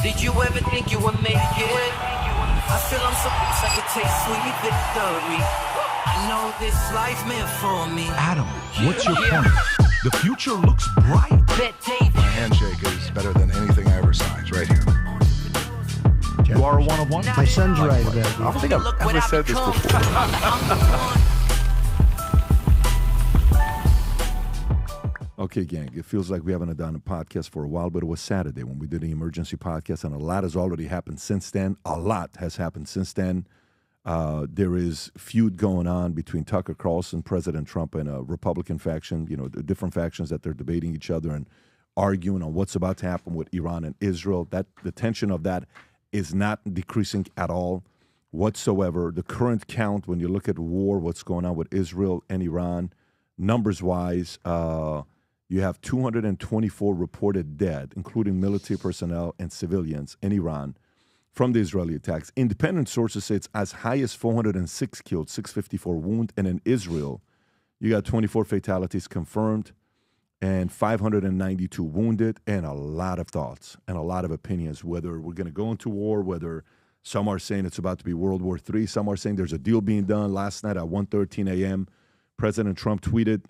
Did you ever think you would make it? I feel I'm so close I could taste sweet victory. I know this life meant for me. Adam, what's your point? The future looks bright. My handshake is better than anything I ever saw. It's right here. You are a one-of-one? My son's right about I don't think I've ever said this before. Okay, gang, it feels like we haven't done a podcast for a while, but it was Saturday when we did the emergency podcast, and a lot has already happened since then. A lot has happened since then. There is feud going on between Tucker Carlson, President Trump, and a Republican faction, the different factions that they're debating each other and arguing on what's about to happen with Iran and Israel. The tension of that is not decreasing at all whatsoever. The current count, when you look at war, what's going on with Israel and Iran, numbers-wise, you have 224 reported dead, including military personnel and civilians in Iran from the Israeli attacks. Independent sources say it's as high as 406 killed, 654 wounded. And in Israel, you got 24 fatalities confirmed and 592 wounded, and a lot of thoughts and a lot of opinions, whether we're going to go into war, whether some are saying it's about to be World War III. Some are saying there's a deal being done. Last night at 1:13 a.m., President Trump tweeted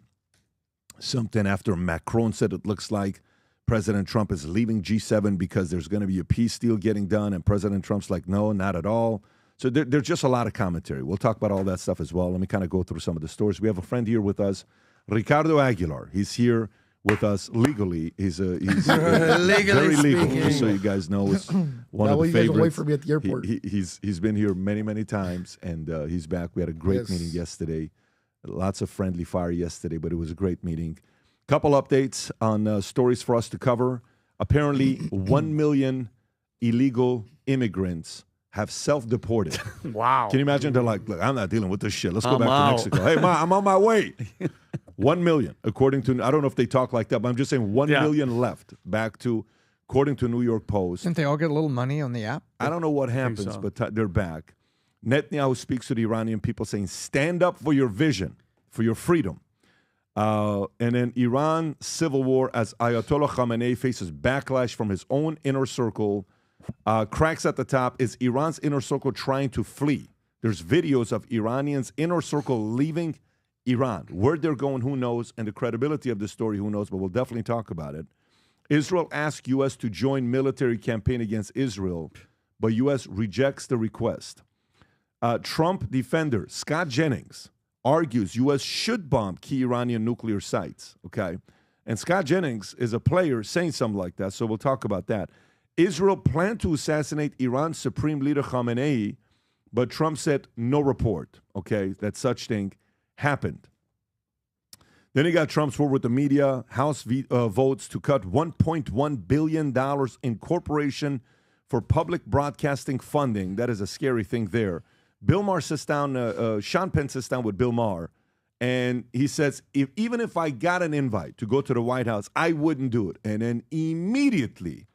something after Macron said it looks like President Trump is leaving G7 because there's going to be a peace deal getting done, and President Trump's like, no, not at all. So there's just a lot of commentary. We'll talk about all that stuff as well. Let me kind of go through some of the stories. We have a friend here with us, Ricardo Aguilar. He's here with us legally. He's very legal, just so you guys know. It's one of the favorites. Wait for me at the airport. He's been here many, many times, and he's back. We had a great meeting yesterday. Lots of friendly fire yesterday, but it was a great meeting. Couple updates on stories for us to cover. Apparently, 1 million illegal immigrants have self-deported. Wow. Can you imagine? They're like, look, I'm not dealing with this shit. Let's go back to Mexico. Hey, Ma, I'm on my way. 1 million, according to, I don't know if they talk like that, but I'm just saying 1 million left back to, according to New York Post. Didn't they all get a little money on the app? I don't know what happens, but they're back. Netanyahu speaks to the Iranian people saying, stand up for your vision, for your freedom. And then Iran civil war as Ayatollah Khamenei faces backlash from his own inner circle. Cracks at the top. Is Iran's inner circle trying to flee? There's videos of Iranians' inner circle leaving Iran. Where they're going, who knows? And the credibility of the story, who knows? But we'll definitely talk about it. Israel asks U.S. to join military campaign against Israel, but U.S. rejects the request. Trump defender Scott Jennings argues U.S. should bomb key Iranian nuclear sites, okay? And Scott Jennings is a player saying something like that, so we'll talk about that. Israel planned to assassinate Iran's Supreme Leader Khamenei, but Trump said no report, okay, that such thing happened. Then he got Trump's war with the media. House votes to cut $1.1 billion in corporation for public broadcasting funding. That is a scary thing there. Bill Maher sits down, Sean Penn sits down with Bill Maher, and he says, even if I got an invite to go to the White House, I wouldn't do it. And then immediately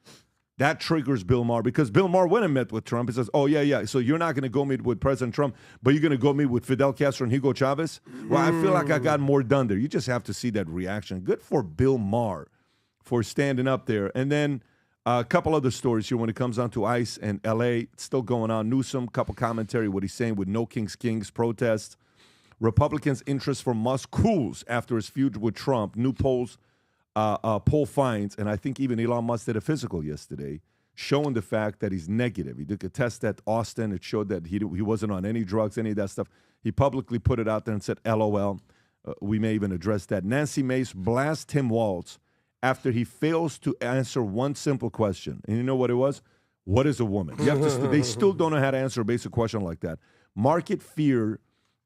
that triggers Bill Maher, because Bill Maher went and met with Trump. He says, oh, yeah, so you're not going to go meet with President Trump, but you're going to go meet with Fidel Castro and Hugo Chavez? Well, I feel like I got more done there. You just have to see that reaction. Good for Bill Maher for standing up there. And then a couple other stories here when it comes down to ICE and L.A. It's still going on. Newsom, couple commentary, what he's saying with No Kings protests. Republicans' interest for Musk cools after his feud with Trump. New polls poll finds, and I think even Elon Musk did a physical yesterday, showing the fact that he's negative. He did a test at Austin. It showed that he wasn't on any drugs, any of that stuff. He publicly put it out there and said, LOL. We may even address that. Nancy Mace blasts Tim Walz after he fails to answer one simple question. And you know what it was? What is a woman? You have to they still don't know how to answer a basic question like that. Market fear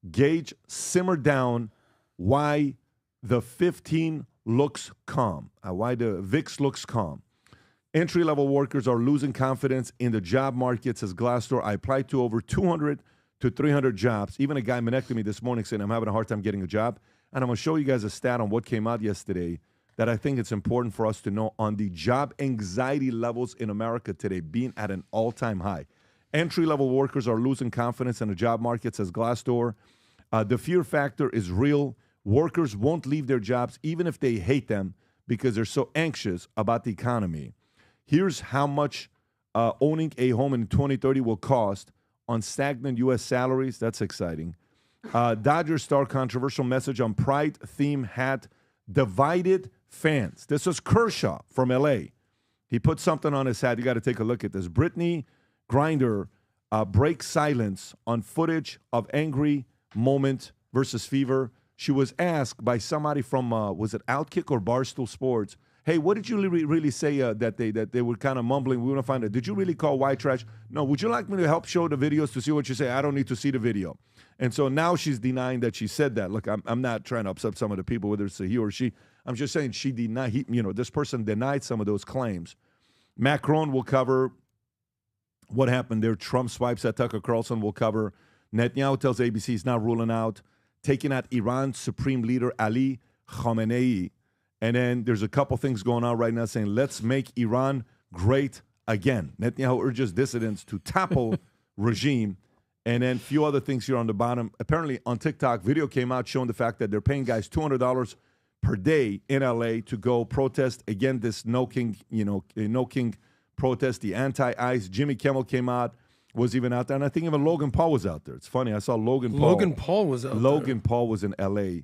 gauge simmered down why the 15 looks calm, why the VIX looks calm. Entry-level workers are losing confidence in the job market, says Glassdoor. I applied to over 200 to 300 jobs. Even a guy connected me this morning saying I'm having a hard time getting a job. And I'm going to show you guys a stat on what came out yesterday that I think it's important for us to know on the job anxiety levels in America today being at an all-time high. Entry-level workers are losing confidence in the job market, says Glassdoor. The fear factor is real. Workers won't leave their jobs even if they hate them because they're so anxious about the economy. Here's how much owning a home in 2030 will cost on stagnant U.S. salaries. That's exciting. Dodger star controversial message on pride theme hat divided fans. This was Kershaw from L.A. He put something on his hat. You got to take a look at this. Brittany Griner breaks silence on footage of angry moment versus fever. She was asked by somebody from, was it Outkick or Barstool Sports, hey, what did you really say that they were kind of mumbling? We want to find out. Did you really call white trash? No. Would you like me to help show the videos to see what you say? I don't need to see the video. And so now she's denying that she said that. Look, I'm not trying to upset some of the people, whether it's a he or she. I'm just saying she denied, this person denied some of those claims. Macron will cover what happened there. Trump swipes at Tucker Carlson will cover. Netanyahu tells ABC he's not ruling out taking out Iran's supreme leader Ali Khamenei. And then there's a couple things going on right now saying, let's make Iran great again. Netanyahu urges dissidents to topple regime. And then a few other things here on the bottom. Apparently on TikTok, video came out showing the fact that they're paying guys $200 per day in LA to go protest again this No King protest, the anti-ICE. Jimmy Kimmel came out, was even out there. And I think even Logan Paul was out there. It's funny. I saw Logan Paul. Logan Paul was out there. Logan Paul was in LA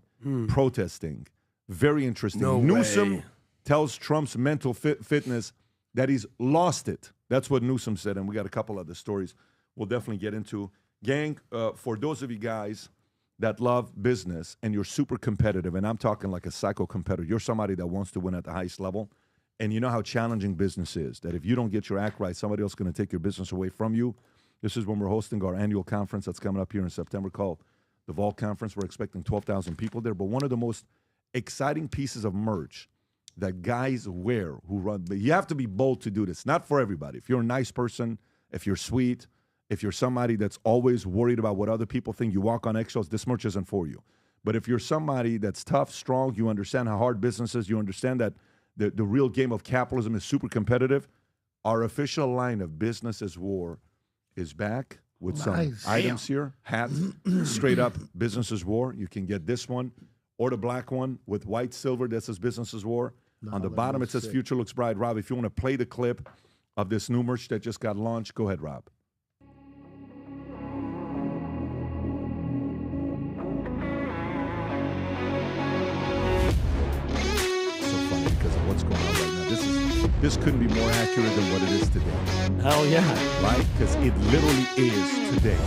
protesting. Very interesting. No Newsom way. tells Trump's mental fitness that he's lost it. That's what Newsom said, and we got a couple other stories we'll definitely get into. Gang, for those of you guys that love business and you're super competitive, and I'm talking like a psycho competitor, you're somebody that wants to win at the highest level, and you know how challenging business is, that if you don't get your act right, somebody else is going to take your business away from you. This is when we're hosting our annual conference that's coming up here in September called the Vault Conference. We're expecting 12,000 people there, but one of the most exciting pieces of merch that guys wear who run, but you have to be bold to do this. Not for everybody. If you're a nice person, if you're sweet, if you're somebody that's always worried about what other people think, you walk on eggshells, this merch isn't for you. But if you're somebody that's tough, strong, you understand how hard business is, you understand that the real game of capitalism is super competitive, our official line of Business is War is back with some items here. Hats, straight up Business is War. You can get this one or the black one with white silver that says Business is War. On the bottom, it says Future Looks Bright. Rob, if you want to play the clip of this new merch that just got launched, go ahead, Rob. So funny because of what's going on right now. This couldn't be more accurate than what it is today. Hell yeah. Right? Because it literally is today.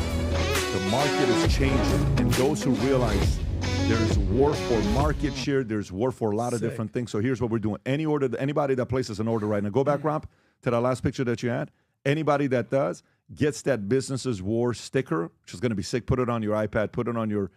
The market is changing, and those who realize there's war for market share. There's war for a lot of different things. So here's what we're doing. Anybody that places an order right now, go back, Rob, to that last picture that you had. Anybody that does gets that Business is War sticker, which is going to be sick. Put it on your iPad. Put it on your,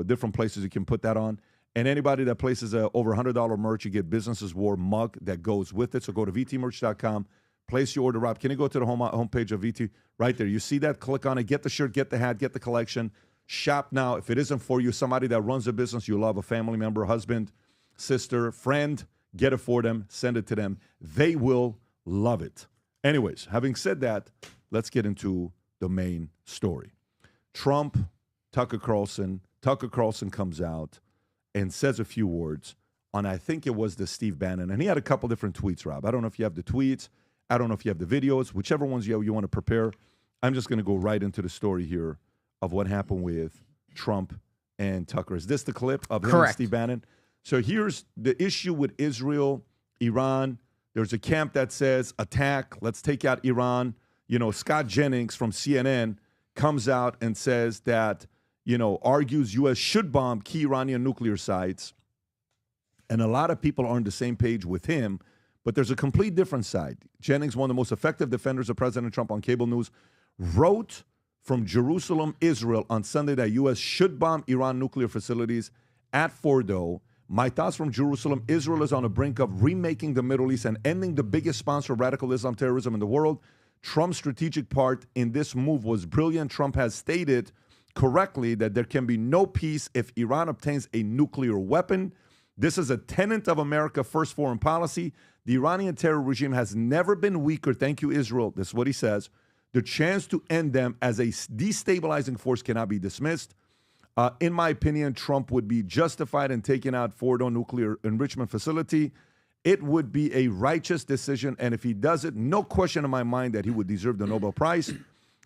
different places you can put that on. And anybody that places a over $100 merch, you get Business is War mug that goes with it. So go to vtmerch.com. Place your order, Rob. Can you go to the homepage of VT? Right there. You see that? Click on it. Get the shirt, get the hat, get the collection. Shop now. If it isn't for you, somebody that runs a business, you love, a family member, husband, sister, friend, get it for them, send it to them. They will love it. Anyways, having said that, let's get into the main story. Trump, Tucker Carlson comes out and says a few words on, I think it was the Steve Bannon, and he had a couple different tweets, Rob. I don't know if you have the tweets. I don't know if you have the videos. Whichever ones you want to prepare. I'm just going to go right into the story here of what happened with Trump and Tucker. Is this the clip of him and Steve Bannon? So here's the issue with Israel, Iran. There's a camp that says, attack, let's take out Iran. Scott Jennings from CNN comes out and says that, argues U.S. should bomb key Iranian nuclear sites. And a lot of people are on the same page with him, but there's a complete different side. Jennings, one of the most effective defenders of President Trump on cable news, wrote from Jerusalem, Israel, on Sunday that U.S. should bomb Iran nuclear facilities at Fordo. My thoughts from Jerusalem. Israel is on the brink of remaking the Middle East and ending the biggest sponsor of radical Islam terrorism in the world. Trump's strategic part in this move was brilliant. Trump has stated correctly that there can be no peace if Iran obtains a nuclear weapon. This is a tenet of America's first foreign policy. The Iranian terror regime has never been weaker. Thank you, Israel. This is what he says. The chance to end them as a destabilizing force cannot be dismissed. In my opinion, Trump would be justified in taking out Fordo nuclear enrichment facility it would be a righteous decision. And if he does it, no question in my mind that he would deserve the Nobel Prize.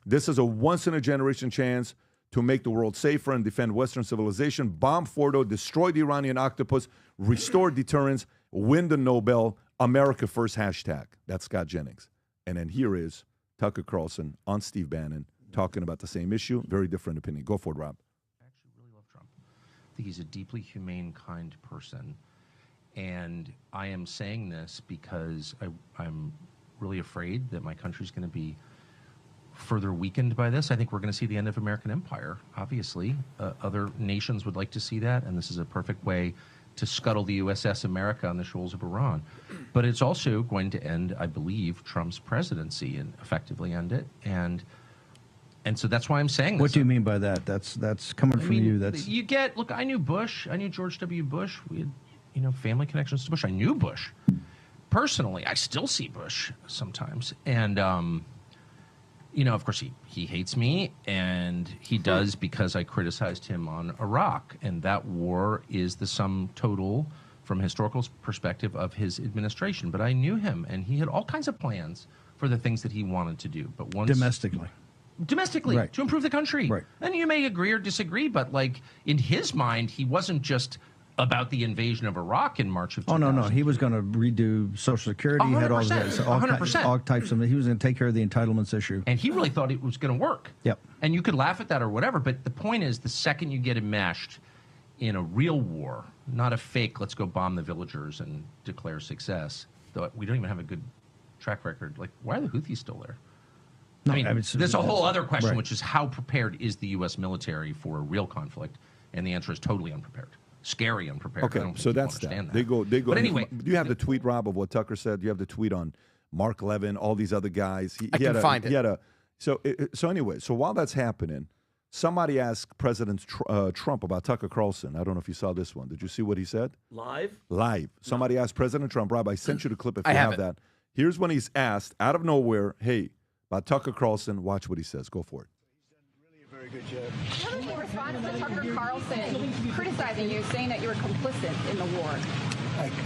This is a once-in-a-generation chance to make the world safer and defend Western civilization, bomb Fordo, destroy the Iranian octopus, restore deterrence, win the Nobel, America first hashtag. That's Scott Jennings. And then here is Tucker Carlson on Steve Bannon talking about the same issue. Very different opinion. Go for it, Rob. I actually really love Trump. I think he's a deeply humane, kind person. And I am saying this because I'm really afraid that my country's going to be further weakened by this. I think we're going to see the end of American empire, obviously. Other nations would like to see that, and this is a perfect way to scuttle the USS America on the shoals of Iran. But it's also going to end, I believe, Trump's presidency and effectively end it. And so that's why I'm saying this. What do you mean by that? That's coming from you. That's you get. Look, I knew Bush. I knew George W. Bush. We had, family connections to Bush. I knew Bush personally. I still see Bush sometimes, and of course, he hates me, and he does because I criticized him on Iraq, and that war is the sum total, from a historical perspective, of his administration. But I knew him, and he had all kinds of plans for the things that he wanted to do. But once domestically, right, to improve the country. Right. And you may agree or disagree, but in his mind, he wasn't just about the invasion of Iraq in March of 2000. Oh, no. He was going to redo Social Security. 100%, He had all 100%. all types of. He was going to take care of the entitlements issue. And he really thought it was going to work. Yep. And you could laugh at that or whatever, but the point is, the second you get enmeshed in a real war, not a fake, let's go bomb the villagers and declare success, though we don't even have a good track record. Why are the Houthis still there? No, there's a whole other question, right, which is how prepared is the U.S. military for a real conflict? And the answer is totally unprepared. Scary unprepared. Okay, so that's that. They go. But anyway, do you have the tweet, Rob, of what Tucker said? Do you have the tweet on Mark Levin, all these other guys? I can find it. So anyway, so while that's happening, somebody asked President Trump about Tucker Carlson. I don't know if you saw this one. Did you see what he said? Live. Somebody asked President Trump, Rob, I sent you the clip if you have that. Here's when he's asked, out of nowhere, hey, about Tucker Carlson, watch what he says. Go for it. Very good job. What was your response to Tucker Carlson criticizing you, saying that you were complicit in the war?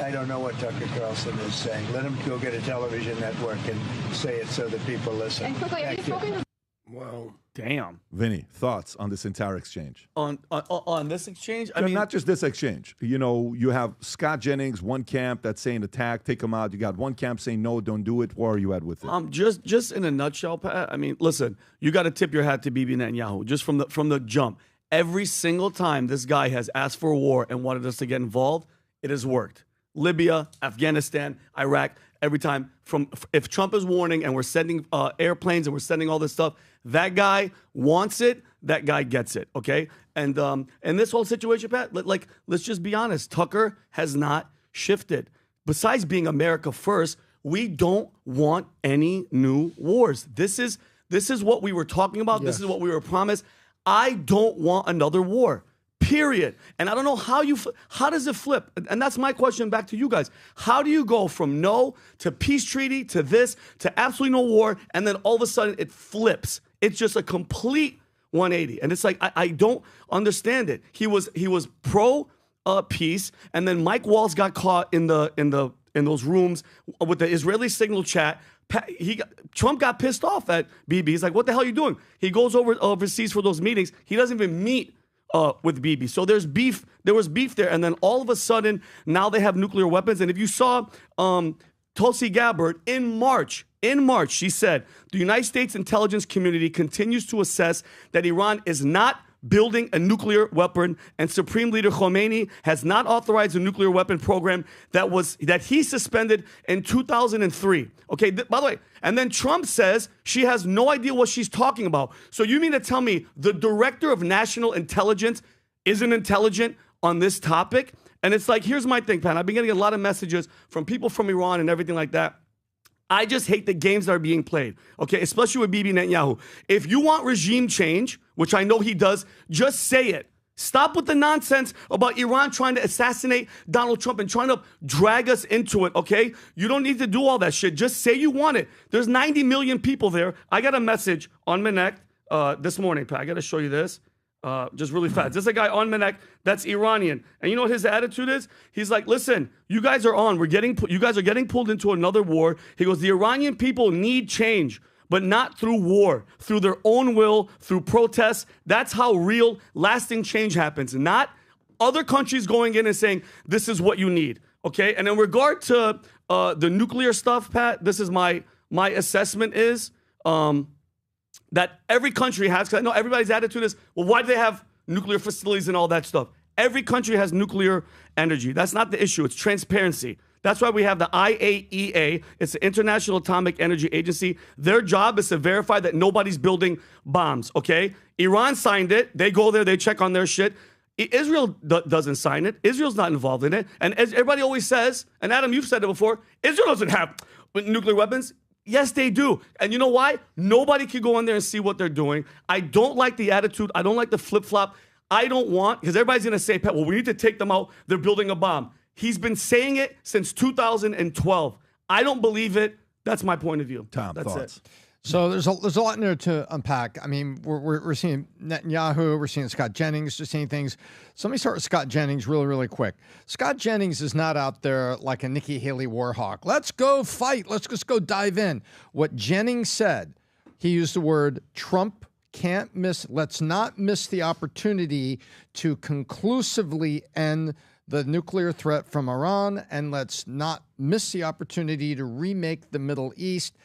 I don't know what Tucker Carlson is saying. Let him go get a television network and say it so that people listen. And quickly, have you spoken to... Well, damn. Vinny, thoughts on this entire exchange? On this exchange? I mean, not just this exchange. You have Scott Jennings, one camp that's saying attack, take him out. You got one camp saying no, don't do it. Where are you at with it? Just in a nutshell, Pat. I mean, listen, you got to tip your hat to Bibi Netanyahu just from the jump. Every single time this guy has asked for a war and wanted us to get involved, it has worked. Libya, Afghanistan, Iraq. Every time, if Trump is warning and we're sending airplanes and we're sending all this stuff, that guy wants it, that guy gets it, okay? And this whole situation, Pat, let's just be honest. Tucker has not shifted. Besides being America first, we don't want any new wars. This is what we were talking about. Yes. This is what we were promised. I don't want another war. Period. And I don't know how does it flip? And that's my question back to you guys. How do you go from no to peace treaty to this to absolutely no war, and then all of a sudden it flips? It's just a complete 180. And it's like I don't understand it. He was pro peace, and then Mike Waltz got caught in those rooms with the Israeli signal chat. Trump got pissed off at Bibi. He's like, "What the hell are you doing?" He goes overseas for those meetings. He doesn't even meet with Bibi. So there's beef. There was beef there. And then all of a sudden, now they have nuclear weapons. And if you saw Tulsi Gabbard in March, she said, the United States intelligence community continues to assess that Iran is not building a nuclear weapon, and Supreme Leader Khomeini has not authorized a nuclear weapon program that he suspended in 2003. Okay, by the way, and then Trump says she has no idea what she's talking about. So you mean to tell me the director of national intelligence isn't intelligent on this topic? And it's like, here's my thing, Pat. I've been getting a lot of messages from people from Iran and everything like that. I just hate the games that are being played, okay, especially with Bibi Netanyahu. If you want regime change, which I know he does, just say it. Stop with the nonsense about Iran trying to assassinate Donald Trump and trying to drag us into it, okay? You don't need to do all that shit. Just say you want it. There's 90 million people there. I got a message on Minnect this morning, Pat. I got to show you this. just really fast. There's a guy on Menek that's Iranian, and you know what his attitude is? He's like, "Listen, you guys are on. You guys are getting pulled into another war." He goes, "The Iranian people need change, but not through war, through their own will, through protests. That's how real, lasting change happens. Not other countries going in and saying this is what you need." Okay, and in regard to the nuclear stuff, Pat, this is my assessment is that every country has, because I know everybody's attitude is, well, why do they have nuclear facilities and all that stuff? Every country has nuclear energy. That's not the issue. It's transparency. That's why we have the IAEA. It's the International Atomic Energy Agency. Their job is to verify that nobody's building bombs, okay? Iran signed it. They go there. They check on their shit. Israel doesn't sign it. Israel's not involved in it. And as everybody always says, and Adam, you've said it before, Israel doesn't have nuclear weapons. Yes, they do. And you know why? Nobody can go in there and see what they're doing. I don't like the attitude. I don't like the flip-flop. I don't want, because everybody's going to say, Pat, well, we need to take them out. They're building a bomb. He's been saying it since 2012. I don't believe it. That's my point of view. Tom, that's thoughts? it. So there's a lot in there to unpack. I mean, we're seeing Netanyahu, we're seeing Scott Jennings, just seeing things. So let me start with Scott Jennings really, really quick. Scott Jennings is not out there like a Nikki Haley war hawk. Let's go fight. Let's just go dive in. What Jennings said, he used the word Trump can't miss. Let's not miss the opportunity to conclusively end the nuclear threat from Iran, and let's not miss the opportunity to remake the Middle East.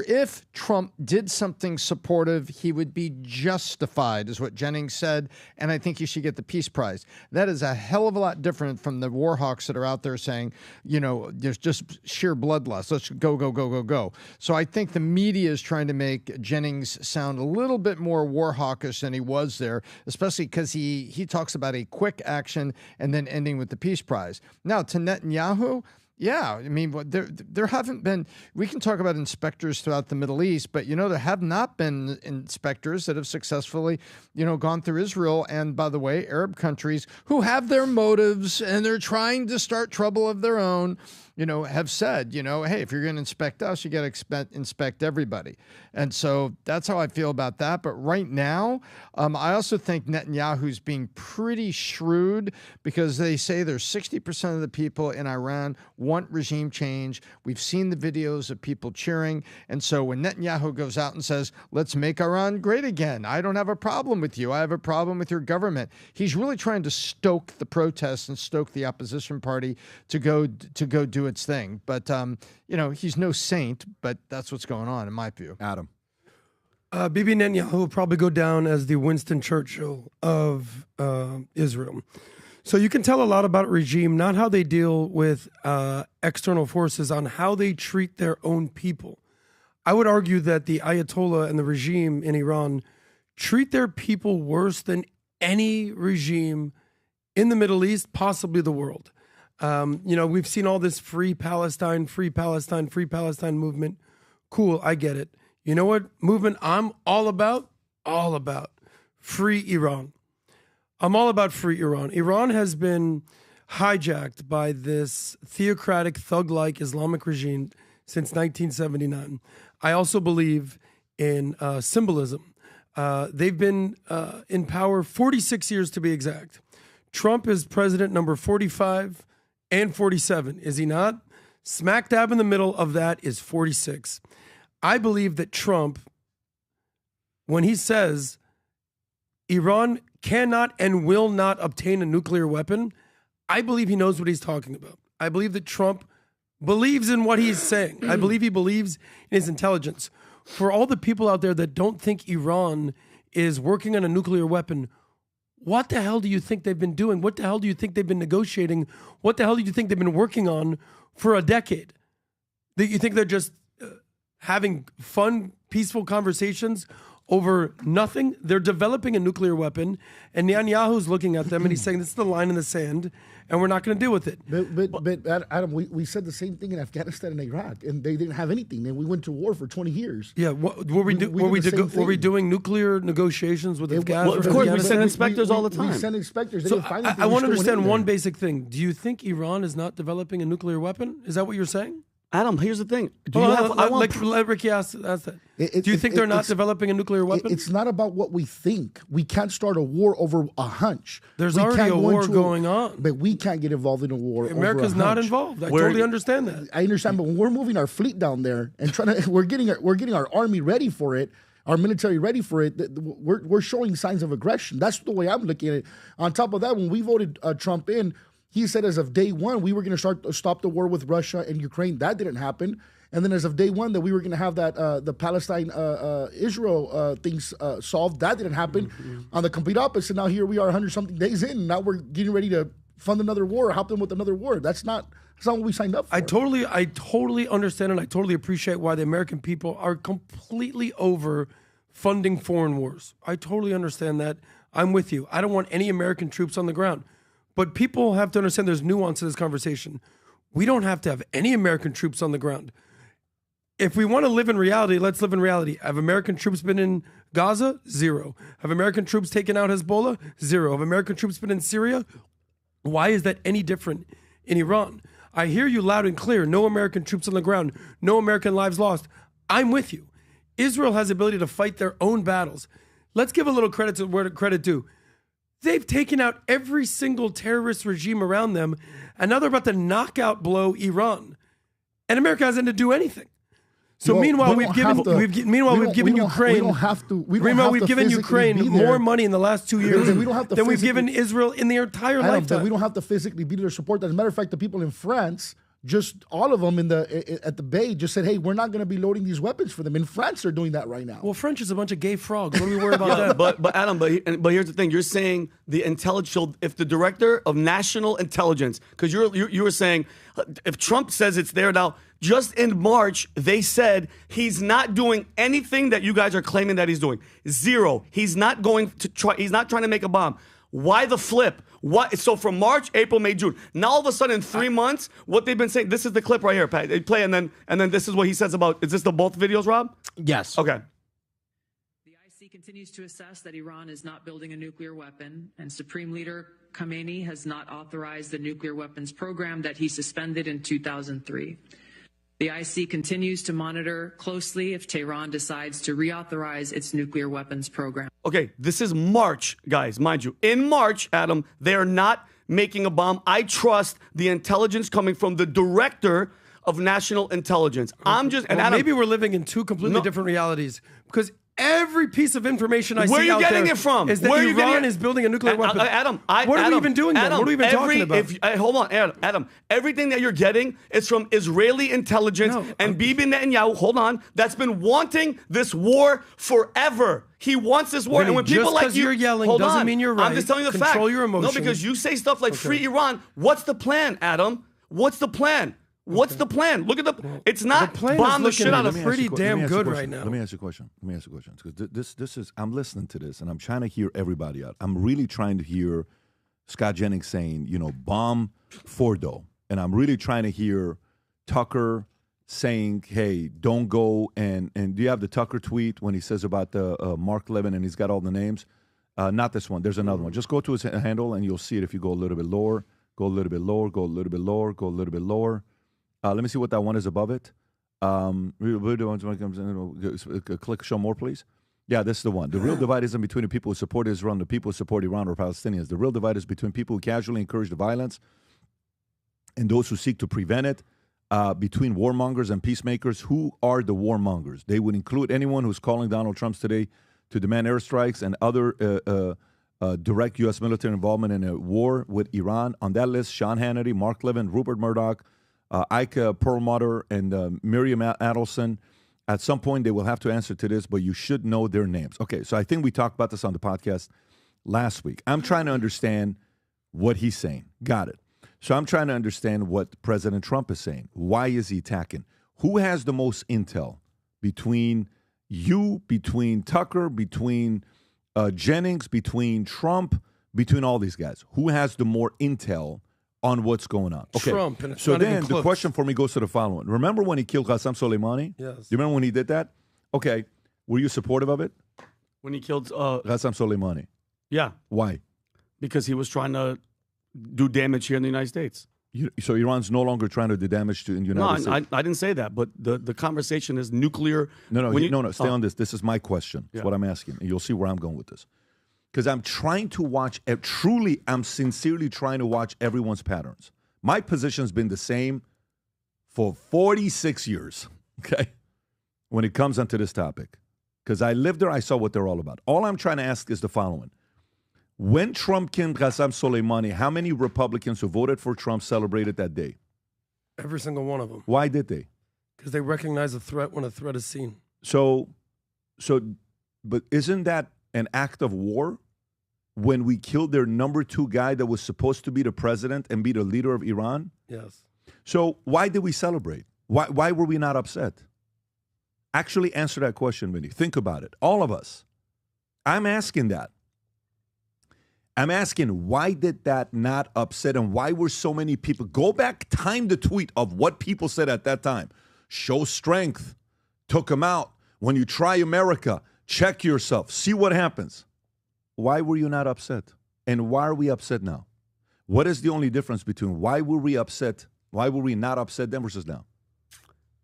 If Trump did something supportive, he would be justified, is what Jennings said, and I think he should get the Peace Prize. That is a hell of a lot different from the war hawks that are out there saying, you know, there's just sheer bloodlust. Let's go, go, go, go, go. So I think the media is trying to make Jennings sound a little bit more war hawkish than he was there, especially because he talks about a quick action and then ending with the Peace Prize. Now, to Netanyahu, yeah, I mean, there haven't been, we can talk about inspectors throughout the Middle East, but, you know, there have not been inspectors that have successfully, you know, gone through Israel and, by the way, Arab countries who have their motives and they're trying to start trouble of their own, you know, have said, you know, hey, if you're going to inspect us, you got to inspect everybody. And so that's how I feel about that. But right now, I also think Netanyahu's being pretty shrewd because they say there's 60% of the people in Iran want regime change. We've seen the videos of people cheering. And so when Netanyahu goes out and says, let's make Iran great again, I don't have a problem with you. I have a problem with your government. He's really trying to stoke the protests and stoke the opposition party to go do its thing. But, you know, he's no saint, but that's what's going on in my view. Adam. Bibi Netanyahu will probably go down as the Winston Churchill of Israel. So you can tell a lot about regime, not how they deal with external forces, on how they treat their own people. I would argue that the Ayatollah and the regime in Iran treat their people worse than any regime in the Middle East, possibly the world. You know, we've seen all this free Palestine movement. Cool, I get it. You know what movement I'm all about? All about free Iran. I'm all about free Iran. Iran has been hijacked by this theocratic, thug-like Islamic regime since 1979. I also believe in symbolism. They've been in power 46 years to be exact. Trump is president number 45 and 47, is he not? Smack dab in the middle of that is 46. I believe that Trump, when he says Iran cannot and will not obtain a nuclear weapon, I believe he knows what he's talking about. I believe that Trump believes in what he's saying. I believe he believes in his intelligence. For all the people out there that don't think Iran is working on a nuclear weapon, what the hell do you think they've been doing? What the hell do you think they've been negotiating? What the hell do you think they've been working on for a decade? That you think they're just having fun, peaceful conversations over nothing? They're developing a nuclear weapon, and Netanyahu's looking at them and he's saying, this is the line in the sand, and we're not going to deal with it. But Adam, we said the same thing in Afghanistan and Iraq, and they didn't have anything. And we went to war for 20 years. Yeah, were we doing nuclear negotiations with Afghanistan? Well, of course, we send inspectors all the time. We send inspectors. They So didn't find anything. I want to Just go understand in one there. basic thing. Do you think Iran is not developing a nuclear weapon? Is that what you're saying? Adam, here's the thing. Let Ricky ask that. Do you think they're not developing a nuclear weapon? It's not about what we think. We can't start a war over a hunch. There's already a war going on. But we can't get involved in a war. America's not involved. I totally understand that. I understand, but when we're moving our fleet down there and we're getting our army ready for it, our military ready for it, we're showing signs of aggression. That's the way I'm looking at it. On top of that, when we voted Trump in, he said as of day one, we were going to stop the war with Russia and Ukraine. That didn't happen. And then as of day one, that we were going to have that the Palestine-Israel things solved. That didn't happen. Mm-hmm. On the complete opposite, now here we are 100-something days in. Now we're getting ready to fund another war, help them with another war. That's not what we signed up for. I totally understand and I totally appreciate why the American people are completely over funding foreign wars. I totally understand that. I'm with you. I don't want any American troops on the ground. But people have to understand there's nuance to this conversation. We don't have to have any American troops on the ground. If we want to live in reality, let's live in reality. Have American troops been in Gaza? 0. Have American troops taken out Hezbollah? 0. Have American troops been in Syria? Why is that any different in Iran? I hear you loud and clear. No American troops on the ground. No American lives lost. I'm with you. Israel has the ability to fight their own battles. Let's give a little credit to where credit due. They've taken out every single terrorist regime around them, and now they're about to knockout blow Iran. And America hasn't to do anything. So meanwhile, we've given Ukraine more money in the last 2 years than we've given Israel in their entire lifetime. We don't have to physically be there to support that. As a matter of fact, the people in France, just all of them at the Bay just said, hey, we're not going to be loading these weapons for them. In France, they're doing that right now. Well, French is a bunch of gay frogs. What do we worry about that? But Adam, but here's the thing. You're saying the intelligence, if the director of national intelligence, because you were saying, if Trump says it's there now, just in March, they said he's not doing anything that you guys are claiming that he's doing. 0. He's not going to try. He's not trying to make a bomb. Why the flip? What? So from March, April, May, June. Now all of a sudden, in 3 months, what they've been saying. This is the clip right here, Pat. They play, and then this is what he says about. Is this the both videos, Rob? Yes. Okay. The IC continues to assess that Iran is not building a nuclear weapon, and Supreme Leader Khamenei has not authorized the nuclear weapons program that he suspended in 2003. The IC continues to monitor closely if Tehran decides to reauthorize its nuclear weapons program. Okay, this is March, guys, mind you. In March, Adam, they are not making a bomb. I trust the intelligence coming from the director of national intelligence. Adam, maybe we're living in two completely different realities, because every piece of information I see out there, where are you getting it from? Is that Iran is building a nuclear weapon. Adam, what are we even doing then? What are we even talking about? Hold on, Adam. Everything that you're getting is from Israeli intelligence and Bibi Netanyahu, hold on, that's been wanting this war forever. He wants this war. And when people like you, you're yelling doesn't mean you're right. I'm just telling you the fact. Control your emotions. No, because you say stuff like free Iran. What's the plan, Adam? What's the plan? What's the plan? Look at it's not bomb the shit out of pretty damn good right now. Let me ask you a question. Because this is, I'm listening to this and I'm trying to hear everybody out. I'm really trying to hear Scott Jennings saying, bomb Fordo. And I'm really trying to hear Tucker saying, hey, don't go. And do you have the Tucker tweet when he says about the Mark Levin and he's got all the names? Not this one. There's another one. Just go to his handle and you'll see it if you go a little bit lower, go a little bit lower, go a little bit lower, go a little bit lower. Let me see what that one is above it. Click show more, please. Yeah, this is the one. The real divide isn't between the people who support Israel and the people who support Iran or Palestinians. The real divide is between people who casually encourage the violence and those who seek to prevent it, between warmongers and peacemakers. Who are the warmongers? They would include anyone who's calling Donald Trump today to demand airstrikes and other direct U.S. military involvement in a war with Iran. On that list, Sean Hannity, Mark Levin, Rupert Murdoch, Ike Perlmutter, and Miriam Adelson. At some point, they will have to answer to this, but you should know their names. Okay, so I think we talked about this on the podcast last week. I'm trying to understand what he's saying. Got it. So I'm trying to understand what President Trump is saying. Why is he attacking? Who has the most intel between you, between Tucker, between Jennings, between Trump, between all these guys? Who has the more intel on what's going on? Okay. Trump. And so then the question for me goes to the following. Remember when he killed Qasem Soleimani? Yes. Do you remember when he did that? Okay. Were you supportive of it? When he killed Qasem Soleimani? Yeah. Why? Because he was trying to do damage here in the United States. So Iran's no longer trying to do damage to the United States? I didn't say that, but the conversation is nuclear. No. Stay on this. This is my question. That's what I'm asking. And you'll see where I'm going with this. Because I'm trying to watch, I'm sincerely trying to watch everyone's patterns. My position's been the same for 46 years, okay, when it comes onto this topic. Because I lived there, I saw what they're all about. All I'm trying to ask is the following. When Trump killed Qasem Soleimani, how many Republicans who voted for Trump celebrated that day? Every single one of them. Why did they? Because they recognize a threat when a threat is seen. But isn't that an act of war when we killed their number 2 guy that was supposed to be the president and be the leader of Iran? Yes. So why did we celebrate? Why were we not upset? Actually answer that question, Vinny. Think about it. All of us. I'm asking that. I'm asking, why did that not upset, and why were so many people? Go back, time the tweet of what people said at that time. Show strength. Took them out. When you try America, check yourself. See what happens. Why were you not upset? And why are we upset now? What is the only difference between why were we upset, why were we not upset then versus now?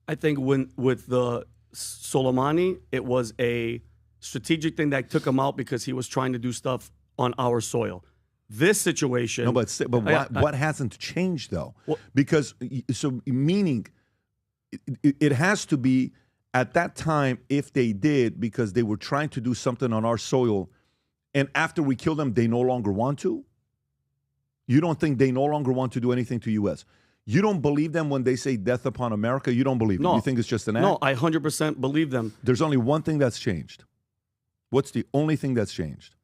I think with the Soleimani, it was a strategic thing that took him out because he was trying to do stuff on our soil. This situation... No, but what hasn't changed, though? Because, meaning, it has to be, at that time, if they did, because they were trying to do something on our soil, and after we kill them, they no longer want to? You don't think they no longer want to do anything to U.S.? You don't believe them when they say death upon America? You don't believe them? You think it's just an act? No, I 100% believe them. There's only one thing that's changed. What's the only thing that's changed?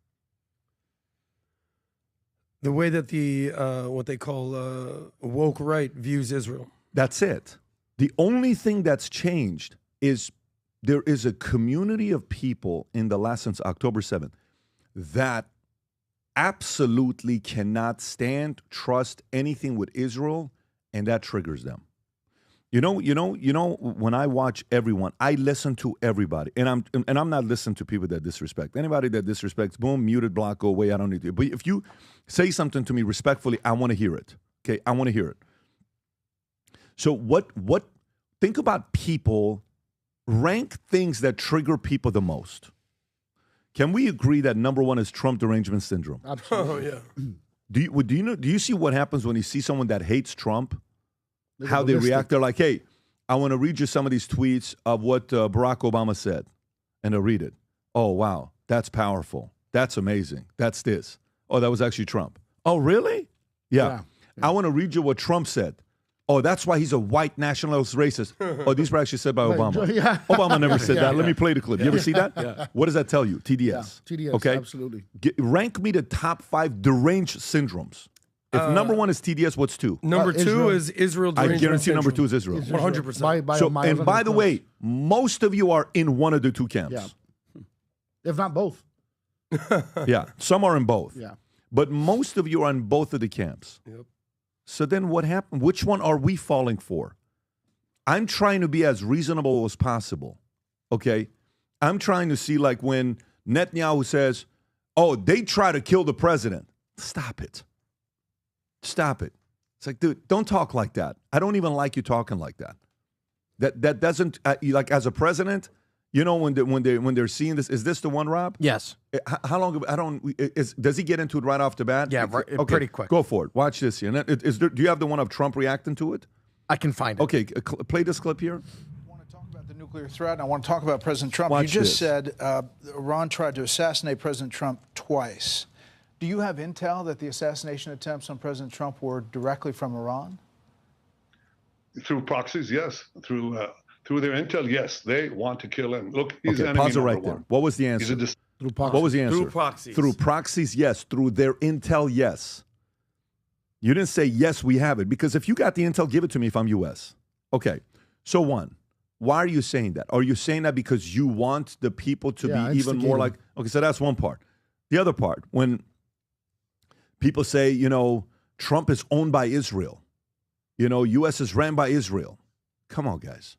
The way that the what they call woke right views Israel. That's it. The only thing that's changed is there is a community of people in the last, since October 7th, that absolutely cannot stand, trust anything with Israel, and that triggers them. You know, when I watch everyone, I listen to everybody. And I'm not listening to people that disrespect. Anybody that disrespects, boom, muted, block, go away, I don't need to. But if you say something to me respectfully, I want to hear it. Okay, I want to hear it. So think about people, rank things that trigger people the most. Can we agree that number 1 is Trump derangement syndrome? Absolutely. Oh, yeah. Do you see what happens when you see someone that hates Trump? How they react? They're like, hey, I want to read you some of these tweets of what Barack Obama said. And they'll read it. Oh, wow, that's powerful. That's amazing. That's this. Oh, that was actually Trump. Oh, really? Yeah. I want to read you what Trump said. Oh, that's why he's a white nationalist racist. Oh, these were actually said by Obama. Yeah. Obama never said that. Let me play the clip. You ever see that? Yeah. What does that tell you? TDS. Yeah, TDS, okay? Absolutely. Rank me the top 5 deranged syndromes. If number 1 is TDS, what's 2? Number 2 is Israel. I guarantee number 2 is Israel. 100%. And by the way, most of you are in one of the 2 camps. Yeah. If not both. Yeah, some are in both. Yeah. But most of you are in both of the camps. Yep. So then what happened? Which one are we falling for? I'm trying to be as reasonable as possible, okay? I'm trying to see, like, when Netanyahu says, oh, they try to kill the president. Stop it. Stop it. It's like, dude, don't talk like that. I don't even like you talking like that. That doesn't, like, as a president, you know, when they're seeing this, is this the one, Rob? Yes. How long? Does he get into it right off the bat? Yeah, okay, pretty quick. Go for it. Watch this here. Do you have the one of Trump reacting to it? I can find it. Okay, play this clip here. I want to talk about the nuclear threat, and I want to talk about President Trump. Watch you just this. said Iran tried to assassinate President Trump twice. Do you have intel that the assassination attempts on President Trump were directly from Iran? Through proxies, yes. Through their intel, yes. They want to kill him. Look, he's enemy pause it right number there. one. What was the answer? Through proxies. What was the answer? Through proxies. Through proxies, yes. Through their intel, yes. You didn't say, yes, we have it. Because if you got the intel, give it to me if I'm U.S. Okay. So one, why are you saying that? Are you saying that because you want the people to be even more like... Okay, so that's one part. The other part, when people say, you know, Trump is owned by Israel. You know, U.S. is ran by Israel. Come on, guys.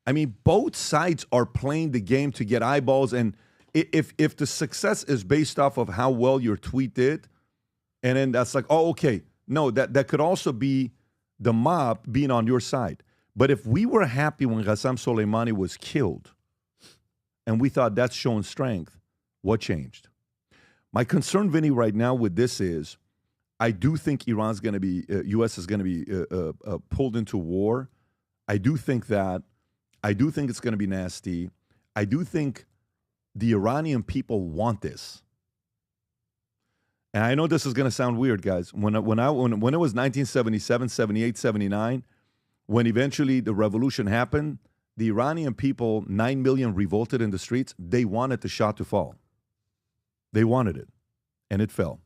I mean, both sides are playing the game to get eyeballs. And if the success is based off of how well your tweet did, and then that's like, oh, okay. No, that could also be the mob being on your side. But if we were happy when Qasem Soleimani was killed and we thought that's showing strength, what changed? My concern, Vinny, right now with this is I do think Iran's going to be, U.S. is going to be pulled into war. I do think that. I do think it's going to be nasty. I do think the Iranian people want this. And I know this is going to sound weird, guys. When it was 1977, 78, 79, when eventually the revolution happened, the Iranian people, 9 million revolted in the streets. They wanted the Shah to fall. They wanted it, and it fell.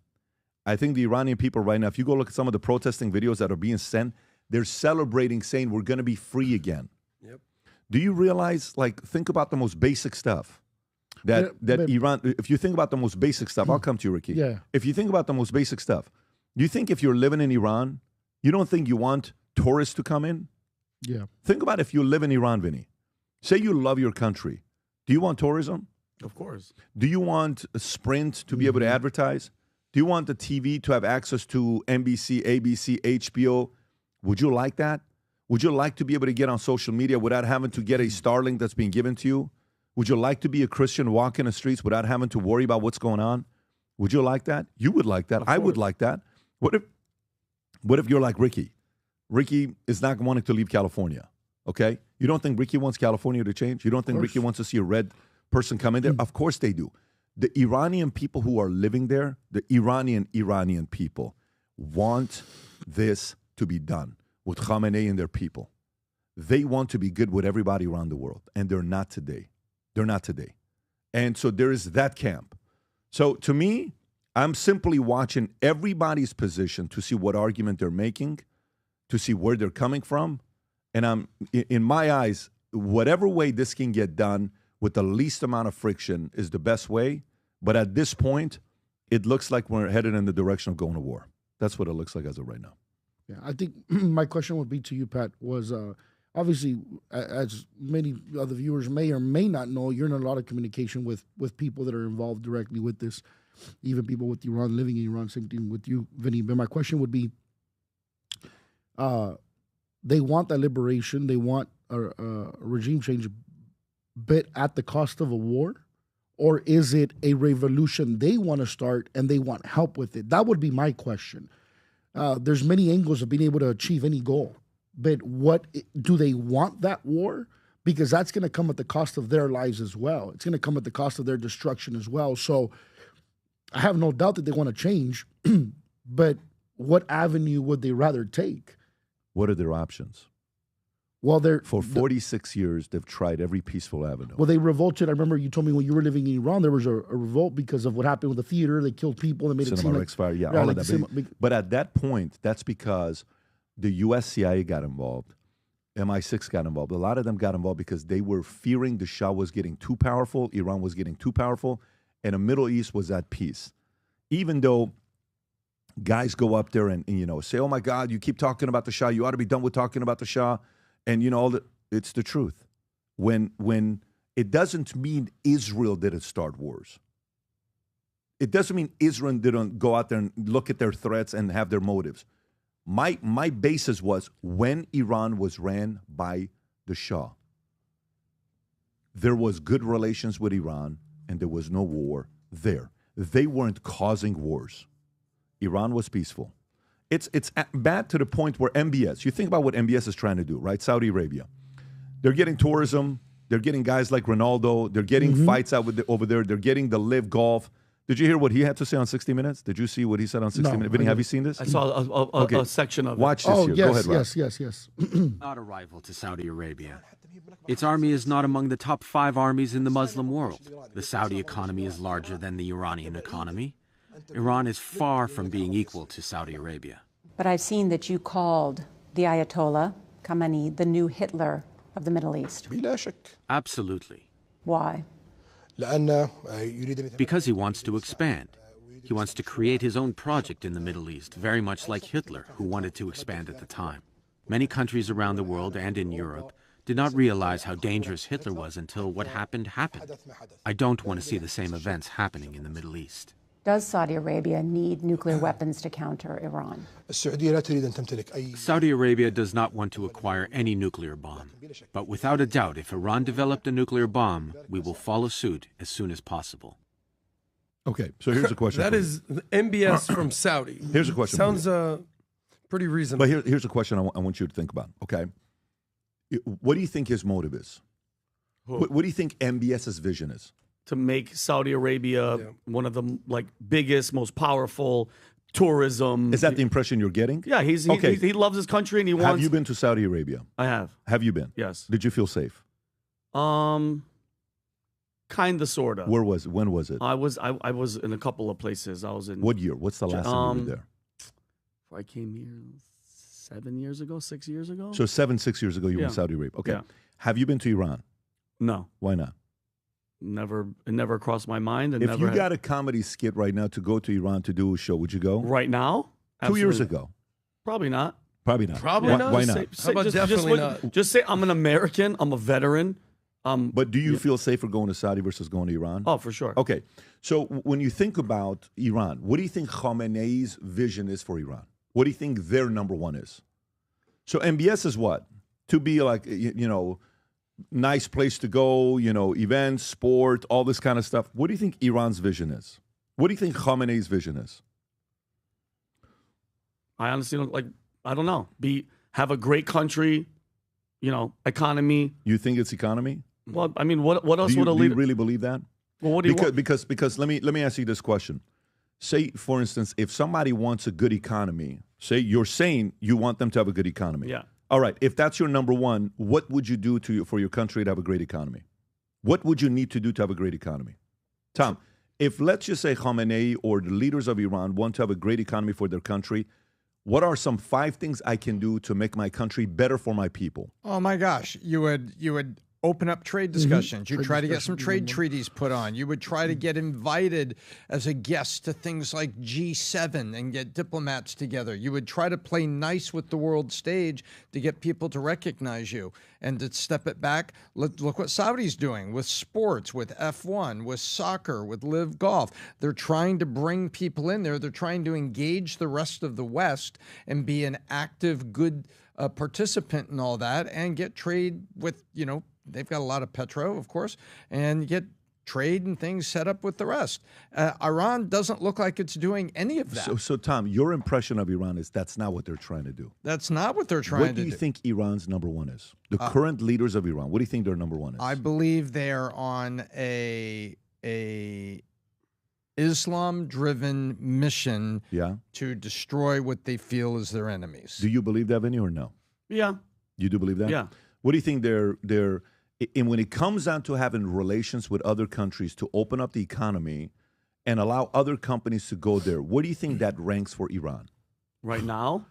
I think the Iranian people right now, if you go look at some of the protesting videos that are being sent, they're celebrating, saying we're going to be free again. Yep. Do you realize, like, think about the most basic stuff that Iran, if you think about the most basic stuff, I'll come to you, Ricky. Yeah. If you think about the most basic stuff, do you think if you're living in Iran, you don't think you want tourists to come in? Yeah. Think about if you live in Iran, Vinny. Say you love your country. Do you want tourism? Of course. Do you want Sprint to be able to advertise? Do you want the TV to have access to NBC, ABC, HBO? Would you like that? Would you like to be able to get on social media without having to get a Starlink that's being given to you? Would you like to be a Christian walking the streets without having to worry about what's going on? Would you like that? You would like that. I would like that. What if you're like Ricky? Ricky is not wanting to leave California, okay? You don't think Ricky wants California to change? You don't think Ricky wants to see a red person come in there? Of course they do. The Iranian people who are living there, the Iranian people, want this to be done with Khamenei and their people. They want to be good with everybody around the world, and they're not today. They're not today. And so there is that camp. So to me, I'm simply watching everybody's position to see what argument they're making, to see where they're coming from. And I'm, in my eyes, whatever way this can get done with the least amount of friction is the best way. But at this point, it looks like we're headed in the direction of going to war. That's what it looks like as of right now. Yeah, I think my question would be to you, Pat, was obviously, as many other viewers may or may not know, you're in a lot of communication with people that are involved directly with this, even people with Iran, living in Iran, same thing with you, Vinny. But my question would be, they want that liberation, they want a regime change, but at the cost of a war? Or is it a revolution they want to start and they want help with it? That would be my question. There's many angles of being able to achieve any goal. But what do they want that war? Because that's going to come at the cost of their lives as well. It's going to come at the cost of their destruction as well. So I have no doubt that they want to change. But what avenue would they rather take? What are their options? Well, for 46 years, they've tried every peaceful avenue. Well, they revolted. I remember you told me when you were living in Iran, there was a revolt because of what happened with the theater. They killed people. They made it seem like fire. Yeah, all of that. But at that point, that's because the U.S. CIA got involved. MI6 got involved. A lot of them got involved because they were fearing the Shah was getting too powerful, Iran was getting too powerful, and the Middle East was at peace. Even though guys go up there and say, oh, my God, you keep talking about the Shah. You ought to be done with talking about the Shah. And it's the truth. When it doesn't mean Israel didn't start wars. It doesn't mean Israel didn't go out there and look at their threats and have their motives. My basis was when Iran was ran by the Shah, there was good relations with Iran and there was no war there. They weren't causing wars. Iran was peaceful. It's bad to the point where MBS, you think about what MBS is trying to do, right? Saudi Arabia. They're getting tourism. They're getting guys like Ronaldo. They're getting fights out over there. They're getting the live golf. Did you hear what he had to say on 60 Minutes? Did you see what he said on 60 Minutes? Vinny, have you seen this? I saw a section of it. Watch this here. Yes, Go ahead, Rob. Yes. Not a rival to Saudi Arabia. Its army is not among the top 5 armies in the Muslim world. The Saudi economy is larger than the Iranian economy. Iran is far from being equal to Saudi Arabia. But I've seen that you called the Ayatollah Khamenei the new Hitler of the Middle East. Absolutely. Why? Because he wants to expand. He wants to create his own project in the Middle East, very much like Hitler, who wanted to expand at the time. Many countries around the world and in Europe did not realize how dangerous Hitler was until what happened happened. I don't want to see the same events happening in the Middle East. Does Saudi Arabia need nuclear weapons to counter Iran? Saudi Arabia does not want to acquire any nuclear bomb. But without a doubt, if Iran developed a nuclear bomb, we will follow suit as soon as possible. Okay, so here's a question. That is MBS from Saudi. Here's a question. Sounds pretty reasonable. But here's a question I want you to think about, okay? What do you think his motive is? What do you think MBS's vision is? To make Saudi Arabia one of the biggest, most powerful tourism. Is that the impression you're getting? Yeah, he loves his country and he wants. Have you been to Saudi Arabia? I have. Have you been? Yes. Did you feel safe? Kinda, sorta. Where was it? When was it? I was in a couple of places. I was in. What year? What's the last time you were there? I came here 7 years ago, 6 years ago. So 6 years ago, you were in Saudi Arabia. Okay. Yeah. Have you been to Iran? No. Why not? It never crossed my mind. If you got a comedy skit right now to go to Iran to do a show, would you go? Right now? 2 years ago. Probably not. Probably not. Probably not. Why not? How about definitely not? Just say I'm an American. I'm a veteran. But do you feel safer going to Saudi versus going to Iran? Oh, for sure. Okay. So when you think about Iran, what do you think Khamenei's vision is for Iran? What do you think their number one is? So MBS is what? To be like, nice place to go, events, sport, all this kind of stuff. What do you think Iran's vision is? What do you think Khamenei's vision is? I honestly I don't know. Have a great country, economy. You think it's economy? Well, I mean, what else would a leader? Do you really believe that? Well, what do you want? Because let me ask you this question. Say, for instance, if somebody wants a good economy, say you're saying you want them to have a good economy. Yeah. All right. If that's your number one, what would you do for your country to have a great economy? What would you need to do to have a great economy? Tom, if let's just say Khamenei or the leaders of Iran want to have a great economy for their country, what are some 5 things I can do to make my country better for my people? Oh my gosh, you would open up trade discussions. You'd try to get some trade treaties put on. You would try to get invited as a guest to things like G7 and get diplomats together. You would try to play nice with the world stage to get people to recognize you. And to step it back, look what Saudi's doing with sports, with F1, with soccer, with Live Golf. They're trying to bring people in there. They're trying to engage the rest of the West and be an active, good participant in all that and get trade with, they've got a lot of petro, of course, and get trade and things set up with the rest. Iran doesn't look like it's doing any of that. So Tom, your impression of Iran is that's not what they're trying to do. That's not what they're trying to do. What do you think Iran's number one is? The current leaders of Iran, what do you think their number one is? I believe they're on a Islam-driven mission to destroy what they feel is their enemies. Do you believe that, Vinny, or no? Yeah. You do believe that? Yeah. What do you think and when it comes down to having relations with other countries to open up the economy and allow other companies to go there, what do you think that ranks for Iran? Right now?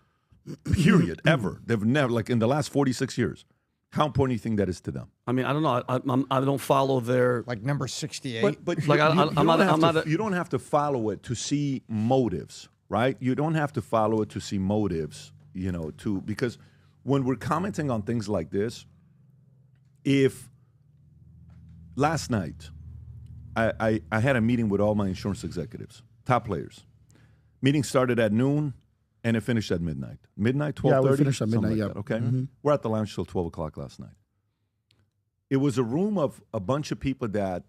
Period. Ever. They've never, in the last 46 years. How important do you think that is to them? I mean, I don't know. I don't follow their number 68. But you don't have to follow it to see motives, right? You don't have to follow it to see motives, because when we're commenting on things like this, if last night I had a meeting with all my insurance executives, top players. Meeting started at noon and it finished at midnight. Midnight, 12:30? Yeah, we finished at midnight, like that, okay? Mm-hmm. We're at the lounge till 12 o'clock last night. It was a room of a bunch of people that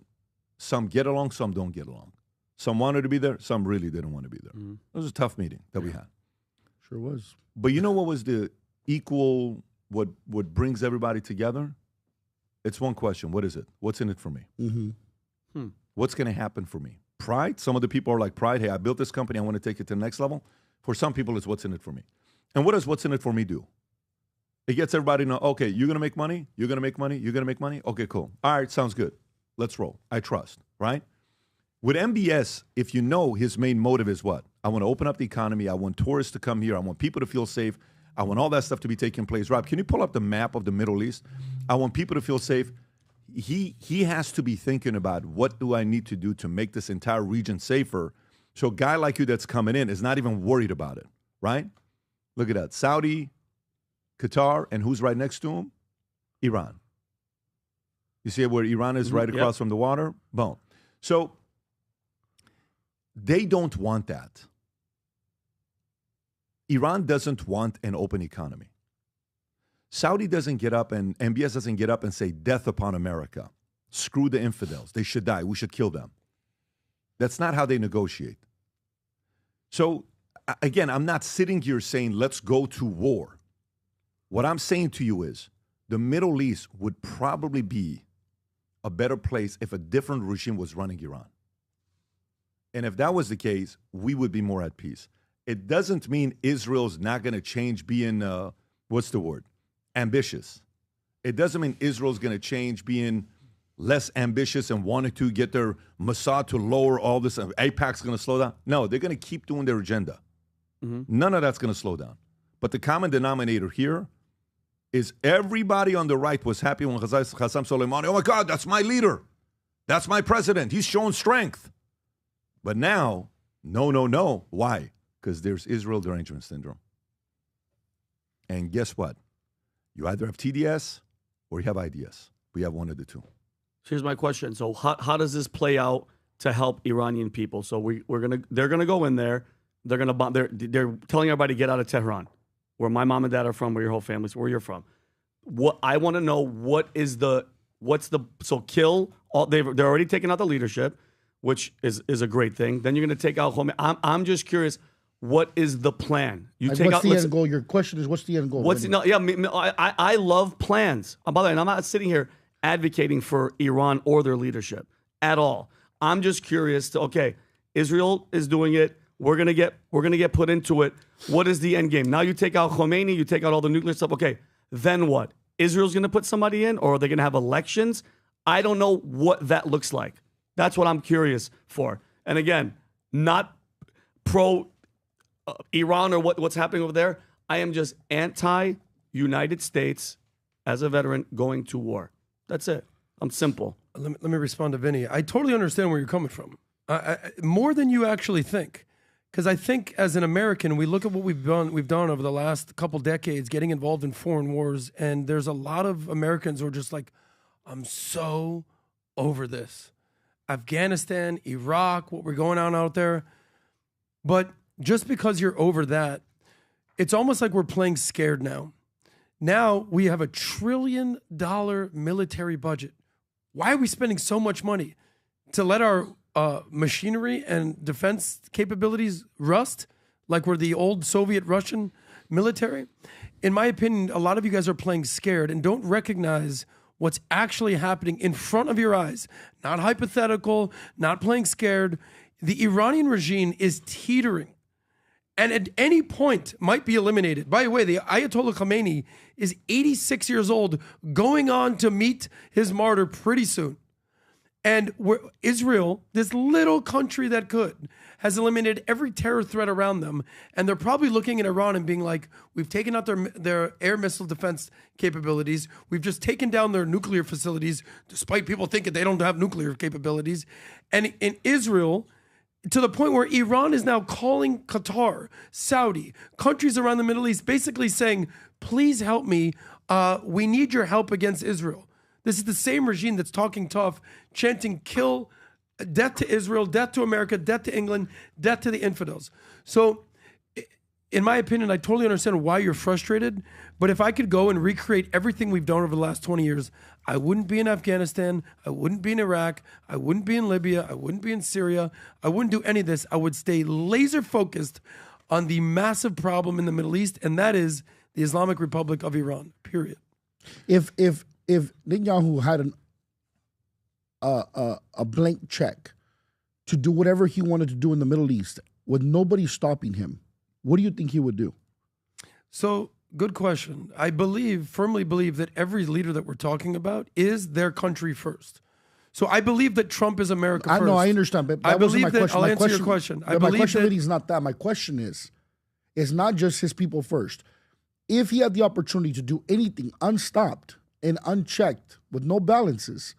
some get along, some don't get along. Some wanted to be there, some really didn't want to be there. Mm-hmm. It was a tough meeting that we had. Sure was. But you know what was the equal, what brings everybody together? It's one question. What is it? What's in it for me? Mm-hmm. What's going to happen for me? Pride? Some of the people are like, pride, hey, I built this company, I want to take it to the next level. For some people, it's what's in it for me. And what does what's in it for me do? It gets everybody to know, okay, you're going to make money, you're going to make money, you're going to make money? Okay, cool. All right, sounds good. Let's roll. I trust, right? With MBS, if you know his main motive is what? I want to open up the economy. I want tourists to come here. I want people to feel safe. I want all that stuff to be taking place. Rob, can you pull up the map of the Middle East? I want people to feel safe. He has to be thinking about what do I need to do to make this entire region safer. So a guy like you that's coming in is not even worried about it, right? Look at that. Saudi, Qatar, and who's right next to him? Iran. You see where Iran is right across from the water? Boom. So They don't want that. Iran doesn't want an open economy. Saudi doesn't get up and MBS doesn't get up and say death upon America. Screw the infidels. They should die. We should kill them. That's not how they negotiate. So, again, I'm not sitting here saying let's go to war. What I'm saying to you is the Middle East would probably be a better place if a different regime was running Iran. And if that was the case, we would be more at peace. It doesn't mean Israel's not going to change being, what's the word? Ambitious. It doesn't mean Israel's going to change being less ambitious and wanting to get their Mossad to lower all this. AIPAC's going to slow down. No, they're going to keep doing their agenda. None of that's going to slow down. But the common denominator here is everybody on the right was happy when Qasem Soleimani, oh my God, that's my leader. That's my president. He's shown strength. But now, no. Why? Because there's Israel derangement syndrome. And guess what? You either have TDS or you have IDS. We have one of the two. Here's my question. So how does this play out to help Iranian people? So they're gonna go in there. They're gonna bomb. They're telling everybody to get out of Tehran, where my mom and dad are from, where your whole family's, where you're from. What I want to know, kill all. They're already taking out the leadership, which is a great thing. Then you're gonna take out Khomeini. I'm just curious. What is the plan? What's the end goal? Your question is, what's the end goal? I love plans. By the way, and I'm not sitting here advocating for Iran or their leadership at all. I'm just curious. Israel is doing it. We're gonna get put into it. What is the end game? Now you take out Khomeini, you take out all the nuclear stuff. Okay, then what? Israel's gonna put somebody in, or are they gonna have elections? I don't know what that looks like. That's what I'm curious for. And again, not pro Iran or what's happening over there. I am just anti-United States as a veteran going to war. That's it. I'm simple. Let me respond to Vinny. I totally understand where you're coming from. More than you actually think. Because I think as an American, we look at what we've done over the last couple decades, getting involved in foreign wars, and there's a lot of Americans who are just like, I'm so over this. Afghanistan, Iraq, what we're going on out there. But just because you're over that, it's almost like we're playing scared now. Now we have $1 trillion military budget. Why are we spending so much money? To let our machinery and defense capabilities rust like we're the old Soviet Russian military? In my opinion, a lot of you guys are playing scared and don't recognize what's actually happening in front of your eyes. Not hypothetical, not playing scared. The Iranian regime is teetering and at any point might be eliminated. By the way, the Ayatollah Khamenei is 86 years old, going on to meet his martyr pretty soon. And Israel, this little country that could, has eliminated every terror threat around them. And they're probably looking at Iran and being like, we've taken out their air missile defense capabilities. We've just taken down their nuclear facilities, despite people thinking they don't have nuclear capabilities. And in Israel, to the point where Iran is now calling Qatar, Saudi, countries around the Middle East, basically saying, please help me. We need your help against Israel. This is the same regime that's talking tough, chanting kill, death to Israel, death to America, death to England, death to the infidels. So, in my opinion, I totally understand why you're frustrated. But if I could go and recreate everything we've done over the last 20 years, I wouldn't be in Afghanistan. I wouldn't be in Iraq. I wouldn't be in Libya. I wouldn't be in Syria. I wouldn't do any of this. I would stay laser focused on the massive problem in the Middle East, and that is the Islamic Republic of Iran, period. If Netanyahu had a blank check to do whatever he wanted to do in the Middle East with nobody stopping him, what do you think he would do? So, good question. I firmly believe that every leader that we're talking about is their country first. So I believe that Trump is America first. I know, I understand, but I believe that. I'll answer your question. My question really is not that. My question is, it's not just his people first. If he had the opportunity to do anything unstopped and unchecked with no balances,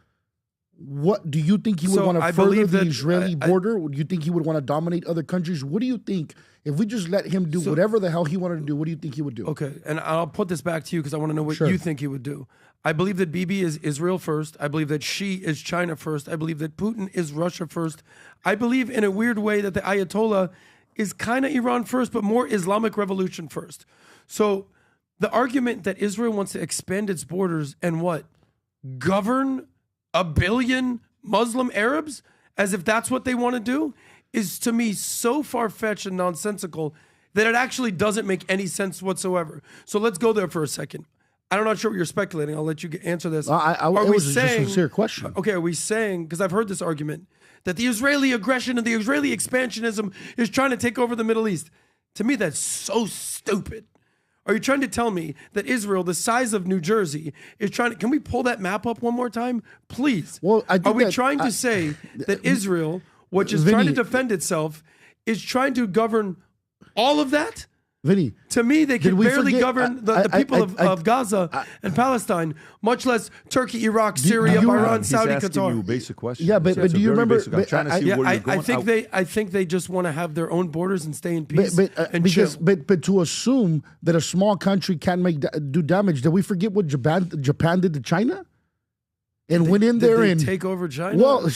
what do you think he would want to further the Israeli border? Do you think he would want to dominate other countries? What do you think if we just let him do whatever the hell he wanted to do? What do you think he would do? Okay, and I'll put this back to you because I want to know what you think he would do. I believe that Bibi is Israel first. I believe that Xi is China first. I believe that Putin is Russia first. I believe in a weird way that the Ayatollah is kind of Iran first, but more Islamic revolution first. So the argument that Israel wants to expand its borders and what? Govern 1 billion Muslim Arabs as if that's what they want to do is to me so far-fetched and nonsensical that it actually doesn't make any sense whatsoever. So let's go there for a second. I'm not sure what you're speculating. I'll let you answer this. It was just a sincere question. Okay, are we saying, because I've heard this argument, that the Israeli aggression and the Israeli expansionism is trying to take over the Middle East? To me, that's so stupid. Are you trying to tell me that Israel, the size of New Jersey, is trying to... Can we pull that map up one more time? Please. Well, are we trying to say that Israel, which is trying to defend itself, is trying to govern all of that? Vinny, to me, they can barely govern the people of Gaza and Palestine, much less Turkey, Iraq, Syria, Iran, Saudi, Qatar. You a basic question. Yeah, but do you remember? I'm trying to see where you're going. I think they just want to have their own borders and stay in peace and chill. But to assume that a small country can do damage, did we forget what Japan did to China? And went in there and take over China. Well,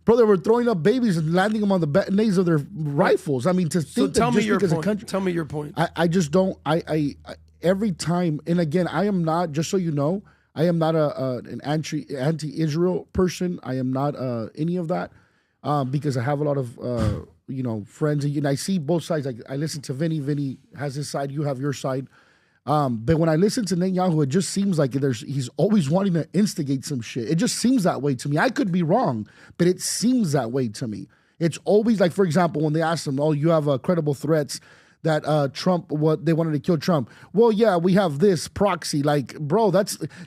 bro, they were throwing up babies and landing them on the bayonets of their rifles. I mean, to think that just because a country. Tell me your point. I just don't. I every time, and again, I am not. Just so you know, I am not an anti-Israel person. I am not any of that because I have a lot of friends, and I see both sides. I listen to Vinny. Vinny has his side. You have your side. But when I listen to Netanyahu, it just seems like he's always wanting to instigate some shit. It just seems that way to me. I could be wrong, but it seems that way to me. It's always like, for example, when they ask him, "Oh, you have credible threats that Trump, what they wanted to kill Trump." Well, yeah, we have this proxy. Like, bro,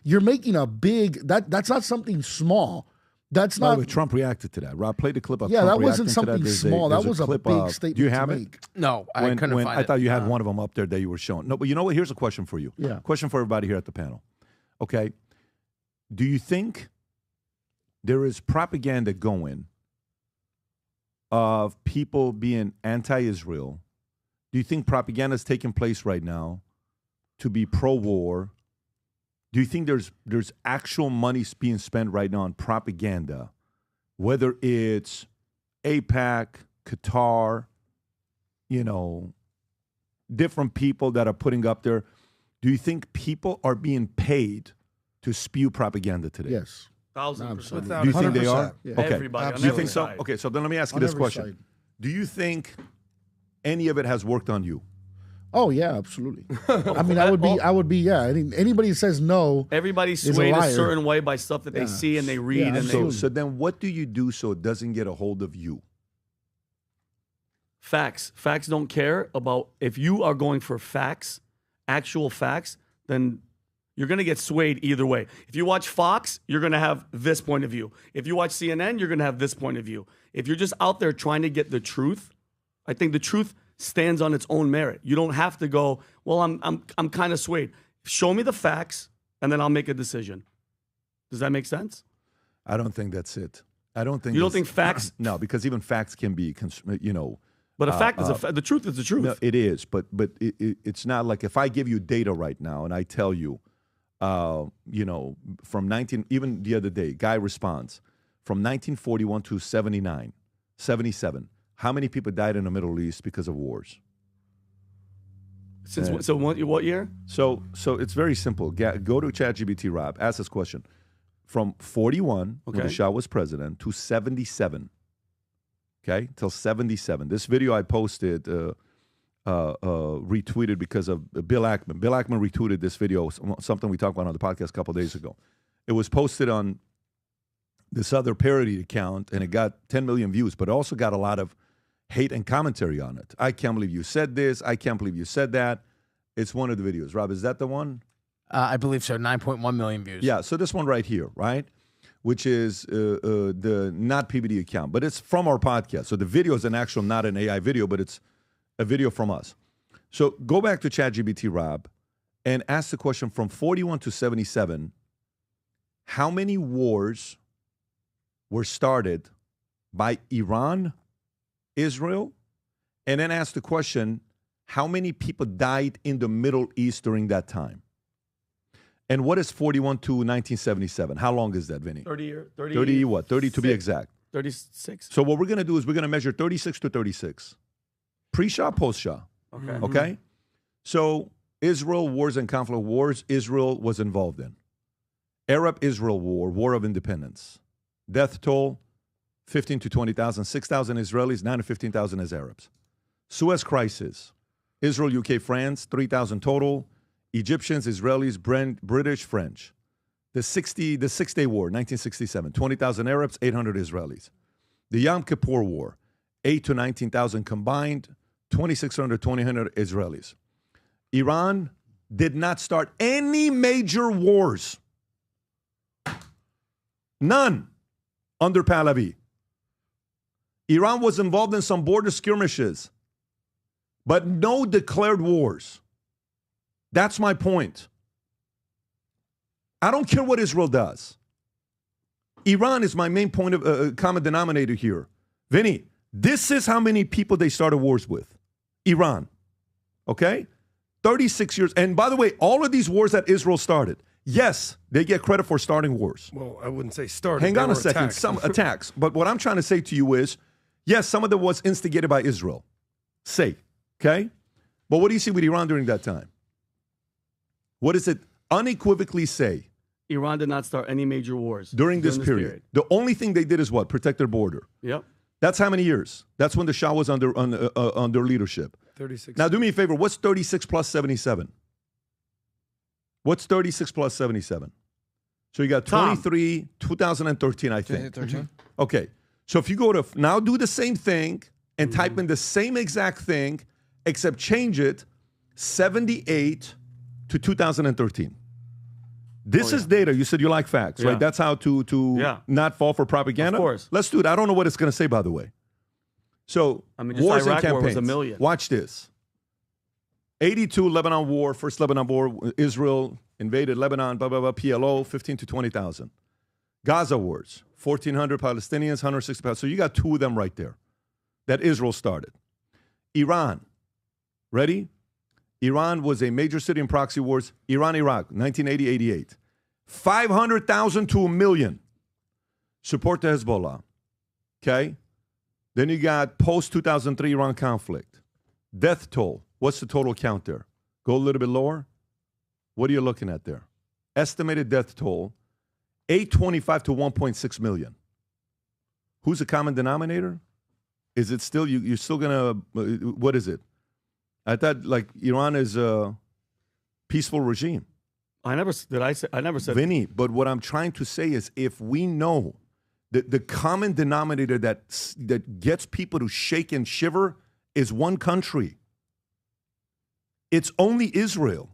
you're making a big that's not something small. That's not. Trump reacted to that. Rob, play the clip of yeah, Trump that wasn't something small. That was a big statement. Do you have to it? make. No, I couldn't find it. I thought you had one of them up there that you were showing. No, but you know what? Here's a question for you. Yeah. Question for everybody here at the panel. Okay. Do you think there is propaganda going of people being anti-Israel? Do you think propaganda is taking place right now to be pro-war? Do you think there's actual money being spent right now on propaganda, whether it's AIPAC, Qatar, different people that are putting up there? Do you think people are being paid to spew propaganda today? Yes. 1,000%. Do you think they are? Yeah. Okay. Everybody. Do you think so? Okay, so then let me ask you this question. Side. Do you think any of it has worked on you? Oh yeah, absolutely. I mean, I would be. Yeah. I mean, anybody who says no, everybody's swayed a certain way by stuff that they see and they read. Yeah, so then what do you do so it doesn't get a hold of you? Facts. Facts don't care about if you are going for facts, actual facts, then you're going to get swayed either way. If you watch Fox, you're going to have this point of view. If you watch CNN, you're going to have this point of view. If you're just out there trying to get the truth, I think the truth stands on its own merit. You don't have to go, well, I'm kind of swayed. Show me the facts, and then I'll make a decision. Does that make sense? I don't think that's it. I don't think you don't think facts. No, because even facts can be, But a fact is the truth is the truth. No, it is, but it's not like if I give you data right now and I tell you, from even the other day, guy responds from 1941 to 77. How many people died in the Middle East because of wars? So what year? So it's very simple. Go to ChatGPT, Rob. Ask this question. From 41, when the Shah was president, to 77. Okay, till 77. This video I posted, retweeted because of Bill Ackman. Bill Ackman retweeted this video, something we talked about on the podcast a couple of days ago. It was posted on this other parody account, and it got 10 million views, but it also got a lot of hate and commentary on it. I can't believe you said this. I can't believe you said that. It's one of the videos. Rob, is that the one? I believe so. 9.1 million views. Yeah, so this one right here, right? Which is the not PBD account, but it's from our podcast. So the video is not an AI video, but it's a video from us. So go back to ChatGPT, Rob, and ask the question from 41 to 77, how many wars were started by Iran, Israel, and then ask the question, how many people died in the Middle East during that time? And what is 41 to 1977? How long is that, Vinny? 30 what? 30 to be exact. 36. So what we're going to do is we're going to measure 36 to 36. Pre-Shah, post-Shah. Okay. Okay? So Israel, wars and conflict wars, Israel was involved in. Arab-Israel war, war of independence. Death toll, 15 to 20,000. 6,000 Israelis, 9 to 15,000 as Arabs. Suez crisis. Israel, UK, France, 3,000 total. Egyptians, Israelis, British, French. The Six-Day War, 1967, 20,000 Arabs, 800 Israelis. The Yom Kippur War, 8 to 19,000 combined, 2,600, 2,000 Israelis. Iran did not start any major wars. None under Pahlavi. Iran was involved in some border skirmishes, but no declared wars. That's my point. I don't care what Israel does. Iran is my main point of common denominator here. Vinny, this is how many people they started wars with. Iran. Okay? 36 years. And by the way, all of these wars that Israel started, yes, they get credit for starting wars. Well, I wouldn't say started. Hang on a second. Attacks. Some attacks. But what I'm trying to say to you is, yes, some of them was instigated by Israel. Okay? But what do you see with Iran during that time? What does it unequivocally say? Iran did not start any major wars During this period. The only thing they did is what? Protect their border. Yep. That's how many years? That's when the Shah was under leadership. 36. Now, do me a favor. What's 36 plus 77? What's 36 plus 77? So you got 23, 2013, I think. 13. Okay. So if you go to, now do the same thing and type in the same exact thing, except change it, 78 to 2013. This is data. You said you like facts, right? That's how to not fall for propaganda. Of course. Let's do it. I don't know what it's going to say, by the way. So, just wars Iraq and war was campaigns. 1 million. Watch this. 82, Lebanon War, first Lebanon War, Israel invaded Lebanon, blah, blah, blah, PLO, 15 to 20,000. Gaza wars, 1,400 Palestinians, 160 Palestinians. So you got two of them right there that Israel started. Iran, ready? Iran was a major city in proxy wars. Iran-Iraq, 1980-88. 500,000 to 1 million. Support to Hezbollah. Okay? Then you got post-2003 Iran conflict. Death toll. What's the total count there? Go a little bit lower. What are you looking at there? Estimated death toll, 825 to 1.6 million. Who's the common denominator? Is it still, you're still going to, what is it? I thought like Iran is a peaceful regime. I never said. Vinny, but what I'm trying to say is if we know that the common denominator that gets people to shake and shiver is one country. It's only Israel.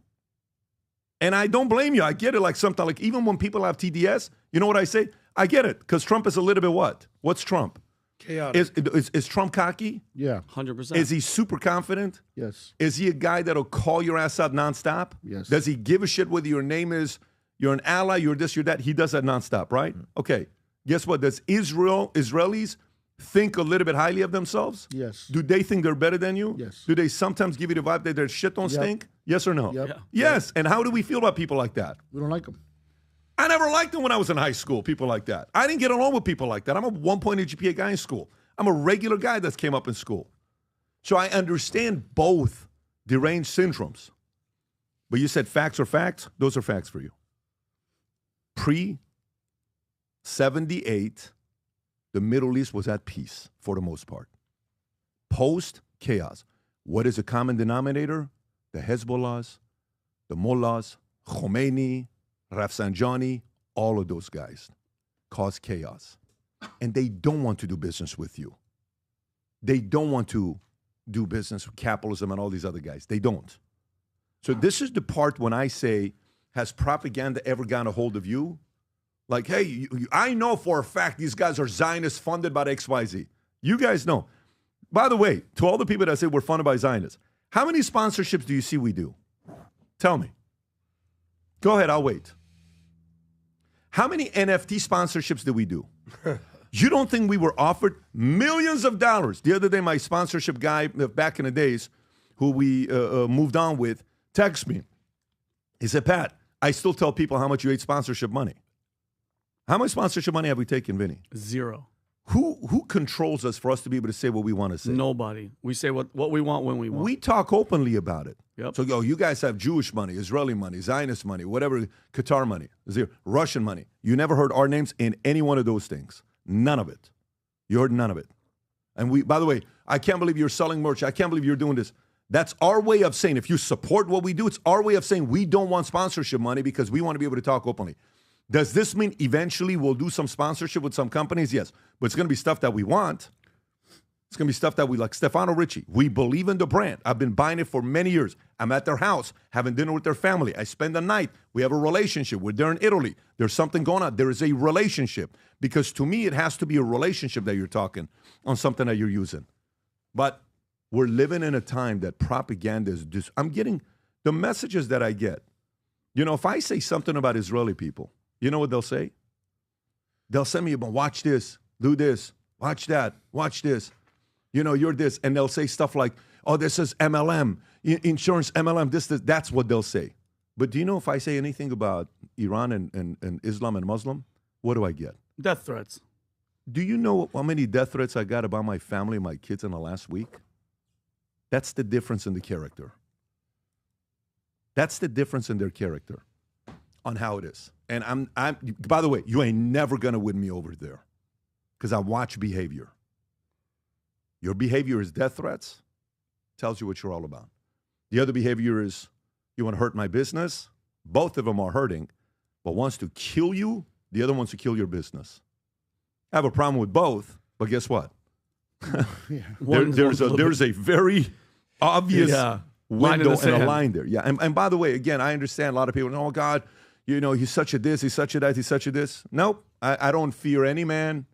And I don't blame you. I get it like something like even when people have TDS, you know what I say? I get it because Trump is a little bit what? What's Trump? Chaotic. Is Trump cocky? Yeah. 100%. Is he super confident? Yes. Is he a guy that'll call your ass out nonstop? Yes. Does he give a shit whether your name is, you're an ally, you're this, you're that? He does that nonstop, right? Okay. Guess what? Does Israelis think a little bit highly of themselves? Yes. Do they think they're better than you? Yes. Do they sometimes give you the vibe that their shit don't stink? Yes or no? Yep. Yeah. Yes. And how do we feel about people like that? We don't like them. I never liked them when I was in high school, people like that. I didn't get along with people like that. I'm a 1.8 GPA guy in school. I'm a regular guy that came up in school. So I understand both deranged syndromes. But you said facts are facts. Those are facts for you. Pre-78, the Middle East was at peace for the most part. Post-chaos. What is the common denominator? The Hezbollahs, the Mullahs, Khomeini, Rafsanjani, all of those guys cause chaos. And they don't want to do business with you. They don't want to do business with capitalism and all these other guys. They don't. So this is the part when I say, has propaganda ever gotten a hold of you? Like, hey, I know for a fact these guys are Zionists funded by the XYZ. You guys know. By the way, to all the people that say we're funded by Zionists, how many sponsorships do you see we do? Tell me. Go ahead, I'll wait. How many NFT sponsorships did we do? You don't think we were offered millions of dollars? The other day, my sponsorship guy back in the days, who we moved on with, texted me. He said, Pat, I still tell people how much you hate sponsorship money. How much sponsorship money have we taken, Vinny? 0. Who controls us for us to be able to say what we want to say? Nobody. We say what we want when we want. We talk openly about it. Yep. So, you guys have Jewish money, Israeli money, Zionist money, whatever, Qatar money, Russian money. You never heard our names in any one of those things. None of it. You heard none of it. And by the way, I can't believe you're selling merch. I can't believe you're doing this. That's our way of saying, if you support what we do, it's our way of saying we don't want sponsorship money because we want to be able to talk openly. Does this mean eventually we'll do some sponsorship with some companies? Yes. But it's going to be stuff that we want. It's going to be stuff that we like. Stefano Ricci, we believe in the brand. I've been buying it for many years. I'm at their house, having dinner with their family. I spend the night. We have a relationship. We're there in Italy. There's something going on. There is a relationship. Because to me, it has to be a relationship that you're talking on something that you're using. But we're living in a time that propaganda is I'm getting the messages that I get. If I say something about Israeli people, you know what they'll say? They'll send me about, watch this, do this, watch that, watch this. You're this. And they'll say stuff like, oh, this is MLM, insurance MLM, this. That's what they'll say. But do you know if I say anything about Iran and Islam and Muslim, what do I get? Death threats. Do you know how many death threats I got about my family and my kids in the last week? That's the difference in the character. That's the difference in their character on how it is. And I'm by the way, you ain't never going to win me over there because I watch behavior. Your behavior is death threats, tells you what you're all about. The other behavior is you want to hurt my business. Both of them are hurting, but one's to kill you, the other one's to kill your business. I have a problem with both, but guess what? There's a very obvious window and a line there. Yeah, and by the way, again, I understand a lot of people, oh, God, he's such a this, he's such a that, he's such a this. Nope, I don't fear any man.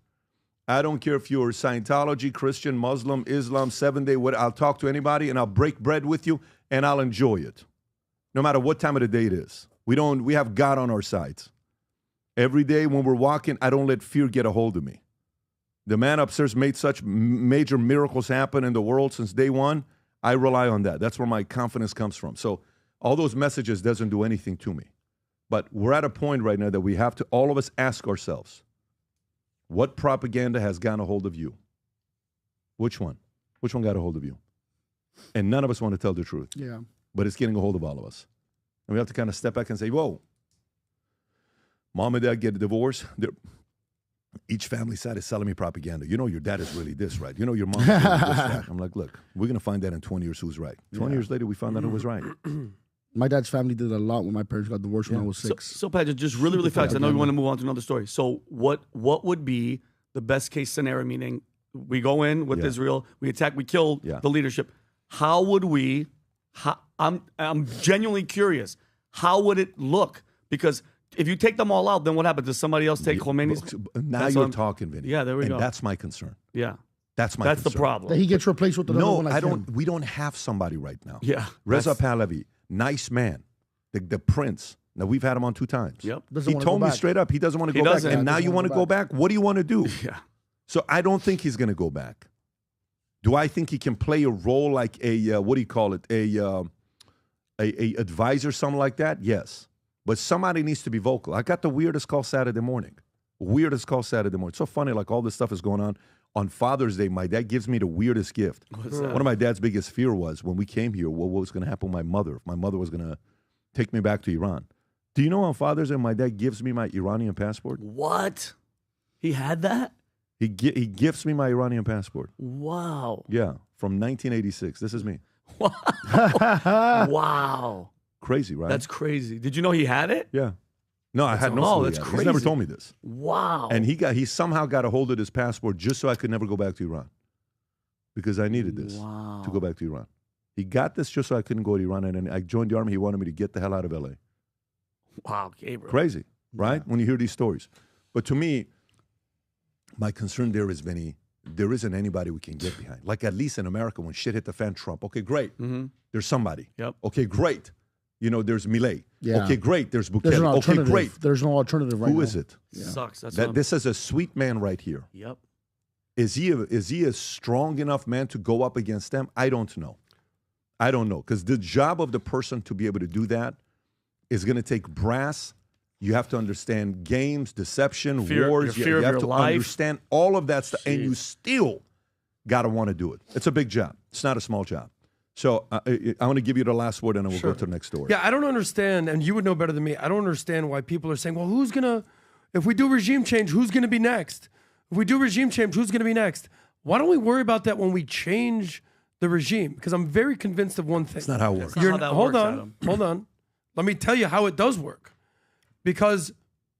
I don't care if you're Scientology, Christian, Muslim, Islam, 7-day, what. I'll talk to anybody and I'll break bread with you and I'll enjoy it, no matter what time of the day it is. We have God on our sides. Every day when we're walking, I don't let fear get a hold of me. The man upstairs made such major miracles happen in the world since day one. I rely on that. That's where my confidence comes from. So all those messages doesn't do anything to me. But we're at a point right now that we have to, all of us, ask ourselves, what propaganda has gotten a hold of you? Which one? Which one got a hold of you? And none of us want to tell the truth. Yeah. But it's getting a hold of all of us. And we have to kind of step back and say, whoa, mom and dad get a divorce. Each family side is selling me propaganda. Your dad is really this, right? Your mom is really this, right? I'm like, look, we're going to find out in 20 years who's right. 20 years later, we found out who was right. My dad's family did a lot when my parents got divorced when I was 6. So Pat, just really fast, I know we want to move on to another story. So what would be the best case scenario, meaning we go in with Israel, we attack, we kill the leadership. How would we, I'm genuinely curious, how would it look? Because if you take them all out, then what happens? Does somebody else take Khomeini's? Now you're talking, Vinny. Yeah, there we go. And that's my concern. Yeah. That's the problem. That he gets replaced with another one like him. We don't have somebody right now. Yeah. Reza Pahlavi, nice man, the prince. Now, we've had him on 2 times. Yep. He told me straight up he doesn't want to go back. And now you want to go back? What do you want to do? Yeah. So I don't think he's going to go back. Do I think he can play a role like a, what do you call it, a advisor, something like that? Yes. But somebody needs to be vocal. I got the weirdest call Saturday morning. It's so funny, like all this stuff is going on. On Father's Day, my dad gives me the weirdest gift. What's that? One of my dad's biggest fear was when we came here, what was going to happen with my mother, if my mother was going to take me back to Iran. Do you know on Father's Day, my dad gives me my Iranian passport? What? He had that? He gifts me my Iranian passport. Wow. Yeah, from 1986. This is me. Wow. Crazy, right? That's crazy. Did you know he had it? Yeah. No, I had no clue. That's crazy. He's never told me this. Wow. And he somehow got a hold of this passport just so I could never go back to Iran. Because I needed this to go back to Iran. He got this just so I couldn't go to Iran. And then I joined the army. He wanted me to get the hell out of LA. Wow, Gabriel. Crazy, right? When you hear these stories. But to me, my concern there is, Vinny, there isn't anybody we can get behind. Like at least in America, when shit hit the fan, Trump. Okay, great. Mm-hmm. There's somebody. Yep. Okay, great. There's Milei. Yeah. Okay, great. There's Bukele. There's an alternative. Okay, great. There's no alternative right now. Who is it? Yeah. Sucks. This is a sweet man right here. Yep. Is he a strong enough man to go up against them? I don't know. Because the job of the person to be able to do that is going to take brass. You have to understand games, deception, Fear- wars. your fear of you have your to life. understand all of that stuff, and you still got to want to do it. It's a big job. It's not a small job. So I want to give you the last word, and then we'll go to the next story. Yeah, I don't understand, and you would know better than me. I don't understand why people are saying, well, if we do regime change, who's going to be next? If we do regime change, who's going to be next? Why don't we worry about that when we change the regime? Because I'm very convinced of one thing. That's not how it works. Hold on. Let me tell you how it does work. Because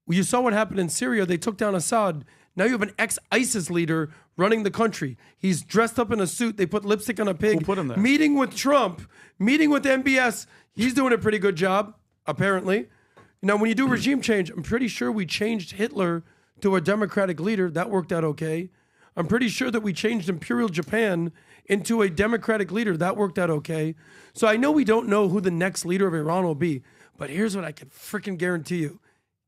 you saw what happened in Syria. They took down Assad. Now you have an ex-ISIS leader running the country. He's dressed up in a suit. They put lipstick on a pig. Who put him there? Meeting with Trump, meeting with MBS. He's doing a pretty good job, apparently. Now, when you do regime change, I'm pretty sure we changed Hitler to a democratic leader. That worked out okay. I'm pretty sure that we changed Imperial Japan into a democratic leader. That worked out okay. So I know we don't know who the next leader of Iran will be, but here's what I can freaking guarantee you.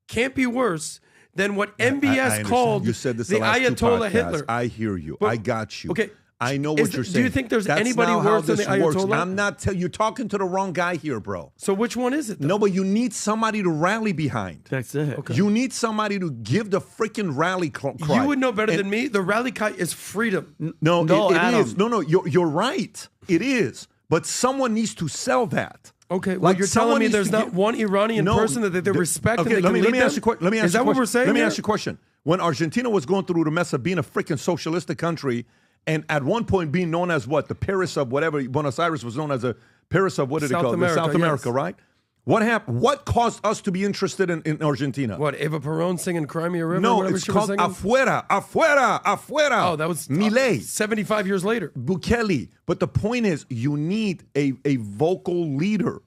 Can't be worse than what MBS called you said this the last two Ayatollah podcasts. Hitler. I hear you. But- I got you. Okay. I know what you're saying. Do you think there's That's anybody not how worse than the this works. Ayatollah? I'm not you're talking to the wrong guy here, bro. So which one is it, though? No, but you need somebody to rally behind. That's it. Okay. You need somebody to give the freaking rally cry. You would know better than me. The rally cry is freedom. No, it Adam. is. No, you're right. It is. But someone needs to sell that. Okay, well, you're telling me there's not one Iranian person that they respect and they let can me lead ask you them? Let me ask Is you that what question. we're saying Let me here? ask you a question. When Argentina was going through the mess of being a freaking socialistic country, and at one point being known as what? The Paris of whatever. Buenos Aires was known as a Paris of, what did South it call America, South America, yes. right? What happened? What caused us to be interested in Argentina? What, Eva Perón singing Crimea River? No, whatever it's she was called singing? Afuera, Afuera, Afuera. Oh, that was Milei. 75 years later. Bukele. But the point is, you need a vocal leader.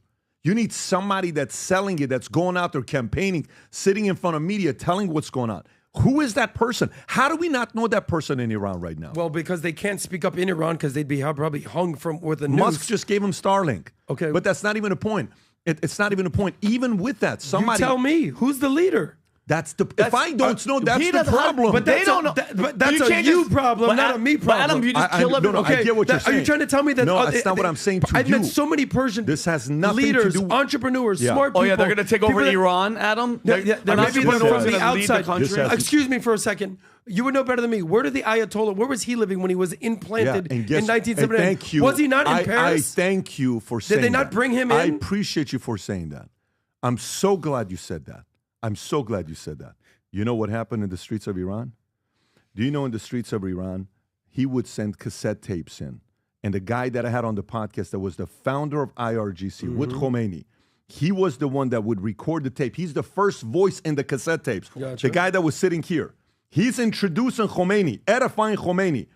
You need somebody that's selling it, that's going out there campaigning, sitting in front of media, telling what's going on. Who is that person? How do we not know that person in Iran right now? Well, because they can't speak up in Iran because they'd be probably hung from with a Musk noose. just gave him Starlink. Okay. But that's not even a point. It's not even a point. Even with that, somebody. You tell me, who's the leader? If I don't know, that's the problem. But they don't know. But that's a you problem, not a me problem. Adam, you just kill no, I get what you're saying. Are you trying to tell me that? No, that's not what I'm saying to I've you. met so many Persian This has nothing leaders, to do. entrepreneurs, Yeah. smart people. Oh yeah, they're going to take over people that- Iran, Adam. They're not maybe supposed from to the lead outside. country. Excuse me for a second. You would know better than me. Where did the Ayatollah? Where was he living when he was implanted in 1979? Thank you. Was he not in I Paris? thank you for saying Did they not that. bring him in? I appreciate you for saying that. I'm so glad you said that. I'm so glad you said that. You know what happened in the streets of Iran? Do you know in the streets of Iran, he would send cassette tapes in. And the guy that I had on the podcast that was the founder of IRGC with Khomeini, he was the one that would record the tape. He's the first voice in the cassette tapes. Gotcha. The guy that was sitting here. He's introducing Khomeini, edifying Khomeini.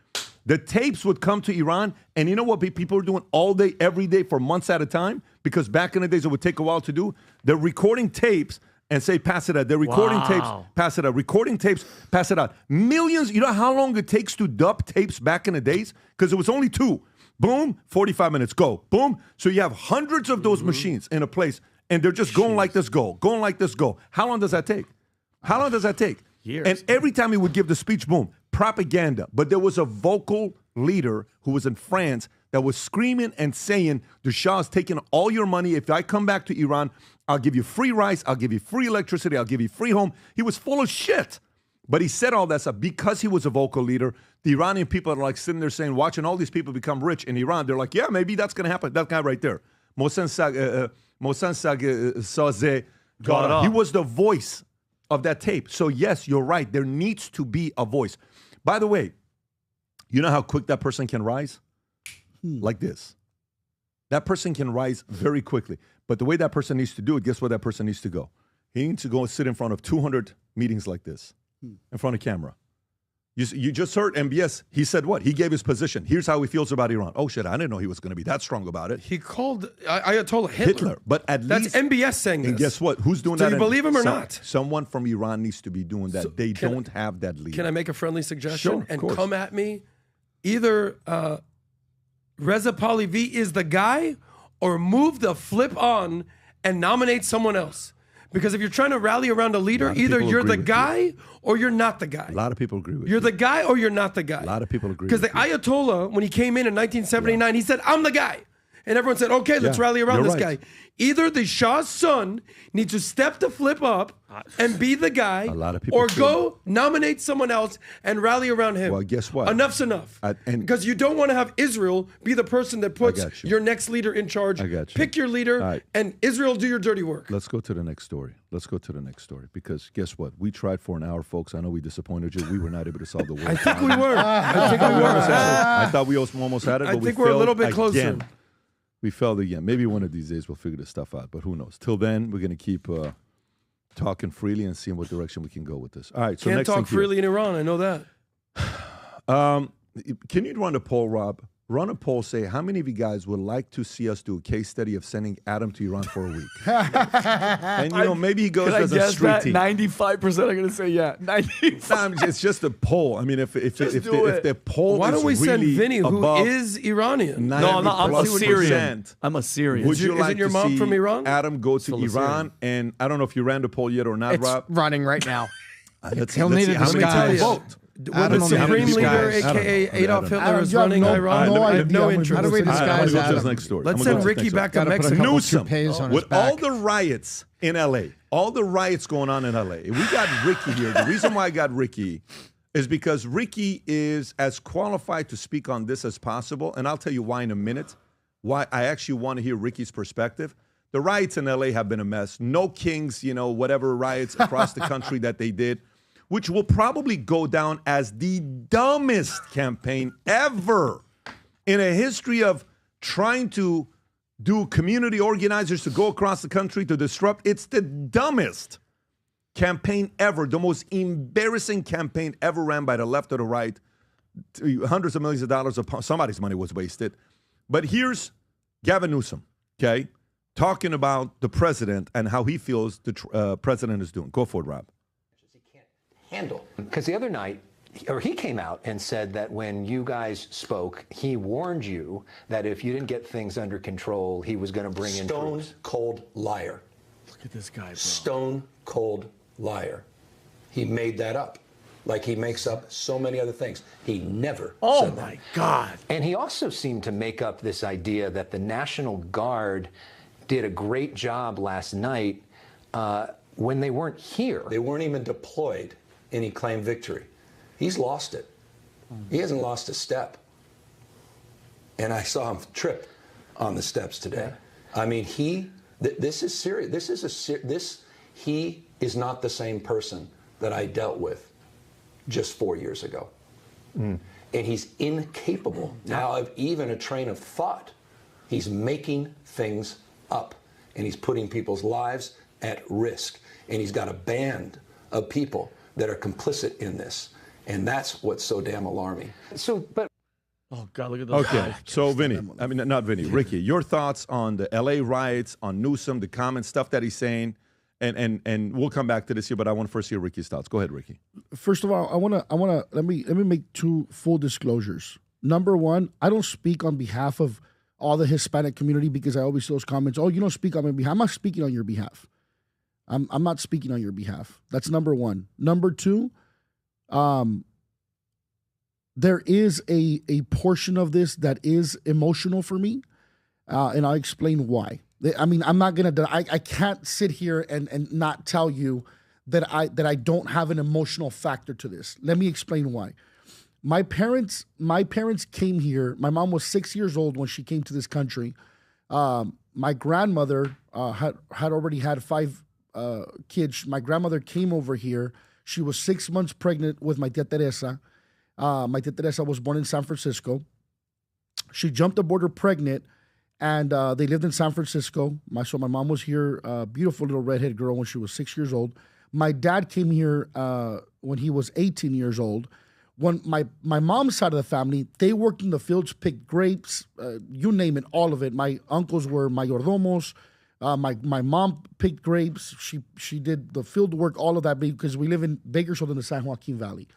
The tapes would come to Iran, and you know what people are doing all day, every day for months at a time? Because back in the days, it would take a while to do. They're recording tapes and say, pass it out. They're recording tapes, pass it out. Recording tapes, pass it out. Millions. You know how long it takes to dub tapes back in the days? Because it was only 2. Boom, 45 minutes, go. Boom. So you have hundreds of those machines in a place, and they're just going like this, go. Going like this, go. How long does that take? How long does that take? Years. And every time he would give the speech, boom, propaganda. But there was a vocal leader who was in France that was screaming and saying, the Shah's taking all your money. If I come back to Iran, I'll give you free rice, I'll give you free electricity, I'll give you free home. He was full of shit. But he said all that stuff because he was a vocal leader. The Iranian people are like sitting there saying, watching all these people become rich in Iran. They're like, yeah, maybe that's going to happen. That guy right there. Mohsen Sazeh, he was the voice of that tape. So yes, you're right. There needs to be a voice. By the way, you know how quick that person can rise? Like this. That person can rise very quickly. But the way that person needs to do it, guess where that person needs to go? He needs to go and sit in front of 200 meetings like this, in front of camera. You just heard MBS. He said what? He gave his position. Here's how he feels about Iran. Oh, shit, I didn't know he was going to be that strong about it. He called Ayatollah Hitler. But at least... That's MBS saying this. And guess what? Who's doing Do that? you believe him or not? Someone from Iran needs to be doing that. They don't have that leader. Can I make a friendly suggestion? Sure, of and course. come at me? Either Reza Pahlavi is the guy, or move the flip on and nominate someone else. Because if you're trying to rally around a leader, either you're the guy or you're not the guy. A lot of people agree with You're the guy or you're not the guy. A lot of people agree Because the with you. Ayatollah, when he came in 1979, he said, I'm the guy. and everyone said, okay, let's rally around this guy. Either the Shah's son needs to step the flip up and be the guy, A lot of people or feel go nominate someone else and rally around him. Well, guess what? Enough's enough. Because you don't want to have Israel be the person that puts your next leader in charge. I got you. Pick your leader, and Israel do your dirty work. Let's go to the next story. Because guess what? We tried for an hour, folks. I know we disappointed you. We were not able to solve the world. I think we were. I thought we almost had it, I but think we we're a failed little bit closer. again. We failed again. Maybe one of these days we'll figure this stuff out, but who knows? Till then, we're going to keep talking freely and seeing what direction we can go with this. All right. So Can't next talk thing here. freely in Iran. I know that. Can you run a poll, Rob? Run a poll, say how many of you guys would like to see us do a case study of sending Adam to Iran for a week? And, maybe he goes as a street team. 95% are going to say yeah. 95. It's just a poll. I mean, if the poll Why is don't we send really Vinny, who above is Iranian? No, I'm a Syrian. 90%, I'm a Syrian. Would you like Isn't your to mom see from Iran? Adam go to Still a Iran? Syrian. And I don't know if you ran the poll yet or not, It's Rob. running right now. He'll need a how many disguise. people vote. When the Supreme Leader, a.k.a. Adolf Hitler, is running Iran, I have no interest. How do we disguise Go to Adam? this next story. Let's I'm gonna send go to Ricky this next back to Gotta put a Mexico. couple Newsom, toupees on his with back. all the riots in L.A., all the riots going on in L.A., we got Ricky here. The reason why I got Ricky is because Ricky is as qualified to speak on this as possible, and I'll tell you why in a minute, why I actually want to hear Ricky's perspective. The riots in L.A. have been a mess. No Kings, whatever riots across the country that they did, which will probably go down as the dumbest campaign ever in a history of trying to do community organizers to go across the country to disrupt. It's the dumbest campaign ever, the most embarrassing campaign ever ran by the left or the right. Hundreds of millions of dollars of somebody's money was wasted. But here's Gavin Newsom, okay, talking about the president and how he feels the president is doing. Go for it, Rob. Handle. Because the other night, he came out and said that when you guys spoke, he warned you that if you didn't get things under control, he was going to bring in troops. Stone cold liar. Look at this guy, bro. Stone cold liar. He made that up. Like he makes up so many other things. He never said that. Oh, my God. And he also seemed to make up this idea that the National Guard did a great job last night when they weren't here. They weren't even deployed, and he claimed victory. He's lost it. He hasn't lost a step. And I saw him trip on the steps today. I mean, this is serious. He is not the same person that I dealt with just 4 years ago. And he's incapable now of even a train of thought. He's making things up, and he's putting people's lives at risk. And he's got a band of people that are complicit in this. And that's what's so damn alarming. Oh, God, look at those Okay, guys. so not Vinny, Ricky, your thoughts on the LA riots, on Newsom, the common stuff that he's saying, and we'll come back to this here, but I want to first hear Ricky's thoughts. Go ahead, Ricky. First of all, let me make two full disclosures. Number one, I don't speak on behalf of all the Hispanic community because I always see those comments, oh, you don't speak on my behalf. I'm not speaking on your behalf. I'm not speaking on your behalf. That's number one. Number two, there is a portion of this that is emotional for me, and I'll explain why. I mean, I'm not gonna. I can't sit here and not tell you that I don't have an emotional factor to this. Let me explain why. My parents came here. My mom was 6 years old when she came to this country. My grandmother had already had 5 kids. My grandmother came over here. She was 6 months pregnant with my tia Teresa. My tia Teresa was born in San Francisco. She jumped the border pregnant, and they lived in San Francisco. So my mom was here, a beautiful little redhead girl when she was 6 years old. My dad came here when he was 18 years old. When my mom's side of the family, they worked in the fields, picked grapes, you name it, all of it. My uncles were mayordomos. My mom picked grapes. She did the field work, all of that, because we live in Bakersfield in the San Joaquin Valley.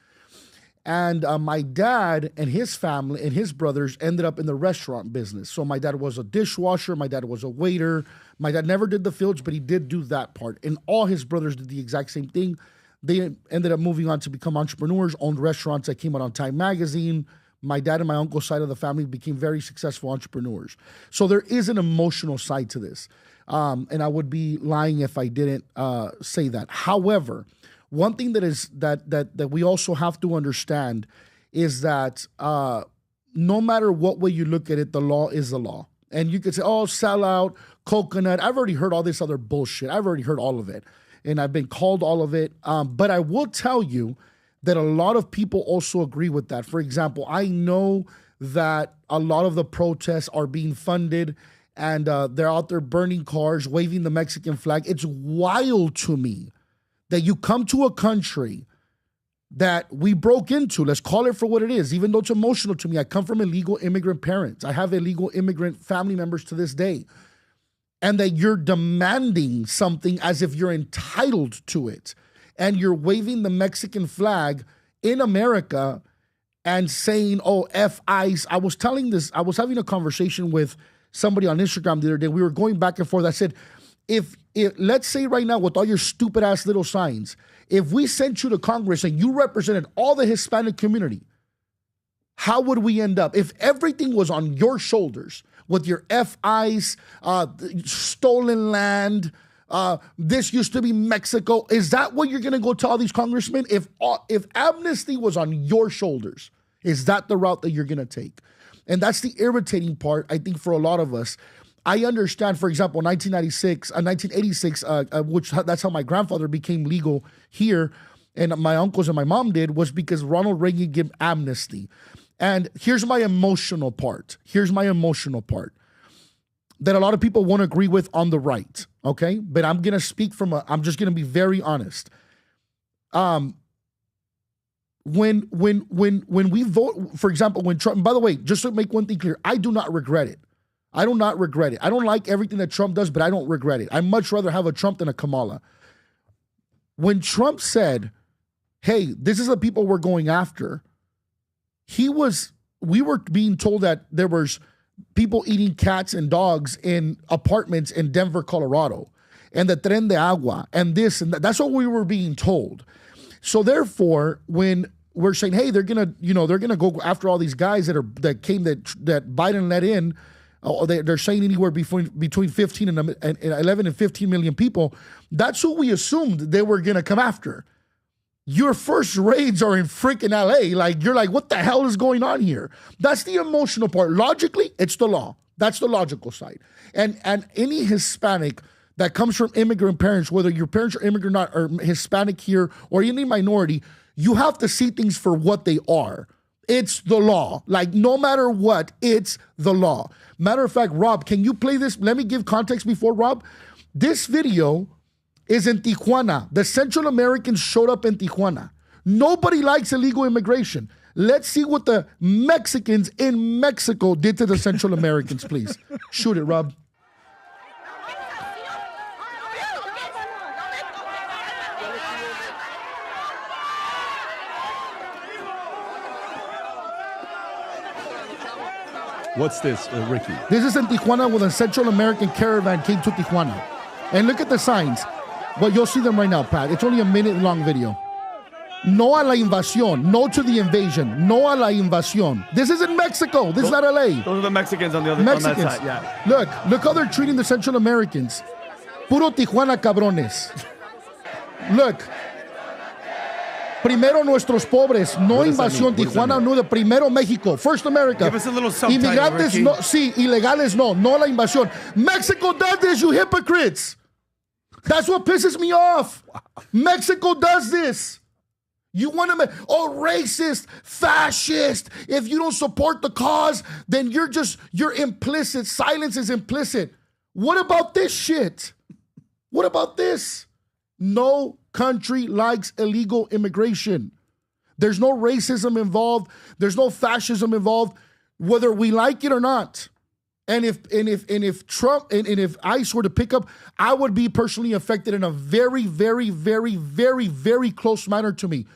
And my dad and his family and his brothers ended up in the restaurant business. So my dad was a dishwasher. My dad was a waiter. My dad never did the fields, but he did do that part. And all his brothers did the exact same thing. They ended up moving on to become entrepreneurs, owned restaurants that came out on Time Magazine. my dad and my uncle's side of the family became very successful entrepreneurs. So there is an emotional side to this. And I would be lying if I didn't say that. However, one thing that we also have to understand is that no matter what way you look at it, the law is the law. And you could say, oh, sellout, coconut. I've already heard all this other bullshit. I've already heard all of it. And I've been called all of it. But I will tell you that a lot of people also agree with that. For example, I know that a lot of the protests are being funded and they're out there burning cars, waving the Mexican flag. It's wild to me that you come to a country that we broke into, let's call it for what it is, even though it's emotional to me. I come from illegal immigrant parents. I have illegal immigrant family members to this day. And that you're demanding something as if you're entitled to it. And you're waving the Mexican flag in America and saying, oh, F ICE. I was having a conversation with somebody on Instagram the other day. We were going back and forth. I said, if let's say right now with all your stupid ass little signs, if we sent you to Congress and you represented all the Hispanic community, how would we end up? If everything was on your shoulders with your FIs, stolen land, this used to be Mexico, is that what you're going to go tell all these congressmen? If amnesty was on your shoulders, is that the route that you're going to take? And that's the irritating part, I think, for a lot of us. I understand, for example, 1986, which that's how my grandfather became legal here, and my uncles and my mom did, was because Ronald Reagan gave amnesty. And here's my emotional part. That a lot of people won't agree with on the right, okay? But I'm going to speak I'm just going to be very honest. When we vote, for example, when Trump, by the way, just to make one thing clear, I do not regret it. I do not regret it. I don't like everything that Trump does, but I don't regret it. I'd much rather have a Trump than a Kamala. When Trump said, hey, this is the people we're going after, we were being told that there was people eating cats and dogs in apartments in Denver, Colorado, and the Tren de Agua, and this and that. That's what we were being told. So therefore, when we're saying, hey, they're gonna go after all these guys that Biden let in, they're saying anywhere between 15 and 11 and 15 million people. That's who we assumed they were gonna come after. Your first raids are in freaking LA. Like, you're like, what the hell is going on here? That's the emotional part. Logically, it's the law. That's the logical side. And any Hispanic that comes from immigrant parents, whether your parents are immigrant or not, or Hispanic here, or any minority, you have to see things for what they are. It's the law. Like, no matter what, it's the law. Matter of fact, Rob, can you play this? Let me give context before, Rob. This video is in Tijuana. The Central Americans showed up in Tijuana. Nobody likes illegal immigration. Let's see what the Mexicans in Mexico did to the Central Americans, please. Shoot it, Rob. What's this, Ricky? This is in Tijuana when a Central American caravan came to Tijuana. And look at the signs. Well, you'll see them right now, Pat. It's only a minute-long video. No a la invasión. No to the invasion. No a la invasión. This is in Mexico. This is not LA. Those are the Mexicans on the other Mexicans. On that side. Yeah. Look how they're treating the Central Americans. Puro Tijuana cabrones. Look. Primero nuestros pobres, no invasión. Tijuana, no, de primero México. First America. Give us a little subtitle, Inmigrantes, Ricky. no, sí, ilegales, no la invasión. Mexico does this, you hypocrites. That's what pisses me off. Mexico does this. You want to make, racist, fascist. If you don't support the cause, then you're implicit. Silence is implicit. What about this shit? What about this? No country likes illegal immigration. There's no racism involved. There's no fascism involved, whether we like it or not. And if Trump and if ICE were to pick up, I would be personally affected in a very, very, very, very, very close manner to me.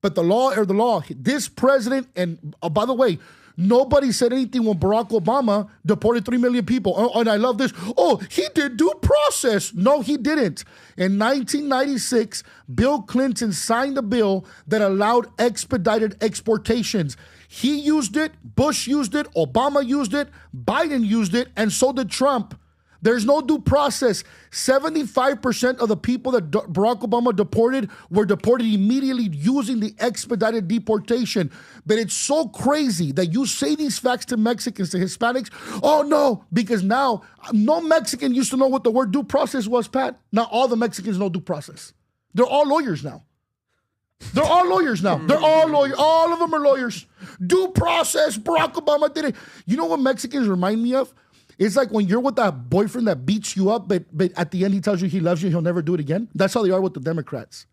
But the law are the law. This president, and by the way, Nobody said anything when Barack Obama deported 3 million people. Oh, and I love this. Oh, he did due process. No, he didn't. In 1996, Bill Clinton signed a bill that allowed expedited exportations. He used it, Bush used it, Obama used it, Biden used it, and so did Trump. There's no due process. 75% of the people that Barack Obama deported were deported immediately using the expedited deportation. But it's so crazy that you say these facts to Mexicans, to Hispanics. Oh, no, because now no Mexican used to know what the word due process was, Pat. Now all the Mexicans know due process. They're all lawyers now. They're all lawyers now. They're all lawyers. All of them are lawyers. Due process, Barack Obama did it. You know what Mexicans remind me of? It's like when you're with that boyfriend that beats you up, but at the end he tells you he loves you, he'll never do it again. That's how they are with the Democrats.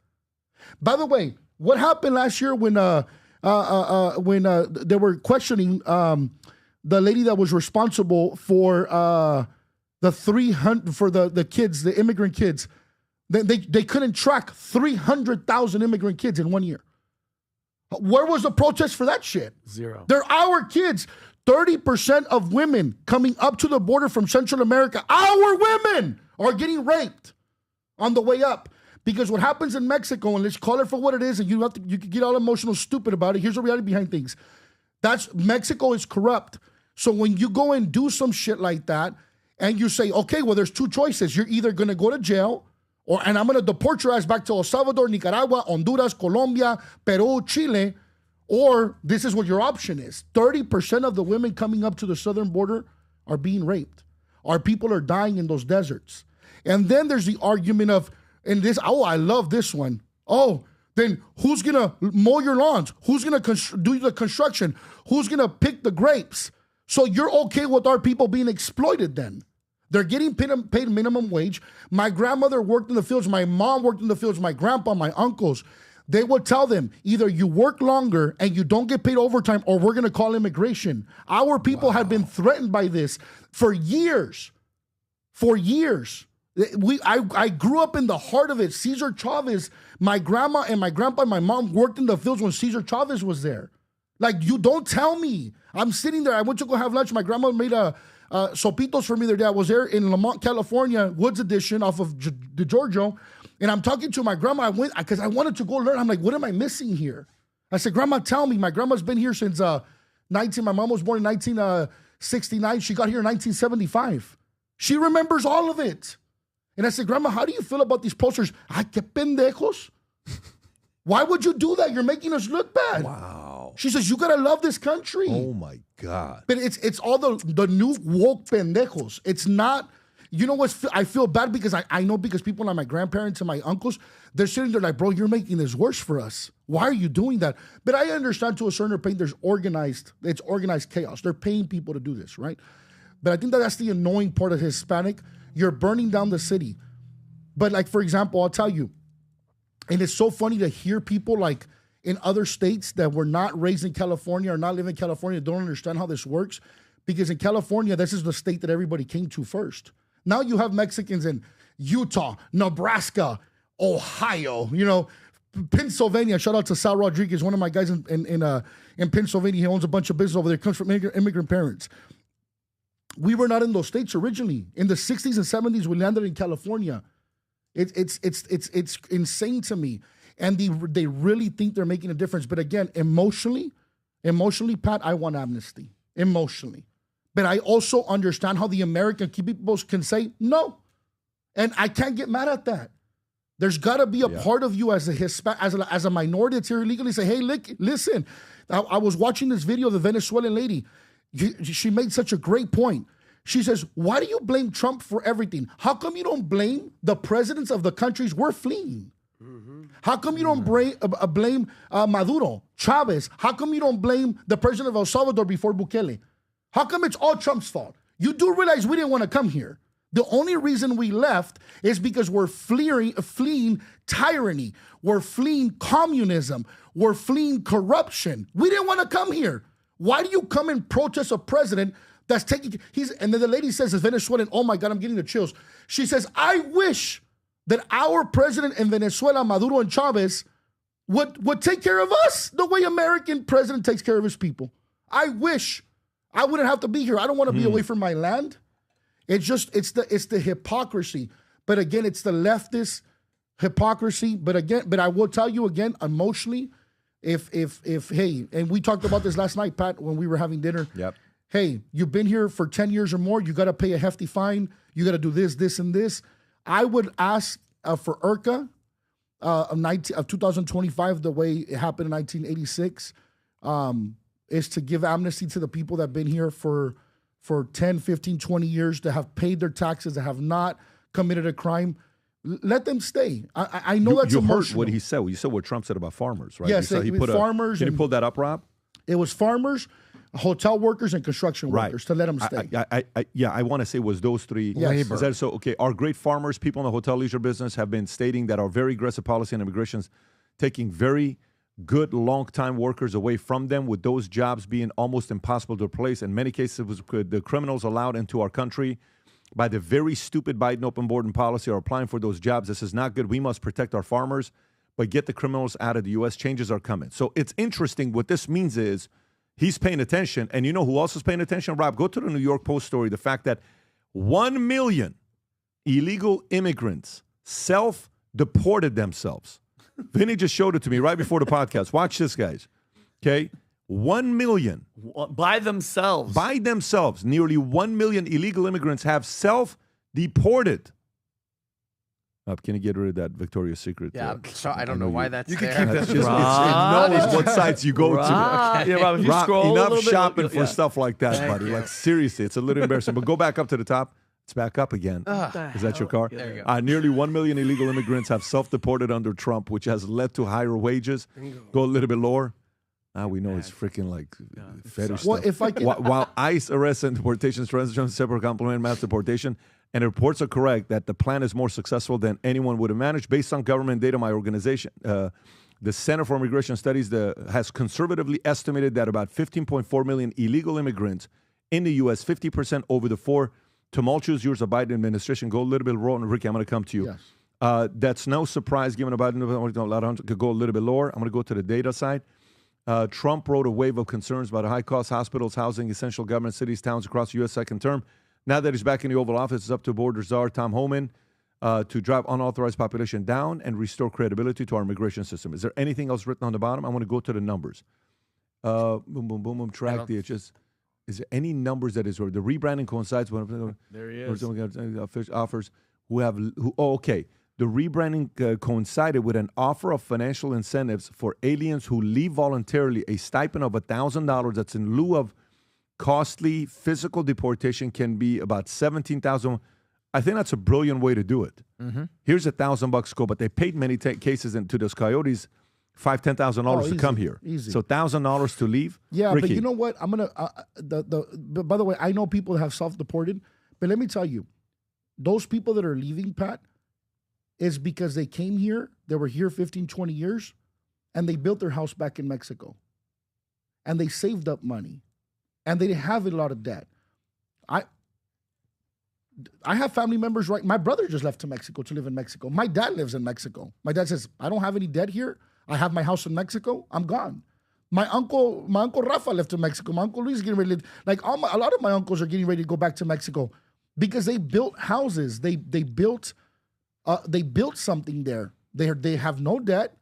By the way, what happened last year when they were questioning the lady that was responsible for the 300 for the kids, the immigrant kids? They couldn't track 300,000 immigrant kids in 1 year. Where was the protest for that shit? Zero. They're our kids. 30% of women coming up to the border from Central America, our women, are getting raped on the way up. Because what happens in Mexico, and let's call it for what it is, and you can get all emotional stupid about it. Here's the reality behind things. Mexico is corrupt. So when you go and do some shit like that, and you say, okay, well, there's two choices. You're either going to go to jail, and I'm going to deport your ass back to El Salvador, Nicaragua, Honduras, Colombia, Peru, Chile, or this is what your option is. 30% of the women coming up to the southern border are being raped. Our people are dying in those deserts. And then there's the argument of, I love this one. Oh, then who's going to mow your lawns? Who's going to do the construction? Who's going to pick the grapes? So you're okay with our people being exploited then? They're getting paid minimum wage. My grandmother worked in the fields. My mom worked in the fields. My grandpa, my uncles. They would tell them, either you work longer and you don't get paid overtime, or we're going to call immigration. Our people have been threatened by this for years. For years. I grew up in the heart of it. Cesar Chavez, my grandma and my grandpa and my mom worked in the fields when Cesar Chavez was there. Like, you don't tell me. I'm sitting there. I went to go have lunch. My grandma made sopitos for me the other day. I was there in Lamont, California, Woods Edition off of DeGiorgio. And I'm talking to my grandma. I went because I wanted to go learn. I'm like, what am I missing here? I said, Grandma, tell me. My grandma's been here since my mom was born in 1969. She got here in 1975. She remembers all of it. And I said, Grandma, how do you feel about these posters? Ay, qué pendejos. Why would you do that? You're making us look bad. Wow. She says, you got to love this country. Oh, my God. But it's all the new woke pendejos. It's not... You know what? I feel bad because I know, because people like my grandparents and my uncles, they're sitting there like, bro, you're making this worse for us. Why are you doing that? But I understand to a certain point it's organized chaos. They're paying people to do this, right? But I think that's the annoying part of Hispanic. You're burning down the city. But like, for example, I'll tell you, and it's so funny to hear people like in other states that were not raised in California or not live in California, don't understand how this works. Because in California, this is the state that everybody came to first. Now you have Mexicans in Utah, Nebraska, Ohio, Pennsylvania. Shout out to Sal Rodriguez, one of my guys in Pennsylvania. He owns a bunch of business over there. Comes from immigrant parents. We were not in those states originally. In the 60s and 70s, we landed in California. It's insane to me. And they really think they're making a difference. But again, emotionally, Pat, I want amnesty. Emotionally. But I also understand how the American people can say no. And I can't get mad at that. There's got to be a part of you as a minority that's here illegally say, hey, listen, I was watching this video of the Venezuelan lady. She made such a great point. She says, why do you blame Trump for everything? How come you don't blame the presidents of the countries we're fleeing? How come you don't blame Maduro, Chavez? How come you don't blame the president of El Salvador before Bukele? How come it's all Trump's fault? You do realize we didn't want to come here. The only reason we left is because we're fleeing tyranny. We're fleeing communism. We're fleeing corruption. We didn't want to come here. Why do you come and protest a president that's taking... And then the lady says, this Venezuelan, oh my God, I'm getting the chills. She says, I wish that our president in Venezuela, Maduro and Chavez, would take care of us the way American president takes care of his people. I wish I wouldn't have to be here. I don't want to be away from my land. It's the hypocrisy. But again, it's the leftist hypocrisy. But I will tell you again, emotionally, if hey, and we talked about this last night, Pat, when we were having dinner. Yep. Hey, you've been here for 10 years or more. You got to pay a hefty fine. You got to do this, this, and this. I would ask for IRCA of 2025, the way it happened in 1986, is to give amnesty to the people that have been here for 10, 15, 20 years, that have paid their taxes, that have not committed a crime. Let them stay. I know that's emotional. You heard what he said. You said what Trump said about farmers, right? Yes, he put farmers. Can you pull that up, Rob? It was farmers, hotel workers, and construction workers to let them stay. I want to say it was those three. Yes. Is that so? Okay, our great farmers, people in the hotel leisure business, have been stating that our very aggressive policy on immigration is taking very good long-time workers away from them, with those jobs being almost impossible to replace. In many cases, it was the criminals allowed into our country by the very stupid Biden open border policy are applying for those jobs. This is not good. We must protect our farmers, but get the criminals out of the U.S. Changes are coming. So it's interesting. What this means is he's paying attention. And you know who else is paying attention? Rob, go to the New York Post story. The fact that 1 million illegal immigrants self-deported themselves. Vinny just showed it to me right before the podcast. Watch this, guys. Okay? 1 million. By themselves. By themselves. Nearly 1 million illegal immigrants have self-deported. Can you get rid of that Victoria's Secret? Yeah, so I don't know why that's you there. Can keep that. It knows what sites you go to. Yeah, Rob, if you scroll enough a little shopping bit, for stuff like that, buddy. Like, seriously, it's a little embarrassing. But go back up to the top. It's back up again. Is that your car? There you go. Nearly 1 million illegal immigrants have self-deported under Trump, which has led to higher wages. Go a little bit lower. Now we know it's freaking like fetish stuff. If I can... While ICE arrests and deportations transition separate complement mass deportation, and reports are correct that the plan is more successful than anyone would have managed. Based on government data, my organization, the Center for Immigration Studies, has conservatively estimated that about 15.4 million illegal immigrants in the U.S., 50% over the 4 tumultuous years of Biden administration. Go a little bit lower. And Ricky, I'm going to come to you. Yes. That's no surprise given a Biden. Could go a little bit lower. I'm going to go to the data side. Trump wrote a wave of concerns about high-cost hospitals, housing, essential government, cities, towns across the U.S. second term. Now that he's back in the Oval Office, it's up to border czar Tom Homan to drive unauthorized population down and restore credibility to our immigration system. Is there anything else written on the bottom? I want to go to the numbers. Boom, boom, boom, boom. Track the just. Is there any numbers that is the rebranding coincides with? There he is. Offers okay. The rebranding coincided with an offer of financial incentives for aliens who leave voluntarily. A stipend of $1,000 that's in lieu of costly physical deportation can be about $17,000. I think that's a brilliant way to do it. Mm-hmm. Here's $1,000 go, but they paid many cases into those coyotes $5,000-$10,000 to come here. Easy. So $1,000 to leave. Yeah, Ricky. but you know what? I'm gonna. By the way, I know people that have self-deported, but let me tell you, those people that are leaving, Pat, is because they came here, they were here 15, 20 years, and they built their house back in Mexico, and they saved up money, and they didn't have a lot of debt. I have family members, right? My brother just left to Mexico to live in Mexico. My dad lives in Mexico. My dad says, I don't have any debt here. I have my house in Mexico. I'm gone. My uncle Rafa left to Mexico. My uncle Luis is getting ready to live. A lot of my uncles are getting ready to go back to Mexico because they built houses. They built something there. They have no debt.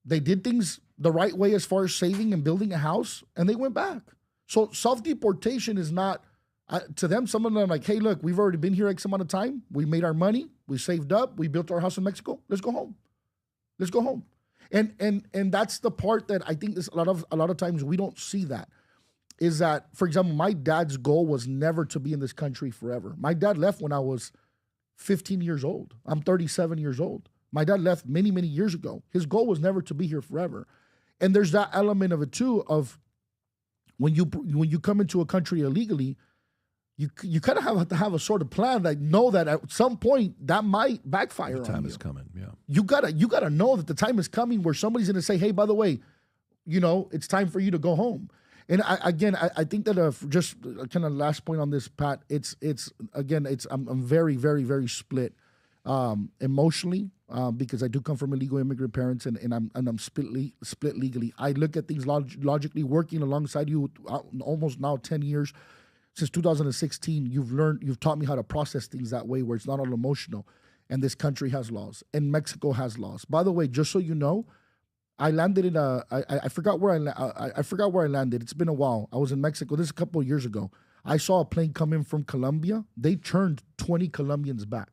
They did things the right way as far as saving and building a house, and they went back. So self-deportation is not, to them, some of them are like, hey, look, we've already been here X amount of time. We made our money. We saved up. We built our house in Mexico. Let's go home. Let's go home. And that's the part that I think this, a lot of times we don't see that, is that, for example, my dad's goal was never to be in this country forever. My dad left when I was 15 years old. I'm 37 years old. My dad left many, many years ago. His goal was never to be here forever. And there's that element of it too, of when you come into a country illegally, you kind of have to have a sort of plan, like know that at some point that might backfire on you. The time is coming, yeah. You gotta know that the time is coming where somebody's gonna say, hey, by the way, it's time for you to go home. And I think that just kind of last point on this, Pat, I'm very, very, very split emotionally, because I do come from illegal immigrant parents, and I'm split legally. I look at things logically. Working alongside you almost now 10 years, since 2016, you've taught me how to process things that way, where it's not all emotional. And this country has laws, and Mexico has laws. By the way, just so you know, I landed in I forgot where I forgot where I landed. It's been a while. I was in Mexico. This is a couple of years ago. I saw a plane come in from Colombia. They turned 20 Colombians back.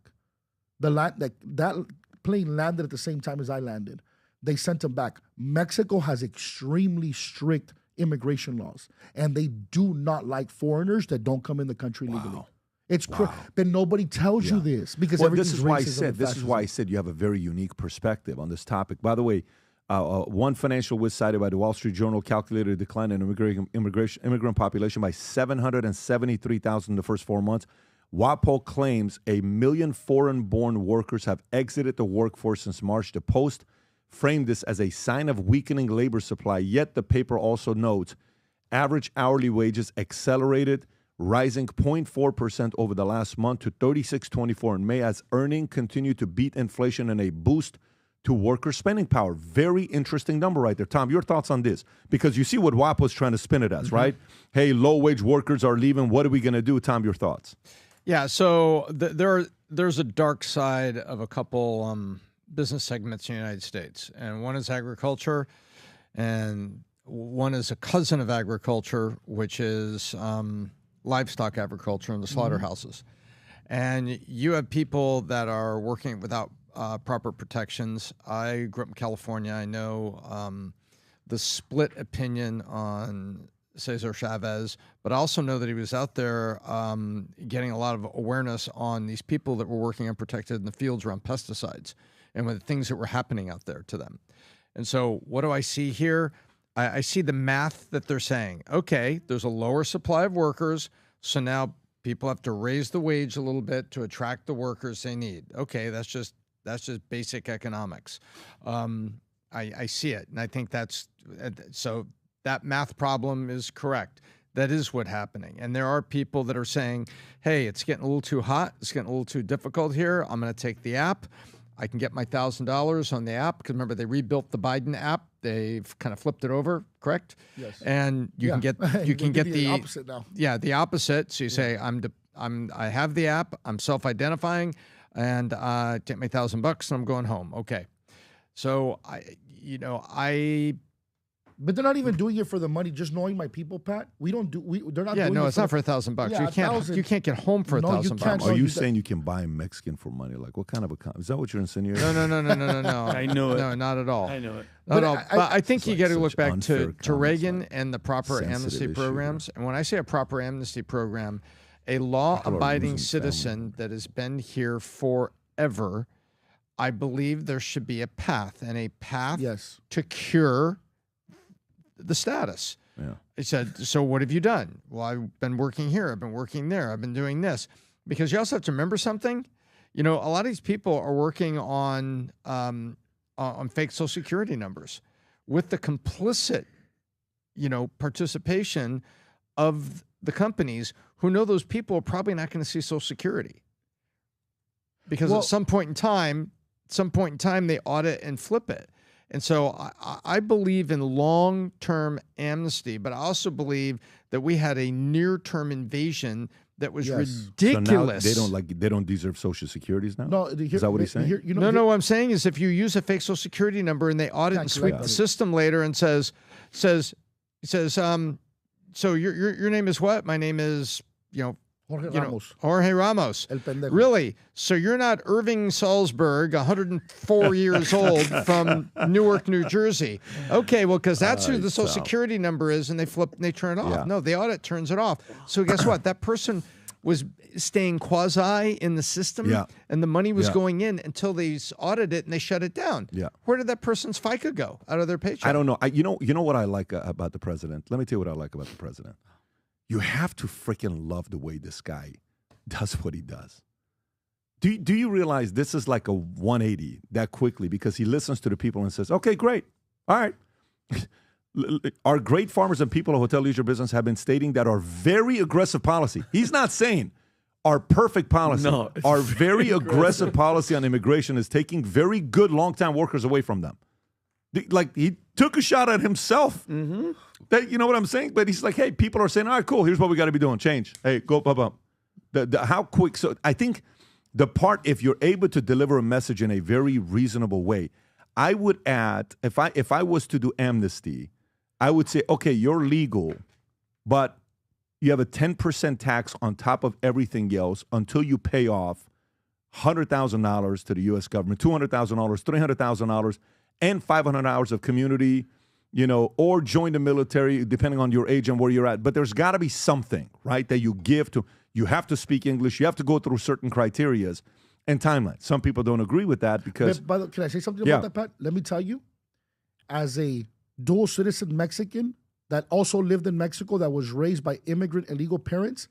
That plane landed at the same time as I landed. They sent them back. Mexico has extremely strict immigration laws, and they do not like foreigners that don't come in the country legally. It's but nobody tells you this because this is why I said you have a very unique perspective on this topic. By the way, one financial whiz cited by the Wall Street Journal calculated a decline in immigrant population by 773,000 in the first 4 months. WAPO claims 1 million foreign-born workers have exited the workforce since March. The Post framed this as a sign of weakening labor supply, yet the paper also notes average hourly wages accelerated, rising 0.4% over the last month to $36.24 in May as earnings continue to beat inflation and a boost to worker spending power. Very interesting number right there. Tom, your thoughts on this? Because you see what WAPO's trying to spin it as, right? Hey, low-wage workers are leaving. What are we going to do? Tom, your thoughts? Yeah, so there's a dark side of a couple business segments in the United States. And one is agriculture, and one is a cousin of agriculture, which is livestock agriculture in the slaughterhouses. And you have people that are working without proper protections. I grew up in California. I know the split opinion on Cesar Chavez, but I also know that he was out there getting a lot of awareness on these people that were working unprotected in the fields around pesticides and with the things that were happening out there to them. And so what do I see here? I see the math that they're saying. Okay, there's a lower supply of workers, so now people have to raise the wage a little bit to attract the workers they need. Okay, that's just basic economics. I see it, and I think so that math problem is correct. That is what's happening. And there are people that are saying, hey, it's getting a little too hot. It's getting a little too difficult here. I'm going to take the app. I can get my $1,000 on the app because remember they rebuilt the Biden app. They've kind of flipped it over, correct? Yes. And you can get the opposite now. Yeah, the opposite. So you say I have the app. I'm self-identifying, and take my $1,000 and I'm going home. Okay. So But they're not even doing it for the money. Just knowing my people, Pat. They're not. Yeah, doing no, it it's not for $1,000. Yeah, you can't get home for $1,000. Are you saying you can buy Mexican for money? Like what kind of is that what you're insinuating? No. I knew it. No, not at all. I knew it. Not at all. But I think you got to look back unfair to Reagan like and the proper sensitive amnesty issue. programs. And when I say a proper amnesty program, a law-abiding citizen that has been here forever, I believe there should be a path to cure the status. Yeah. He said, so what have you done? Well, I've been working here. I've been working there. I've been doing this. Because you also have to remember something. You know, a lot of these people are working on fake Social Security numbers with the complicit, participation of the companies who know those people are probably not going to see Social Security. Because at some point in time, they audit and flip it. And so I believe in long-term amnesty, but I also believe that we had a near-term invasion that was ridiculous. So now they don't deserve Social Securities now? No, is that what he's saying? No, what I'm saying is if you use a fake Social Security number and they audit and sweep the system later and says, so your name is what? My name is, Jorge Ramos. El pendejo. Really? So you're not Irving Salzberg, 104 years old from Newark, New Jersey. Okay, well, because that's who the Social Security number is, and they turn it off. Yeah. No, the audit turns it off. So guess what? That person was staying quasi in the system, and the money was going in until they audited it and they shut it down. Yeah. Where did that person's FICA go out of their paycheck? I don't know. You know what I like about the president? Let me tell you what I like about the president. You have to freaking love the way this guy does what he does. Do you realize this is like a 180 that quickly because he listens to the people and says, okay, great. All right. Our great farmers and people of hotel leisure business have been stating that our very aggressive policy. He's not saying Our perfect policy, No, it's our very very aggressive policy on immigration is taking very good long-time workers away from them. Like, he took a shot at himself. Mm-hmm. That, you know what I'm saying? But he's like, hey, people are saying, all right, cool, here's what we got to be doing. Change. Hey, go up. How quick? So I think the part, if you're able to deliver a message in a very reasonable way, I would add, if I was to do amnesty, I would say, okay, you're legal, but you have a 10% tax on top of everything else until you pay off $100,000 to the U.S. government, $200,000, $300,000, and 500 hours of community, or join the military, depending on your age and where you're at. But there's got to be something, right, that you give to. You have to speak English. You have to go through certain criterias and timelines. Some people don't agree with that because. Can I say something about that, Pat? Let me tell you, as a dual citizen Mexican that also lived in Mexico, that was raised by immigrant illegal parents,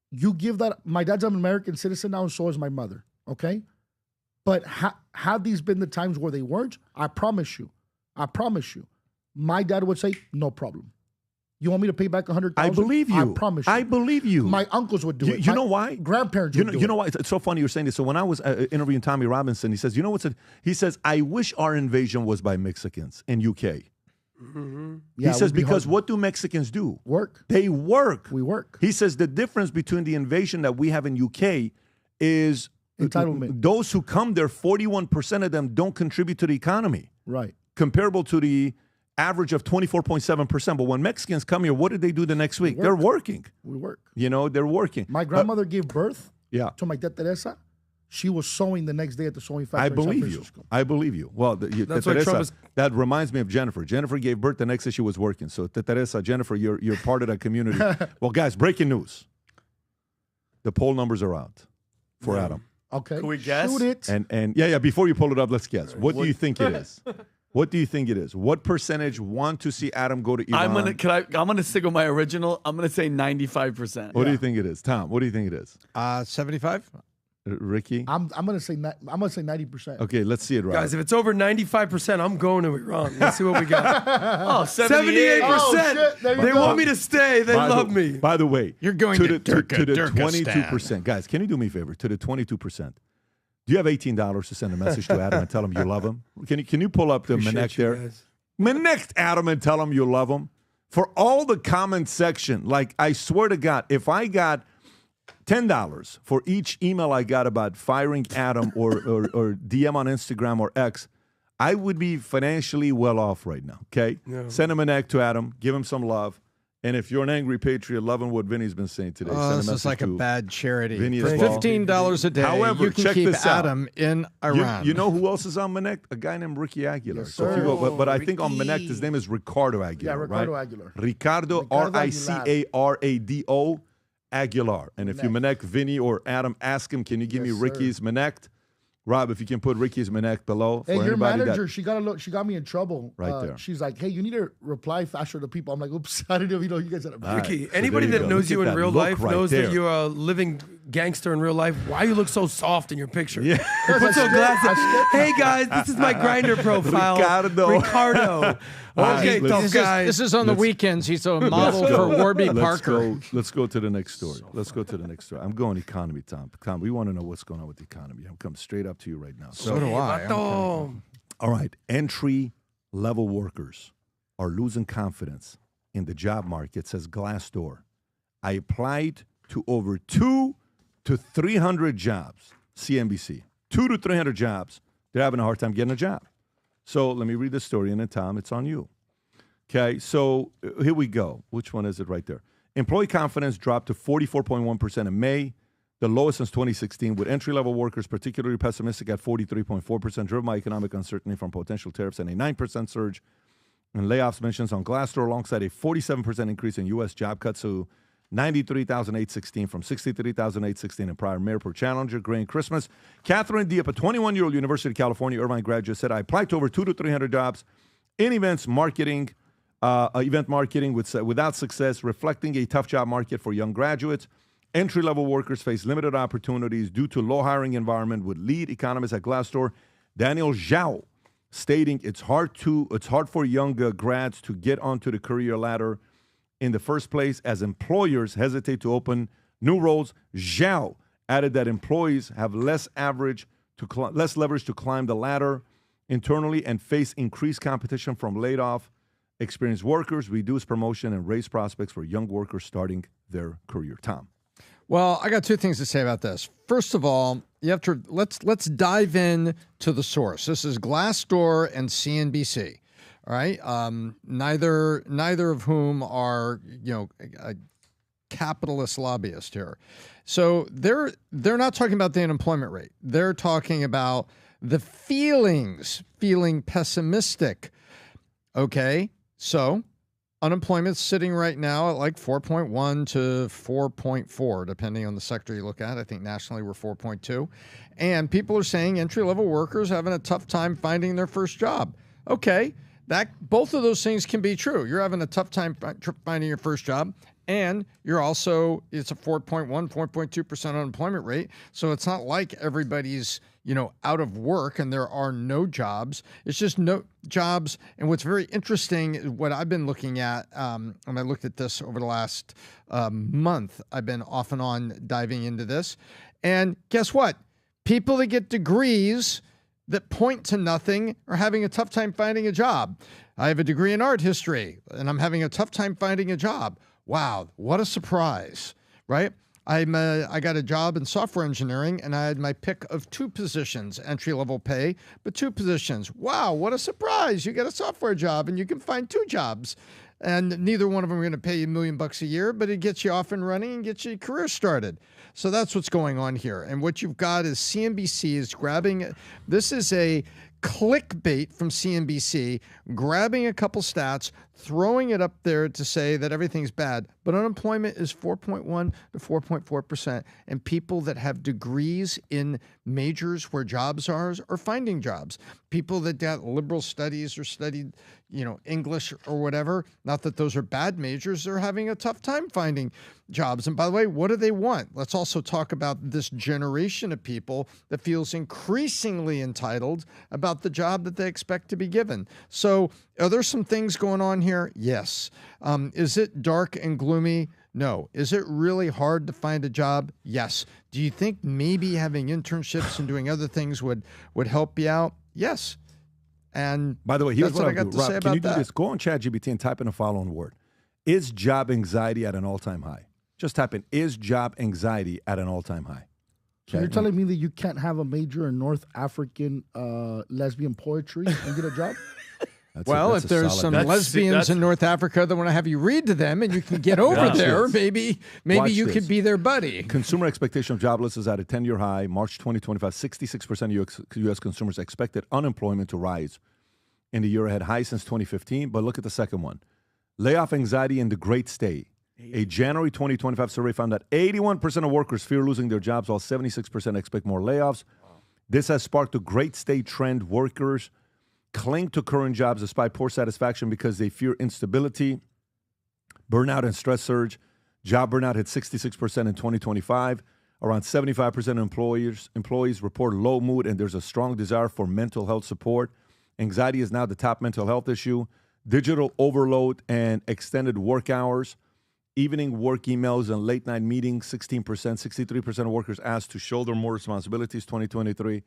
you give that. My dad's an American citizen now, and so is my mother. Okay, but have these been the times where they weren't? I promise you, my dad would say, no problem. You want me to pay back $100,000? I believe you. I promise you. I believe you. My uncles would do it. You know why? Grandparents would do it. You know why? It's so funny you're saying this. So when I was interviewing Tommy Robinson, he says, he says, I wish our invasion was by Mexicans in UK. Mm-hmm. He says, because what do Mexicans do? Work. They work. We work. He says the difference between the invasion that we have in UK is entitlement. Those who come there, 41% of them don't contribute to the economy. Right. Comparable to the average of 24.7%. But when Mexicans come here, what did they do the next week? They're working. We work. They're working. My grandmother gave birth to my tia Teresa. She was sewing the next day at the sewing factory. I believe you. Well, That's Teresa, that reminds me of Jennifer. Jennifer gave birth the next day she was working. So Teresa, Jennifer, you're part of that community. Well, guys, breaking news. The poll numbers are out for Adam. Okay. Can we guess? Shoot it. And before you pull it up, let's guess. What do you think it is? What do you think it is? What percentage want to see Adam go to Iran? I'm gonna stick with my original. I'm gonna say 95%. What do you think it is, Tom? What do you think it is? 75. Ricky? I'm gonna say 90%. Okay, let's see it, right? Guys, if it's over 95%, I'm going to Iran. Let's see what we got. 78%. Oh, shit. They want me to stay. They love me. By the way, you're going to the 22%. Guys, can you do me a favor? To the 22%. Do you have $18 to send a message to Adam and tell him you love him? Can you pull up the Menek there? Menek Adam and tell him you love him. For all the comment section, like I swear to God, if I got $10 for each email I got about firing Adam or DM on Instagram or X, I would be financially well off right now, okay? Yeah. Send him an egg to Adam. Give him some love. And if you're an angry patriot loving what Vinny's been saying today, send a this message is like a to bad charity. Vinny For as well. $15 a day, However, you can check keep this out. Adam in Iran. You know who else is on Menek? A guy named Ricky Aguilar. Yes, So if you sir. go, but I think on Menek, his name is Ricardo Aguilar. Yeah, Ricardo right? Aguilar. Ricardo, Ricarado Aguilar. And if you Menek Vinny or Adam, ask him, can you give me Ricky's Menek? Rob, if you can put Ricky's Menek below. Hey, for your anybody manager, she got me in trouble. Right there. She's like, hey, you need to reply faster to people. I'm like, oops, I didn't know you guys had a Ricky, So anybody there you that go. knows Look you at in that real look life right knows there. that you're a living gangster in real life. Why you look so soft in your picture? Yeah. Put some glasses. Hey guys, this is my grinder profile. Ricardo. Okay, tough guy. This is on the weekends. He's a model for Warby Parker. Let's go to the next story. I'm going economy, Tom. Tom, we want to know what's going on with the economy. I'm coming straight up to you right now. So do I. All right. Entry-level workers are losing confidence in the job market, says Glassdoor. I applied to over 200 to 300 jobs, CNBC. 200 to 300 jobs. They're having a hard time getting a job. So let me read the story, and then, Tom, it's on you. Okay, so here we go. Which one is it right there? Employee confidence dropped to 44.1% in May, the lowest since 2016, with entry-level workers particularly pessimistic at 43.4%, driven by economic uncertainty from potential tariffs and a 9% surge in layoffs mentions on Glassdoor, alongside a 47% increase in U.S. job cuts to 93,816 from 63,816 in prior Mayor per Challenger. Grain Christmas. Catherine Diep, a 21-year-old University of California Irvine graduate, said, I applied to over 200 to 300 jobs in event marketing without success, reflecting a tough job market for young graduates. Entry-level workers face limited opportunities due to low hiring environment, with lead economist at Glassdoor, Daniel Zhao, stating it's hard for young grads to get onto the career ladder in the first place, as employers hesitate to open new roles. Zhao added that employees have less leverage to climb the ladder internally and face increased competition from laid-off experienced workers, reduced promotion, and raise prospects for young workers starting their career. Tom. Well, I got two things to say about this. First of all, you have to let's dive in to the source. This is Glassdoor and CNBC. All right, neither of whom are a capitalist lobbyist here. So they're not talking about the unemployment rate. They're talking about the feeling pessimistic. Okay, so unemployment's sitting right now at like 4.1 to 4.4, depending on the sector you look at. I think nationally we're 4.2. And people are saying entry-level workers having a tough time finding their first job. Okay, both of those things can be true. You're having a tough time finding your first job, and you're also, it's a 4.1, 4.2% unemployment rate. So it's not like everybody's, out of work and there are no jobs. It's just no jobs. And what's very interesting, what I've been looking at, and I looked at this over the last month, I've been off and on diving into this. And guess what? People that get degrees that point to nothing are having a tough time finding a job. I have a degree in art history, and I'm having a tough time finding a job. Wow, what a surprise, right? I got a job in software engineering, and I had my pick of 2 positions, entry-level pay, but 2 positions. Wow, what a surprise. You get a software job, and you can find 2 jobs. And neither one of them are going to pay you $1 million a year, but it gets you off and running and gets your career started. So that's what's going on here. And what you've got is CNBC is grabbing, this is a clickbait from CNBC, grabbing a couple stats, throwing it up there to say that everything's bad. But unemployment is 4.1 to 4.4%. And people that have degrees in majors where jobs are finding jobs. People that got liberal studies or studied, English or whatever, not that those are bad majors, they're having a tough time finding jobs. And by the way, what do they want? Let's also talk about this generation of people that feels increasingly entitled about the job that they expect to be given. So are there some things going on here? Yes. Is it dark and gloomy? No. Is it really hard to find a job? Yes. Do you think maybe having internships and doing other things would help you out? Yes. And by the way, here's what I got to say about that. Can you do this? Go on ChatGPT and type in the following word. Is job anxiety at an all-time high? Just type in, is job anxiety at an all-time high? So you're telling me that you can't have a major in North African lesbian poetry and get a job? If there's some lesbians in North Africa that want to have you read to them and you can get over there, maybe you could be their buddy. Consumer expectation of jobless is at a 10-year high. March 2025, 66% of U.S. consumers expected unemployment to rise in the year ahead, high since 2015. But look at the second one. Layoff anxiety in the Great Stay. A January 2025 survey found that 81% of workers fear losing their jobs, while 76% expect more layoffs. This has sparked a Great Stay trend. Workers cling to current jobs despite poor satisfaction because they fear instability, burnout, and stress surge. Job burnout hit 66% in 2025. Around 75% of employees report low mood, and there's a strong desire for mental health support. Anxiety is now the top mental health issue. Digital overload and extended work hours. Evening work emails and late-night meetings, 16%. 63% of workers asked to shoulder more responsibilities, 2023.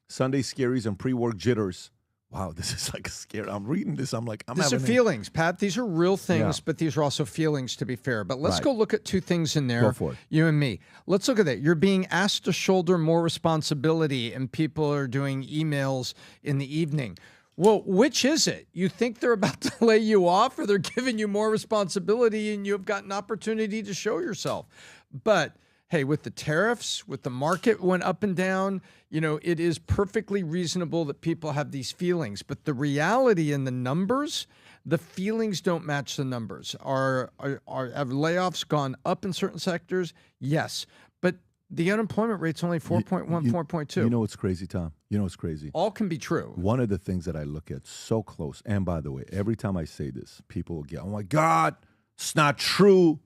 Sunday scaries and pre-work jitters. Wow, this is like scary. I'm reading this. I'm like, these are feelings, Pat. These are real things, but these are also feelings, to be fair. But let's go look at 2 things in there. Go for it. You and me. Let's look at that. You're being asked to shoulder more responsibility, and people are doing emails in the evening. Well, which is it? You think they're about to lay you off, or they're giving you more responsibility and you've got an opportunity to show yourself? But hey, with the tariffs, with the market went up and down, it is perfectly reasonable that people have these feelings. But the reality in the numbers, the feelings don't match the numbers. Have layoffs gone up in certain sectors? Yes. But the unemployment rate's only 4.1, 4.2. You know what's crazy, Tom? You know what's crazy? All can be true. One of the things that I look at so close, and by the way, every time I say this, people will get, oh my God, it's not true.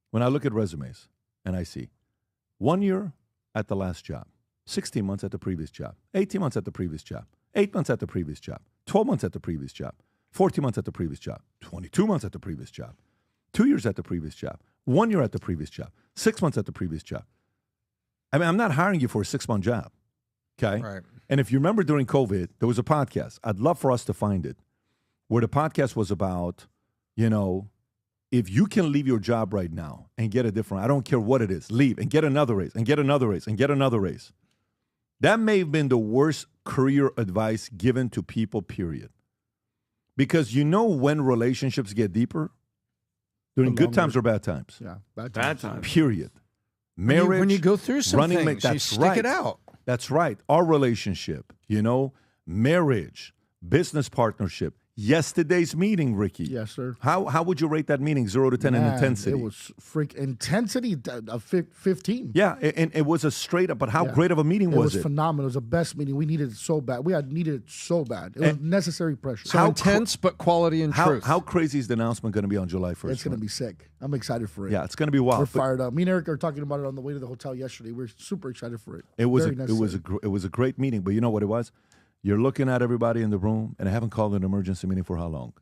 When I look at resumes and I see 1 year at the last job, 16 months at the previous job, 18 months at the previous job, 8 months at the previous job, 12 months at the previous job, 14 months at the previous job, 22 months at the previous job, 2 years at the previous job, 1 year at the previous job, 6 months at the previous job. I mean, I'm not hiring you for a 6-month job, okay? Right. And if you remember during COVID, there was a podcast. I'd love for us to find it, where the podcast was about, you know, if you can leave your job right now and get a different, I don't care what it is, leave and get another raise and get another raise and get another raise. That may have been the worst career advice given to people, period. Because you know when relationships get deeper? During good times or bad times? Yeah, bad times. Period. Marriage. When you go through some things, you that's stick right. it out. That's right. Our relationship, you know, marriage, business partnership. Yesterday's meeting, Ricky. Yes, sir. How would you rate that meeting, 0 to 10 in intensity? It was intensity of 15. Yeah, and it was a straight up, but how great of a meeting was it? It was phenomenal. It was the best meeting. We needed it so bad. We had needed it so bad. It was necessary pressure. So intense, but quality and truth. How crazy is the announcement going to be on July 1st? It's going to be sick. I'm excited for it. Yeah, it's going to be wild. We're fired up. Me and Eric are talking about it on the way to the hotel yesterday. We're super excited for it. It was a great meeting, but you know what it was? You're looking at everybody in the room, and I haven't called an emergency meeting for how long?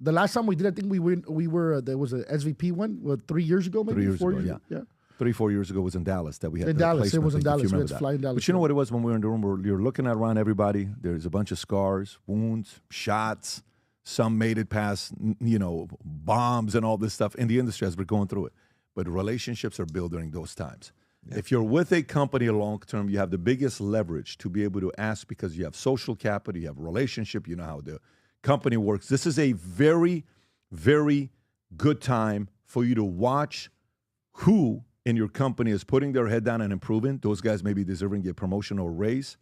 The last time we did, I think we were there was a SVP one, 3 years ago, maybe 3 years 4 ago, years yeah. 3-4 years ago was in Dallas that we had in the Dallas. It was in placement. Dallas. We had to fly in Dallas. But you know what it was when we were in the room? You're looking around everybody. There's a bunch of scars, wounds, shots. Some made it past, you know, bombs and all this stuff in the industry as we're going through it. But relationships are built during those times. Yeah. If you're with a company long term, you have the biggest leverage to be able to ask because you have social capital, you have relationship, you know how the company works. This is a very, very good time for you to watch who in your company is putting their head down and improving. Those guys may be deserving a promotion or raise.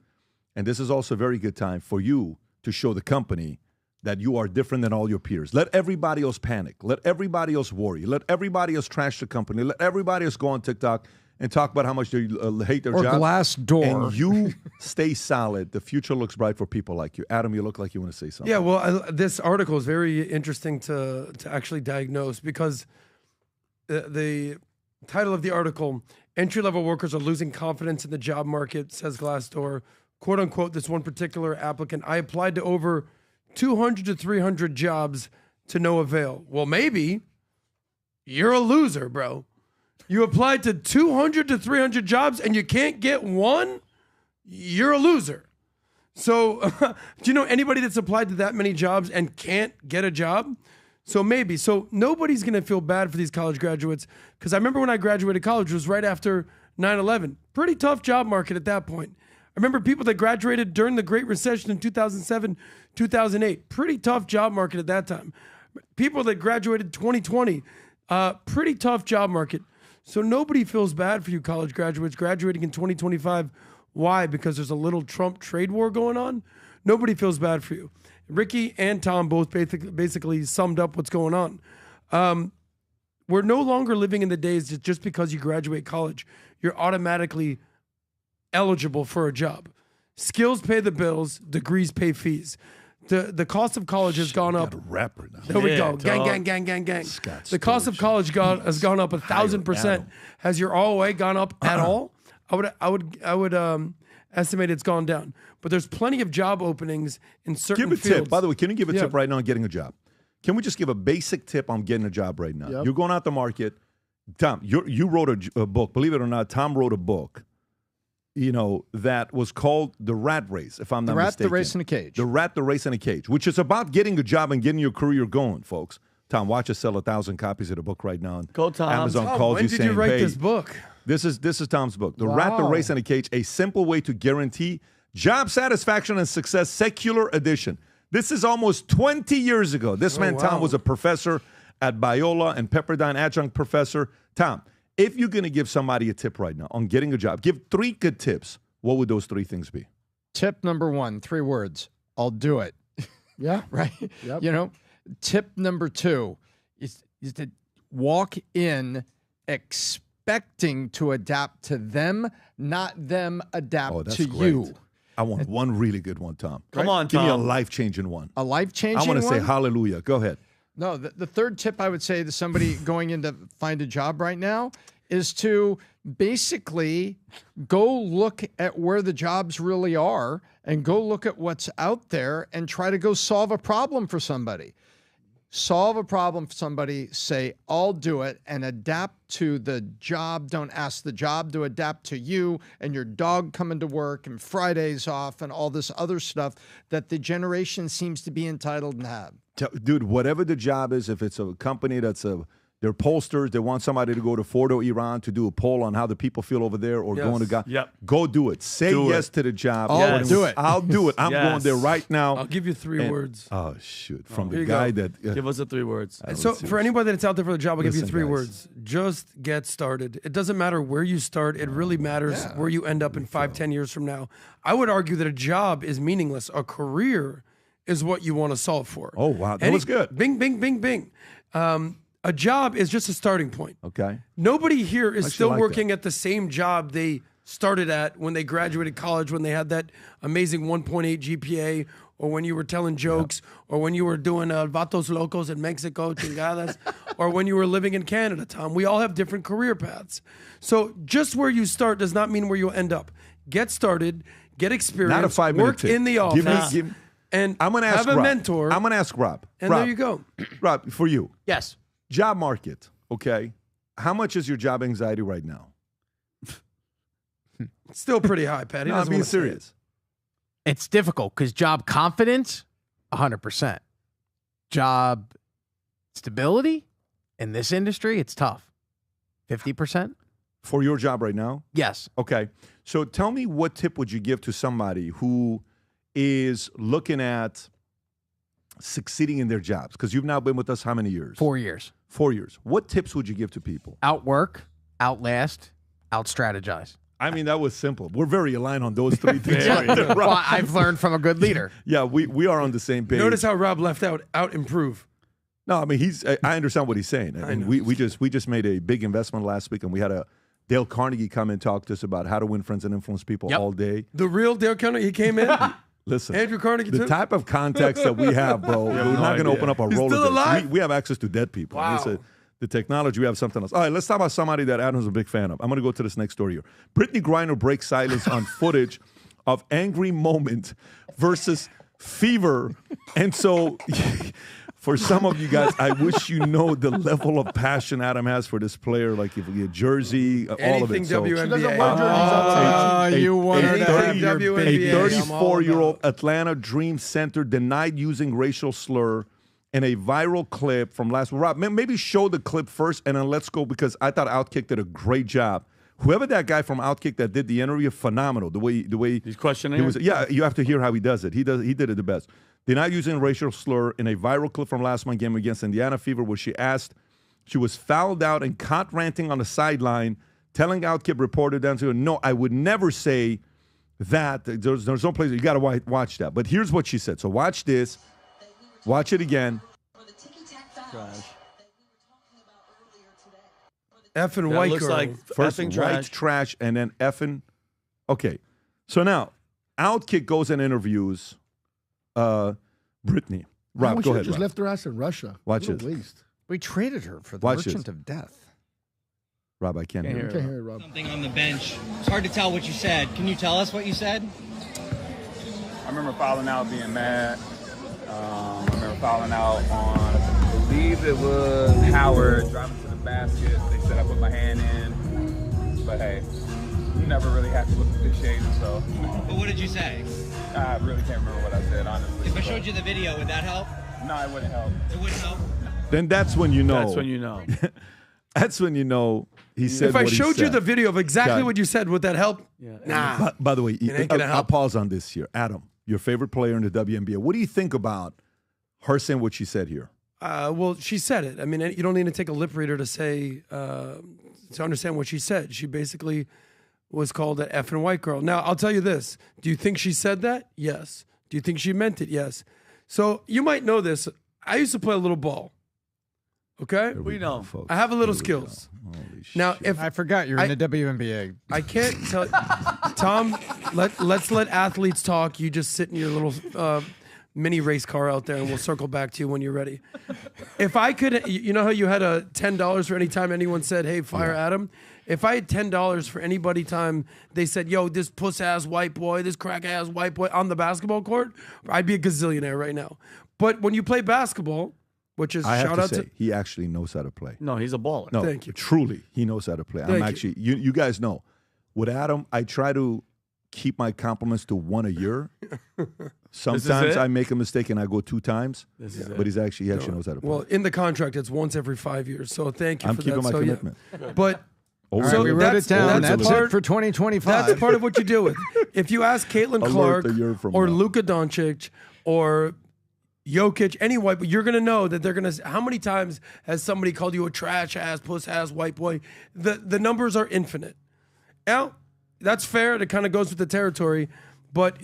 And this is also a very good time for you to show the company that you are different than all your peers. Let everybody else panic. Let everybody else worry. Let everybody else trash the company. Let everybody else go on TikTok and talk about how much they hate their job. Or Glassdoor. And you stay solid. The future looks bright for people like you. Adam, you look like you want to say something. Yeah, well, this article is very interesting to actually diagnose because the title of the article, entry-level workers are losing confidence in the job market, says Glassdoor. Quote, unquote, this one particular applicant, I applied to over 200 to 300 jobs to no avail. Well, maybe you're a loser, bro. You applied to 200 to 300 jobs and you can't get one? You're a loser. So, do you know anybody that's applied to that many jobs and can't get a job? So maybe. So nobody's going to feel bad for these college graduates because I remember when I graduated college, it was right after 9/11. Pretty tough job market at that point. I remember people that graduated during the Great Recession in 2007, 2008. Pretty tough job market at that time. People that graduated 2020, pretty tough job market. So nobody feels bad for you college graduates graduating in 2025. Why? Because there's a little Trump trade war going on? Nobody feels bad for you. Ricky and Tom both basically summed up what's going on. We're no longer living in the days that just because you graduate college, you're automatically eligible for a job. Skills pay the bills, degrees pay fees. The cost of college has gone up. Rapper now. There we go. Gang. The cost of college has gone up 1,000%. Has your ROA gone up at all? I would estimate it's gone down. But there's plenty of job openings in certain fields. Give a tip. By the way, can you give a tip right now on getting a job? Can we just give a basic tip on getting a job right now? Yep. You're going out the market. Tom, you wrote a book. Believe it or not, Tom wrote a book, that was called The Rat Race, if I'm not mistaken. The Race in a Cage. The Rat, the Race in a Cage, which is about getting a job and getting your career going, folks. Tom, watch us sell 1,000 copies of the book right now. Go, Tom. Amazon Tom, calls when you did saying, you write hey, this book? This is Tom's book. The Rat, the Race in a Cage, a simple way to guarantee job satisfaction and success, secular edition. This is almost 20 years ago. This man, Tom, was a professor at Biola and Pepperdine, adjunct professor. Tom, if you're going to give somebody a tip right now on getting a job, give 3 good tips. What would those 3 things be? Tip number 1, 3 words. I'll do it. Yeah. Right? Yep. Tip number 2 is to walk in expecting to adapt to them, not them adapt to you. I want one really good one, Tom. Come on, Give me a Tom. life-changing one. A life-changing one? I want to say hallelujah. Go ahead. No, the third tip I would say to somebody going in to find a job right now is to basically go look at where the jobs really are and go look at what's out there and try to go solve a problem for somebody. solve a problem for somebody, say, I'll do it, and adapt to the job. Don't ask the job to adapt to you and your dog coming to work and Fridays off and all this other stuff that the generation seems to be entitled and have. Dude, whatever the job is, if it's a company they're pollsters, they want somebody to go to Fordo, Iran to do a poll on how the people feel over there or going to God. Go do it. Say yes to the job. I'll do it. I'll do it. I'm going there right now. I'll give you 3 words. Oh, shoot. From the guy that... Give us the 3 words. So for anybody that's out there for the job, I'll give you 3 guys. words. Just get started. It doesn't matter where you start. It really matters where you end up in 5-10 years from now. I would argue that a job is meaningless. A career is what you want to solve for. Oh, wow. That was good. Bing, bing, bing, bing. A job is just a starting point. Okay. Nobody here is I still like working at the same job they started at when they graduated college, when they had that amazing 1.8 GPA, or when you were telling jokes, or when you were doing vatos locos in Mexico, chingadas, or when you were living in Canada, Tom. We all have different career paths. So just where you start does not mean where you'll end up. Get started, get experience, Not a 5-minute work tip. in the office, and I'm gonna ask have a Rob. mentor. I'm going to ask Rob. And Rob, there you go. Rob, for you. Yes. Job market, okay? How much is your job anxiety right now? It's still pretty high, Patty. No, I'm being serious. It's difficult because job confidence, 100%. Job stability in this industry, it's tough. 50%? For your job right now? Yes. Okay. So tell me, what tip would you give to somebody who is looking at succeeding in their jobs? Because you've now been with us how many years? 4 years. 4 years. What tips would you give to people? Outwork, outlast, out-strategize. I mean, that was simple. We're very aligned on those 3 things. Well, I've learned from a good leader. Yeah, we are on the same page. Notice how Rob left out improve. No, I mean, I understand what he's saying. And we just made a big investment last week, and we had Dale Carnegie come and talk to us about how to win friends and influence people all day. The real Dale Carnegie, he came in. Listen, Andrew Carnegie the too? type of context that we have, bro, we're not going to open up a He's still Rolodex. alive? We have access to dead people. Wow. The technology, we have something else. All right, let's talk about somebody that Adam's a big fan of. I'm going to go to this next story here. Brittany Griner breaks silence on footage of angry moment versus fever. And so for some of you guys, I wish you know the level of passion Adam has for this player. Like if we get jersey, all of Anything it. So, WNBA. You wondered Anything your WNBA. a I'm all 34-year-old Atlanta Dream Center denied using racial slur in a viral clip from last week. Rob, maybe show the clip first, and then let's go, because I thought Outkick did a great job. Whoever that guy from Outkick that did the interview, phenomenal. The way he's questioning. Yeah, you have to hear how he does it. He did it the best. They're not using racial slur in a viral clip from last month's game against Indiana Fever, where she was fouled out and caught ranting on the sideline, telling Outkick reporter down to her, "No, I would never say that. There's no place. You got to watch that." But here's what she said. So watch this. Watch it again. Effing white looks girl. like First effing white trash and then effing. Okay. So now, Outkick goes and interviews Brittany. Rob, go ahead. Just Rob. left her ass in Russia. Watch What a this. waste. We traded her for the Watch Merchant this. of Death. Rob, I can't hear you. Can't hear it, Rob. Something on the bench. It's hard to tell what you said. Can you tell us what you said? I remember fouling out, being mad. I remember fouling out on, I believe it was Howard, driving to the basket. They said I put my hand in. But hey, you never really happy with the officiating, so. But what did you say? I really can't remember what I said, honestly. If I showed you the video, would that help? No, it wouldn't help. It wouldn't help? Then that's when you know. That's when you know. That's when you know he said If I what he showed you said. the video of exactly God. what you said, would that help? Yeah. Nah. By the way, It ain't gonna I'll help. pause on this here. Adam, your favorite player in the WNBA. What do you think about her saying what she said here? Well, she said it. I mean, you don't need to take a lip reader to say, to understand what she said. She basically was called an effing white girl. Now, I'll tell you this. Do you think she said that? Yes. Do you think she meant it? Yes. So you might know this. I used to play a little ball. Okay? We know. Folks. I have a little skills. Now, if I forgot you're in the WNBA. I can't tell Tom, let's let athletes talk. You just sit in your little mini race car out there, and we'll circle back to you when you're ready. If I could, you know how you had a $10 for any time anyone said, "Hey, fire Adam." If I had $10 for anybody time they said, "Yo, this puss ass white boy, this crack ass white boy" on the basketball court, I'd be a gazillionaire right now. But when you play basketball, which is I have shout to out say, to. he actually knows how to play. No, he's a baller. No, Thank you. Truly, he knows how to play. Thank I'm you. actually, you guys know, with Adam, I try to keep my compliments to one a year. Sometimes it? I make a mistake and I go 2 times, This is but it. he actually knows how to play. Well, in the contract, it's once every 5 years. So thank you I'm for keeping that. my So, yeah. commitment. But All right, we wrote it down. That's it for 2025. That's part of what you do with. If you ask Caitlin Alert Clark a year from or now. Luka Doncic or Jokic, any white, but you're gonna know that they're gonna. How many times has somebody called you a trash ass, puss ass, white boy? The numbers are infinite. Now, that's fair. It kind of goes with the territory, but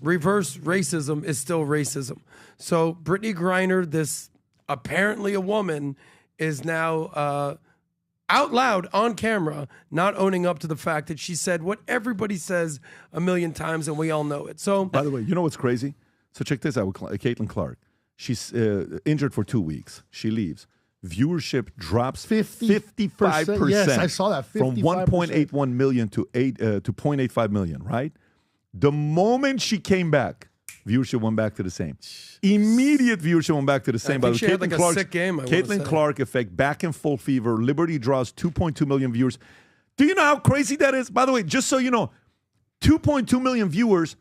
reverse racism is still racism. So Brittany Griner, this apparently a woman, is now out loud on camera, not owning up to the fact that she said what everybody says a million times, and we all know it. So, by the way, you know what's crazy? So check this out with Caitlin Clark. She's injured for 2 weeks. She leaves. Viewership drops 55%. Yes, I saw that. 55%. From 1.81 million to 0.85 million, right? The moment she came back, viewership went back to the same. Immediate viewership went back to the same. I think she had like a sick game, I wanna Caitlin say. Clark effect, back in full fever. Liberty draws 2.2 million viewers. Do you know how crazy that is? By the way, just so you know, 2.2 million viewers.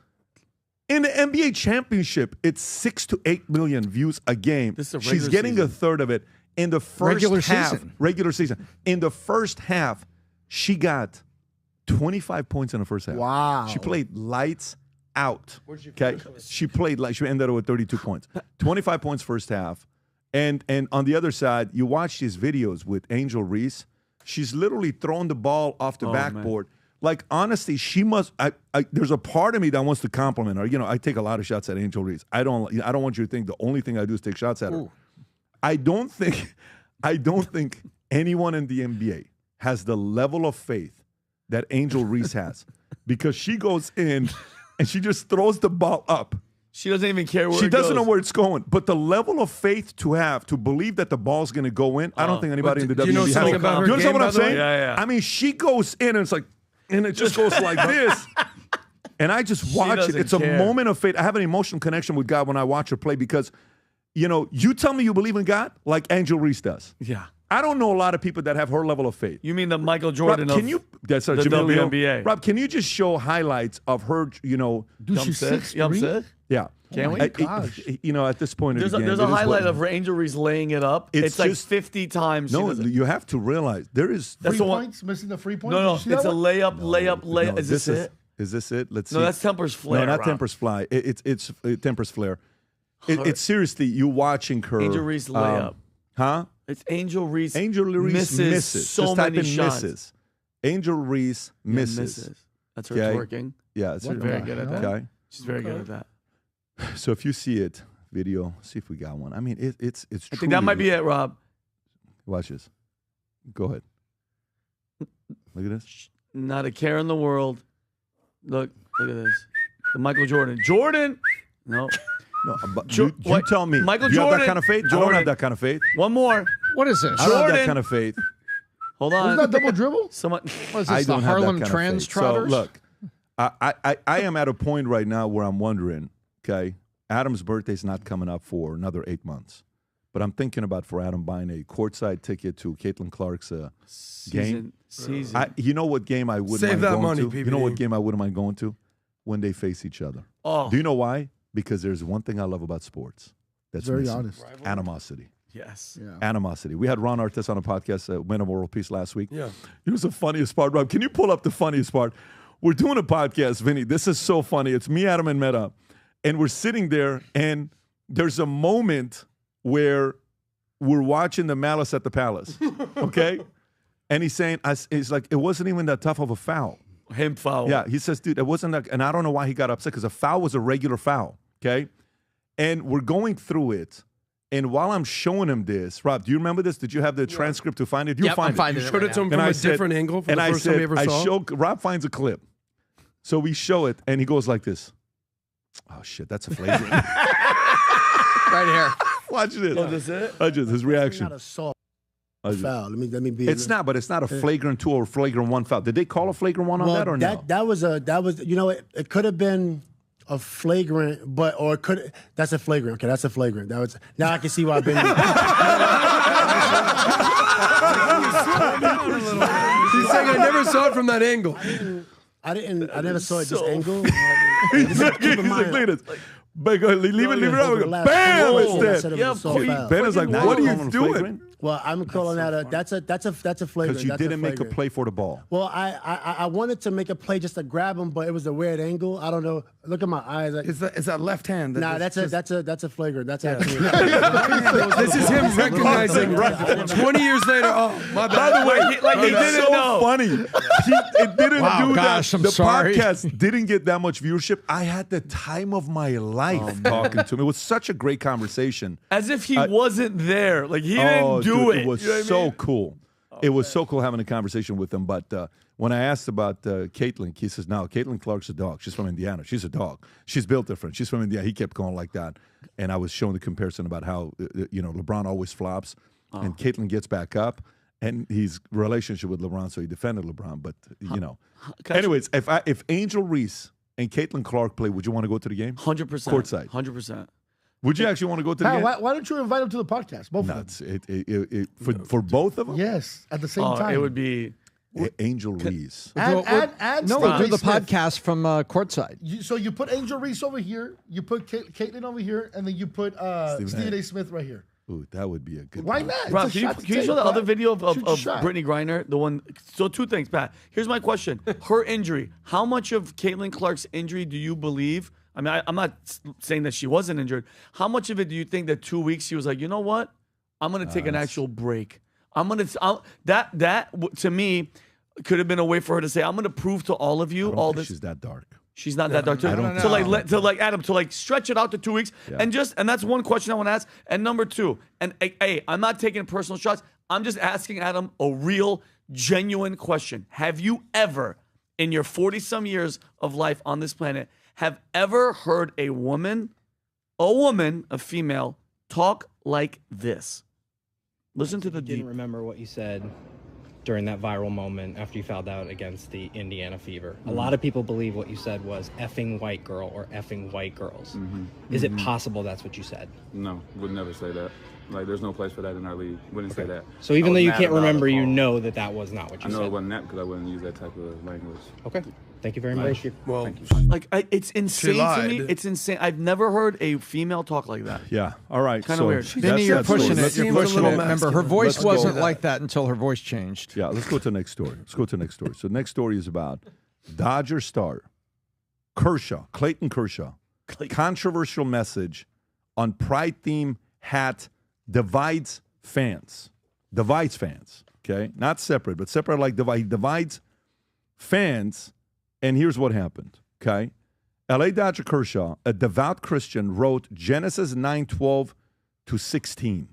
In the NBA championship, it's 6 to 8 million views a game. This is a She's regular getting season. a third of it. In the first Regular half, season. regular season. In the first half, she got 25 points in the first half. Wow. She played lights out. Okay. She played like she ended up with 32 points. 25 points first half. And on the other side, you watch these videos with Angel Reese. She's literally throwing the ball off the backboard. Like, honestly, she must. There's a part of me that wants to compliment her. I take a lot of shots at Angel Reese. I don't want you to think the only thing I do is take shots at her. Ooh. I don't think anyone in the NBA has the level of faith that Angel Reese has, because she goes in and she just throws the ball up. She doesn't even care where She it doesn't goes. know where it's going. But the level of faith to believe that the ball's going to go in, I don't think anybody in the do you know WNBA something has. about her You understand game, what I'm by the way? saying? Yeah. I mean, she goes in and it's like, and it just goes like this. And I just watch it. doesn't It's a care. moment of faith. I have an emotional connection with God when I watch her play because, you tell me you believe in God like Angel Reese does. Yeah. I don't know a lot of people that have her level of faith. You mean the Michael Jordan Rob, can of you? That's the Jimmy O'Neal. WNBA? Rob, can you just show highlights of her? Dude, she's 6'3". Yeah. Can we? my gosh. At this point There's in a, the game, there's it a is highlight what- of Angel Reese laying it up. It's like just 50 times. she No, does it. you have to realize there is. That's Free the one. points? Missing the free point? No, You see that it's a one? layup. No, Is this it? Is this it? Let's see. No, that's Temper's Flare. No, not Rob. Temper's Fly. It's Temper's Flare. It's seriously you watching her. Angel Reese layup. Huh? It's Angel Reese. Angel Reese misses. so Just type many in shots. misses. Angel Reese Yeah, misses. That's her Okay. twerking. Yeah, it's She's very good at that. Okay. She's very good at that. So if you see it, video, see if we got one. I mean, it's. I think that might be it, Rob. Watch this. Go ahead. Look at this. Not a care in the world. Look at this. The Michael Jordan. Jordan. No. No, but Jo- you what? tell me. Michael you have Jordan. that kind of faith? I don't Jordan. have that kind of faith. One more. What is this? I don't have that Jordan. kind of faith. Hold on. Wasn't that double dribble? Someone. What is I this, the don't have that Harlem kind of Trans faith. Trotters? So look, I am at a point right now where I'm wondering, okay, Adam's birthday's not coming up for another 8 months. But I'm thinking about for Adam buying a courtside ticket to Caitlin Clark's game. Season. You know what game I wouldn't Save mind that going money, to? You know PBD. what game I wouldn't mind going to? When they face each other. Oh. Do you know why? Because there's one thing I love about sports. That's Very missing. honest. Animosity. Yes. Yeah. Animosity. We had Ron Artest on a podcast, Men of World Peace, last week. Yeah. Here's the funniest part, Rob. Can you pull up the funniest part? We're doing a podcast, Vinny. This is so funny. It's me, Adam, and Meta. And we're sitting there, and there's a moment where we're watching the Malice at the Palace, okay? And he's saying, he's like, it wasn't even that tough of a foul. Him foul. Yeah, he says, dude, it wasn't that, and I don't know why he got upset, because a foul was a regular foul, okay? And we're going through it, and while I'm showing him this, Rob, do you remember this? Did you have the transcript to find it? You'll Yep, find I'm finding You it showed right it to him And from I a said- different angle from and the I first said, time you ever saw. Rob finds a clip. So we show it, and he goes like this. Oh, shit, that's a flagrant. Right here. Watch this. Oh, this it? Watch this, his reaction. Not a soft Watch it. foul. Let me be. It's not, but it's not a flagrant 2 or flagrant 1 foul. Did they call a flagrant 1 on that or no? That was it could have been a flagrant, but or could that's a flagrant. Okay, that's a flagrant. That was now I can see why I've been. He's saying I never saw it from that angle. I never saw it this angle. He's like, look at this. But go, leave it around. Bam! It's dead. Ben is like, what are you doing? Well, I'm calling that that's a flagrant. Because you didn't make a play for the ball. Well, I wanted to make a play just to grab him, but it was a weird angle. I don't know. Look at my eyes. Is that left hand? Nah, that's a flagrant. That's actually. This is him recognizing 20 years later. Oh, my bad. By the way, he didn't know. Funny. It didn't do gosh, that. I'm The sorry. podcast didn't get that much viewership. I had the time of my life talking to him. It was such a great conversation. As if he wasn't there. Like he didn't do dude, it. It was You know what I so mean? cool. It was so cool having a conversation with him. But when I asked about Caitlin, he says, no, Caitlin Clark's a dog. She's from Indiana. She's a dog. She's built different. She's from Indiana. He kept going like that. And I was showing the comparison about how, LeBron always flops. And Caitlin gets back up. And his relationship with LeBron, so he defended LeBron. But, Anyways, if Angel Reese and Caitlin Clark play, would you want to go to the game? 100%. Courtside. 100%. Would you actually want to go to the Pat, game? why don't you invite him to the podcast? Both of them. For both of them? Yes, at the same time. It would be Angel Reese. We'll do the podcast from courtside. So you put Angel Reese over here, you put Caitlin over here, and then you put Stephen A. Smith right here. Ooh, that would be a good Why one. not? Rob, It's a can shot to you take, show the Pat. other video of Shoot your shot. Brittany Griner? The one. So two things, Pat. Here's my question: her injury. How much of Caitlin Clark's injury do you believe? I mean, I'm not saying that she wasn't injured. How much of it do you think that 2 weeks she was like, you know what? I'm gonna take an actual break. That to me could have been a way for her to say, I'm gonna prove to all of you all this. She's that dark. She's not that dark too. I don't To like Adam, to stretch it out to 2 weeks, and that's one question I want to ask. And number two, and hey, I'm not taking personal shots. I'm just asking Adam a real, genuine question. Have you ever, in your 40-some years of life on this planet, have ever heard a female, talk like this? Listen to the deep. Didn't remember what you said during that viral moment after you fouled out against the Indiana Fever. A lot of people believe what you said was effing white girl or effing white girls. Is it possible that's what you said? No, would never say that. Like, there's no place for that in our league. Wouldn't say that. So even though you can't remember, you know know that was not what you I said. know it wasn't that because I wouldn't use that type of language. Okay. Thank you very much. Well, it's insane to me. It's insane. I've never heard a female talk like that. Yeah. All right. Kind of weird. Vinny, you're pushing it. You're pushing it. Remember, her voice wasn't go. like that until her voice changed. Yeah, let's go to the next story. So next story is about Dodger star Kershaw, Clayton Kershaw. Controversial message on pride theme hat divides fans. Okay? Not separate, but separate like divide. He divides fans. And here's what happened, okay? L.A. Dodger Kershaw, a devout Christian, wrote Genesis 9:12-16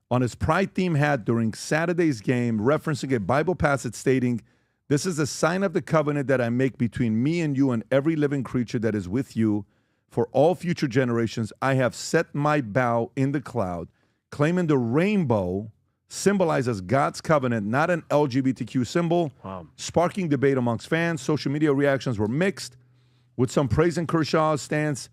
on his pride theme hat during Saturday's game, referencing a Bible passage stating, "This is a sign of the covenant that I make between me and you and every living creature that is with you. For all future generations, I have set my bow in the cloud," claiming the rainbow symbolizes God's covenant, not an LGBTQ symbol, sparking debate amongst fans. Social media reactions were mixed, with some praising Kershaw's stance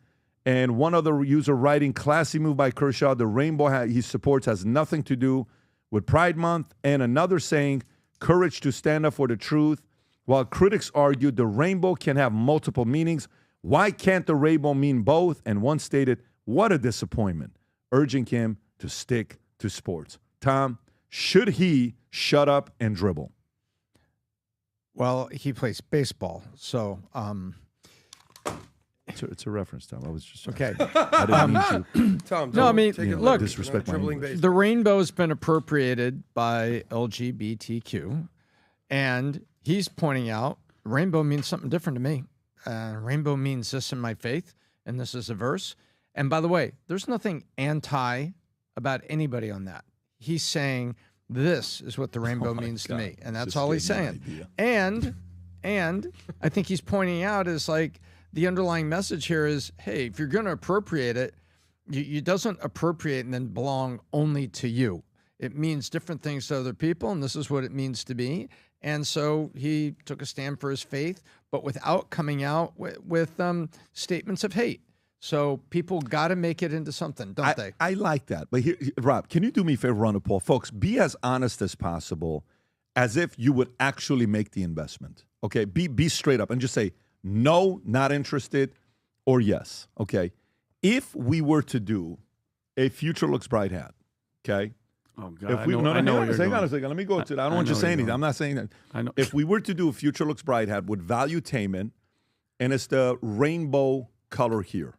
and one other user writing, "Classy move by Kershaw. The rainbow he supports has nothing to do with Pride Month," and another saying, "Courage to stand up for the truth." While critics argued the rainbow can have multiple meanings, why can't the rainbow mean both? And one stated, "What a disappointment," urging him to stick to sports. Tom, should he shut up and dribble? Well, he plays baseball, so it's a reference, Tom. I was just okay. I didn't mean to. Tom, no, I mean, look, disrespect my English. The rainbow's been appropriated by LGBTQ, and he's pointing out rainbow means something different to me. Rainbow means this in my faith, and this is a verse. And by the way, there's nothing anti about anybody on that. He's saying this is what the rainbow means to me, and that's all he's saying. And I think he's pointing out is like the underlying message here is, hey, if you're going to appropriate it, it doesn't appropriate and then belong only to you. It means different things to other people, and this is what it means to me. And so he took a stand for his faith, but without coming out with statements of hate. So people got to make it into something, don't they? I like that. But here, Rob, can you do me a favor, Ron and Paul? Folks, be as honest as possible, as if you would actually make the investment. Okay? Be straight up and just say, no, not interested, or yes. Okay? If we were to do a Future Looks Bright hat, okay? Oh, God. If we, I know hang on a second. Let me go to that. I don't want you to say anything. I'm not saying that. I know. If we were to do a Future Looks Bright hat with Valuetainment, and it's the rainbow color here.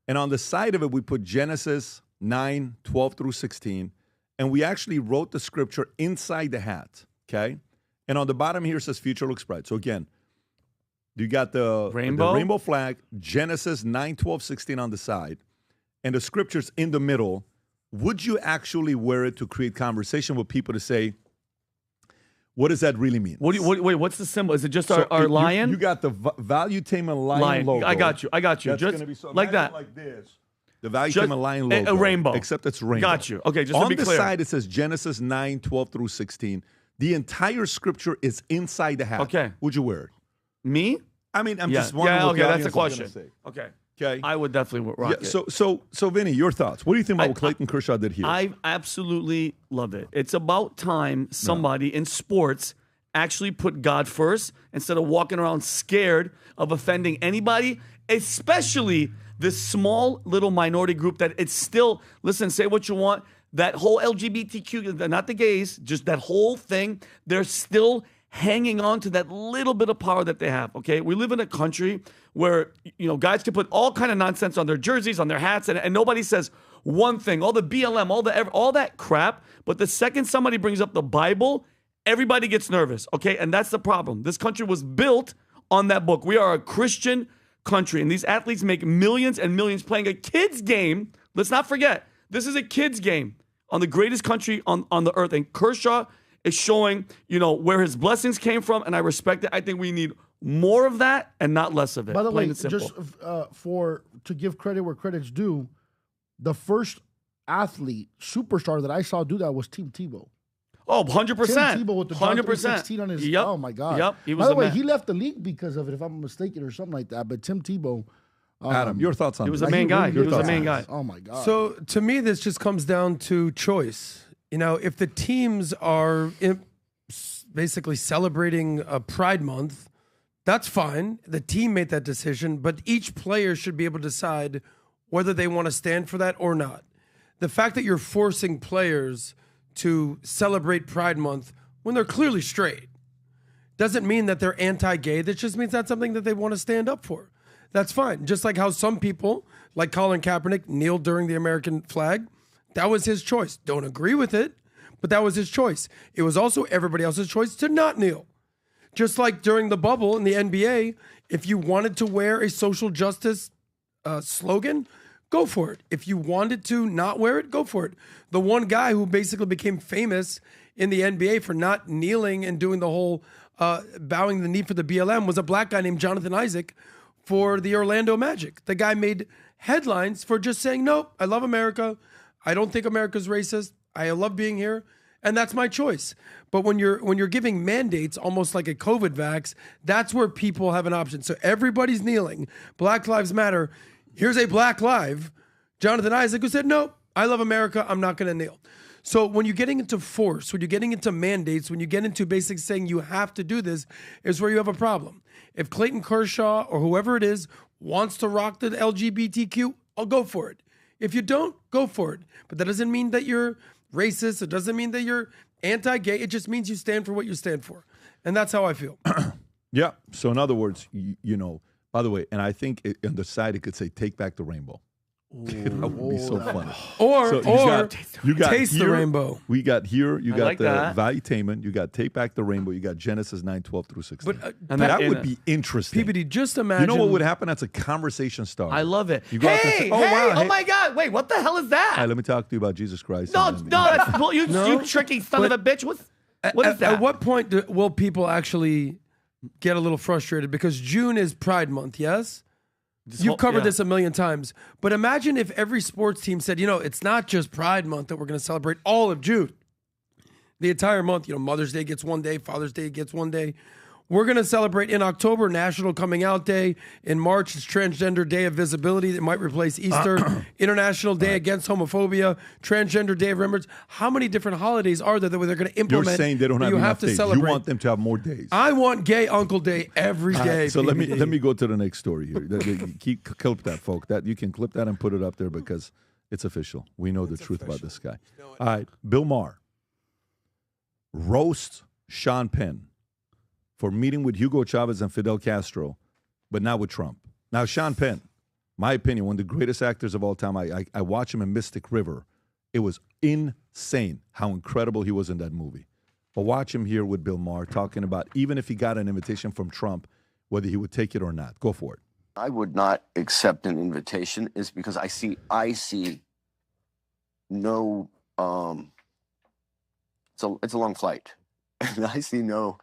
And on the side of it, we put Genesis 9, 12 through 16. And we actually wrote the scripture inside the hat, okay? And on the bottom here says Future Looks Bright. So again, you got the rainbow flag, Genesis 9, 12, 16 on the side, and the scriptures in the middle. Would you actually wear it to create conversation with people to say, what does that really mean? Wait, what's the symbol? Is it just our lion? You got the Valuetainment lion logo. I got you. That's just gonna be so, like that. Like this. The Valuetainment lion logo. A rainbow. Except it's rainbow. Got you. Okay, just to be clear. On the side, it says Genesis 9, 12 through 16. The entire scripture is inside the hat. Okay. Would you wear it? Me? I mean, I'm just wondering what the that's the audience is question. gonna say. Okay. Okay. I would definitely rock it. So, Vinny, your thoughts. What do you think about what Clayton Kershaw did here? I absolutely love it. It's about time somebody in sports actually put God first instead of walking around scared of offending anybody, especially this small little minority group that it's still, listen, say what you want, that whole LGBTQ, not the gays, just that whole thing, they're still hanging on to that little bit of power that they have, okay? We live in a country where, guys can put all kind of nonsense on their jerseys, on their hats, and nobody says one thing, all the BLM, all that crap, but the second somebody brings up the Bible, everybody gets nervous, okay? And that's the problem. This country was built on that book. We are a Christian country, and these athletes make millions and millions playing a kid's game. Let's not forget, this is a kid's game on the greatest country on the earth, and Kershaw is showing, where his blessings came from, and I respect it. I think we need more of that and not less of it. By the way, and simple. just to give credit where credit's due, the first athlete, superstar that I saw do that was Tim Tebow. Oh, 100%. Tim Tebow with the 100% on his. Yep. Oh my God. Yep. He was By the way, man. he left the league because of it, if I'm mistaken, or something like that. But Tim Tebow. Adam, your thoughts on He was this? a main guy. Really He was a main guy. Oh my God. So to me, this just comes down to choice. If the teams are basically celebrating a Pride Month, that's fine. The team made that decision, but each player should be able to decide whether they want to stand for that or not. The fact that you're forcing players to celebrate Pride Month when they're clearly straight doesn't mean that they're anti-gay. That just means that's something that they want to stand up for. That's fine. Just like how some people, like Colin Kaepernick, kneeled during the American flag. That was his choice. Don't agree with it, but that was his choice. It was also everybody else's choice to not kneel. Just like during the bubble in the NBA, if you wanted to wear a social justice slogan, go for it. If you wanted to not wear it, go for it. The one guy who basically became famous in the NBA for not kneeling and doing the whole bowing the knee for the BLM was a black guy named Jonathan Isaac for the Orlando Magic. The guy made headlines for just saying, no, I love America. I don't think America's racist. I love being here. And that's my choice. But when you're giving mandates, almost like a COVID vax, that's where people have an option. So everybody's kneeling. Black Lives Matter. Here's a Black Live, Jonathan Isaac, who said, no, I love America. I'm not going to kneel. So when you're getting into force, when you're getting into mandates, when you get into basically saying you have to do this, is where you have a problem. If Clayton Kershaw or whoever it is wants to rock the LGBTQ, I'll go for it. If you don't, go for it. But that doesn't mean that you're racist. It doesn't mean that you're anti-gay. It just means you stand for what you stand for. And that's how I feel. Yeah. So in other words, by the way, and I think on the side it could say, take back the rainbow. That would be so funny. Or you got taste here, the rainbow. We got here, you got like the that. Valuetainment, you got take back the rainbow, you got Genesis 9, 12 through 16. But, and that would be interesting. PBD, just imagine. You know what would happen? That's a conversation starter. I love it. You go out there and say, Oh my God. Wait, what the hell is that? Hey, let me talk to you about Jesus Christ. No, and then- that's you tricky son of a bitch. What is that? At what point will people actually get a little frustrated? Because June is Pride Month, yes? You've covered this a million times. But imagine if every sports team said, it's not just Pride Month that we're going to celebrate all of June. The entire month, Mother's Day gets one day, Father's Day gets one day. We're going to celebrate in October National Coming Out Day. In March, it's Transgender Day of Visibility that might replace Easter. International Day Against Homophobia. Transgender Day of Remembrance. How many different holidays are there that they're going to implement? You're saying they don't have enough days. You want them to have more days. I want Gay Uncle Day every day. So let me go to the next story here. Clip that, folk. That you can clip that and put it up there because it's official. We know the truth about this guy. All right, Bill Maher roasts Sean Penn for meeting with Hugo Chavez and Fidel Castro, but not with Trump. Now, Sean Penn, my opinion, one of the greatest actors of all time. I watched him in Mystic River. It was insane how incredible he was in that movie. But watch him here with Bill Maher talking about even if he got an invitation from Trump, whether he would take it or not. Go for it. I would not accept an invitation is because I see no, it's a long flight. And I see no,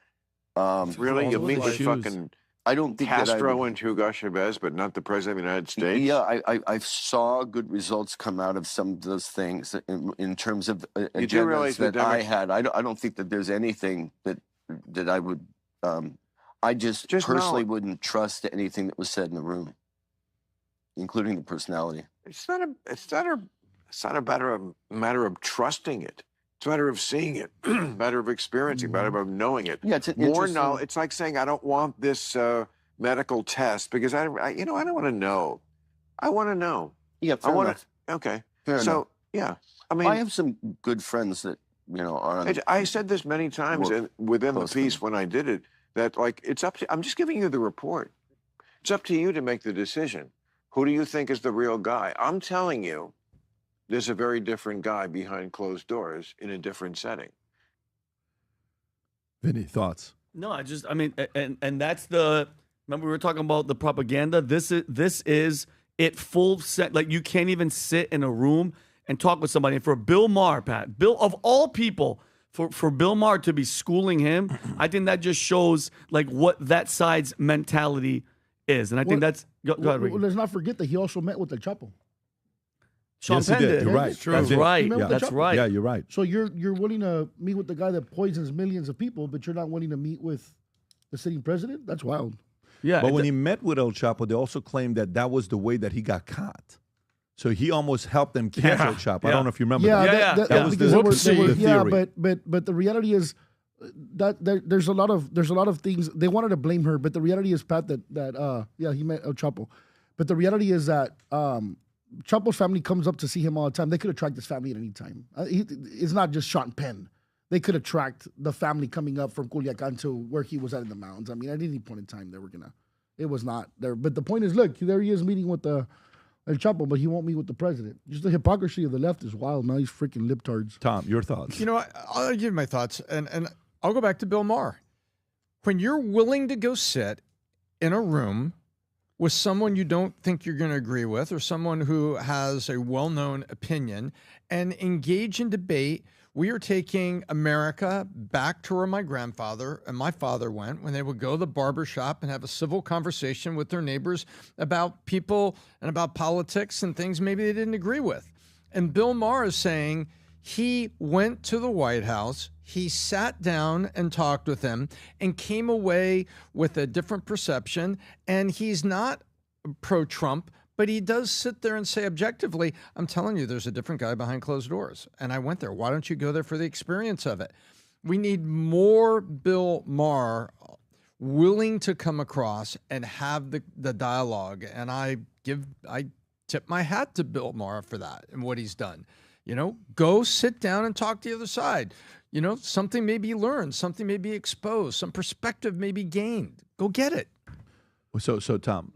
really? You meet with fucking I don't think Castro and Hugo Chavez, but not the President of the United States? Yeah, I saw good results come out of some of those things in terms of agendas that I had. I don't think that there's anything that I would, I just personally wouldn't trust anything that was said in the room, including the personality. It's not a matter of trusting it. It's a matter of seeing it, a matter of experiencing, a matter of knowing it. Yeah, it's more knowledge. It's like saying, I don't want this medical test because I don't want to know. I want to know. Yeah, fair enough. Okay. Fair enough. So, yeah. I mean, I have some good friends that, are on I said this many times within the piece when I did it, that, like, it's up to, I'm just giving you the report. It's up to you to make the decision. Who do you think is the real guy? I'm telling you, there's a very different guy behind closed doors in a different setting. Vinny, thoughts? No, I mean, and that's remember we were talking about the propaganda? This is it full set. Like, you can't even sit in a room and talk with somebody. And for Bill Maher, Pat, Bill, of all people, for Bill Maher to be schooling him, I think that just shows, like, what that side's mentality is. And I think that's, go ahead, Ricky. Let's not forget that he also met with El Chapo. Sean Penn did. You're right. That's right. Yeah. That's right. Yeah, you're right. So you're willing to meet with the guy that poisons millions of people, but you're not willing to meet with the sitting president? That's wild. Yeah. But when he met with El Chapo, they also claimed that was the way that he got caught. So he almost helped them catch El Chapo. I don't know if you remember. That was the theory. But the reality is that there's a lot of things they wanted to blame her, but the reality is, Pat, that he met El Chapo, but the reality is that Chapo's family comes up to see him all the time. They could attract this family at any time. It's not just Sean Penn. They could attract the family coming up from Culiacan to where he was at in the mountains. I mean, at any point in time, it was not there. But the point is, look, there he is meeting with El Chapo, but he won't meet with the president. Just the hypocrisy of the left is wild. Now he's freaking libtards. Tom, your thoughts? I'll give you my thoughts, and I'll go back to Bill Maher. When you're willing to go sit in a room with someone you don't think you're going to agree with, or someone who has a well-known opinion, and engage in debate, we are taking America back to where my grandfather and my father went when they would go to the barber shop and have a civil conversation with their neighbors about people and about politics and things maybe they didn't agree with. And Bill Maher is saying he went to the White House, he sat down and talked with him and came away with a different perception. And he's not pro-Trump, but he does sit there and say objectively, I'm telling you, there's a different guy behind closed doors. And I went there. Why don't you go there for the experience of it? We need more Bill Maher willing to come across and have the dialogue. And I tip my hat to Bill Maher for that and what he's done. Go sit down and talk to the other side. Something may be learned, something may be exposed, some perspective may be gained. Go get it. So Tom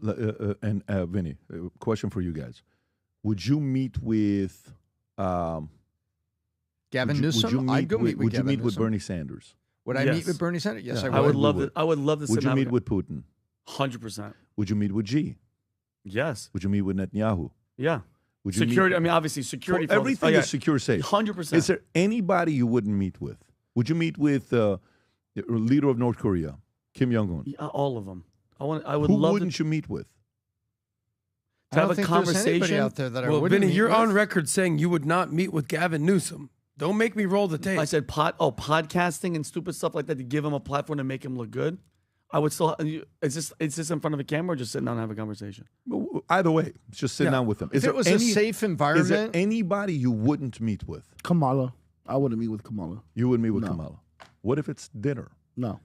and Vinny, question for you guys: would you meet with Gavin Newsom? I'd go meet with Gavin Newsom. Would you meet with Bernie Sanders? Would I meet with Bernie Sanders? Yes, I would. I would love it. I would love to. Would you meet with Putin? 100%. Would you meet with Xi? Yes. Would you meet with Netanyahu? Yeah. Would you security? I mean, obviously, security. Everything is secure, safe. 100%. Is there anybody you wouldn't meet with? Would you meet with the leader of North Korea, Kim Jong-un? Yeah, all of them. I would Who love. Wouldn't you meet with? To have a conversation out there that I well, wouldn't Vinny, meet you're with. on record saying you would not meet with Gavin Newsom. Don't make me roll the tape. I said podcasting and stupid stuff like that to give him a platform to make him look good. I would still. Is this in front of a camera or just sitting down and have a conversation? Either way, it's just sitting down with them. If it was a safe environment, is there anybody you wouldn't meet with? Kamala. I wouldn't meet with Kamala. You wouldn't meet with Kamala. What if it's dinner? No.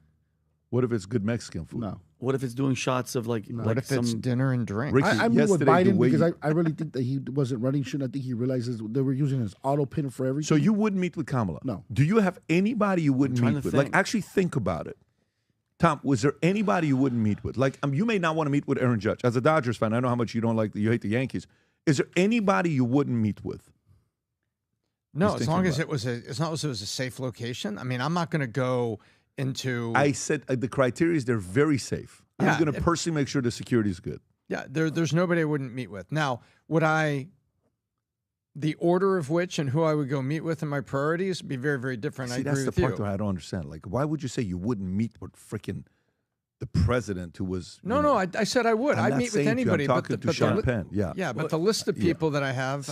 What if it's good Mexican food? No. What if it's doing shots of like? What if it's dinner and drink? Ricky, I meet with yesterday, Biden because I really think that he wasn't running shit. I think he realizes they were using his auto pin for everything. So you wouldn't meet with Kamala? No. Do you have anybody you wouldn't meet with? Like, actually think about it. Tom, was there anybody you wouldn't meet with? Like, you may not want to meet with Aaron Judge. As a Dodgers fan, I know how much you hate the Yankees. Is there anybody you wouldn't meet with? No, as long as it was a safe location. I mean, I'm not going to go into. I said the criteria is they're very safe. Yeah, I'm going to personally make sure the security is good. Yeah, there's nobody I wouldn't meet with. Now, would I? The order of which and who I would go meet with and my priorities would be very, very different. See, I agree that's the with you. part that I don't understand. Like, why would you say you wouldn't meet with freaking the president who was? No, I said I would. I'd not meet with saying to you, anybody. I'm talking to Sean Penn. Yeah. Yeah, but the list of people that I have,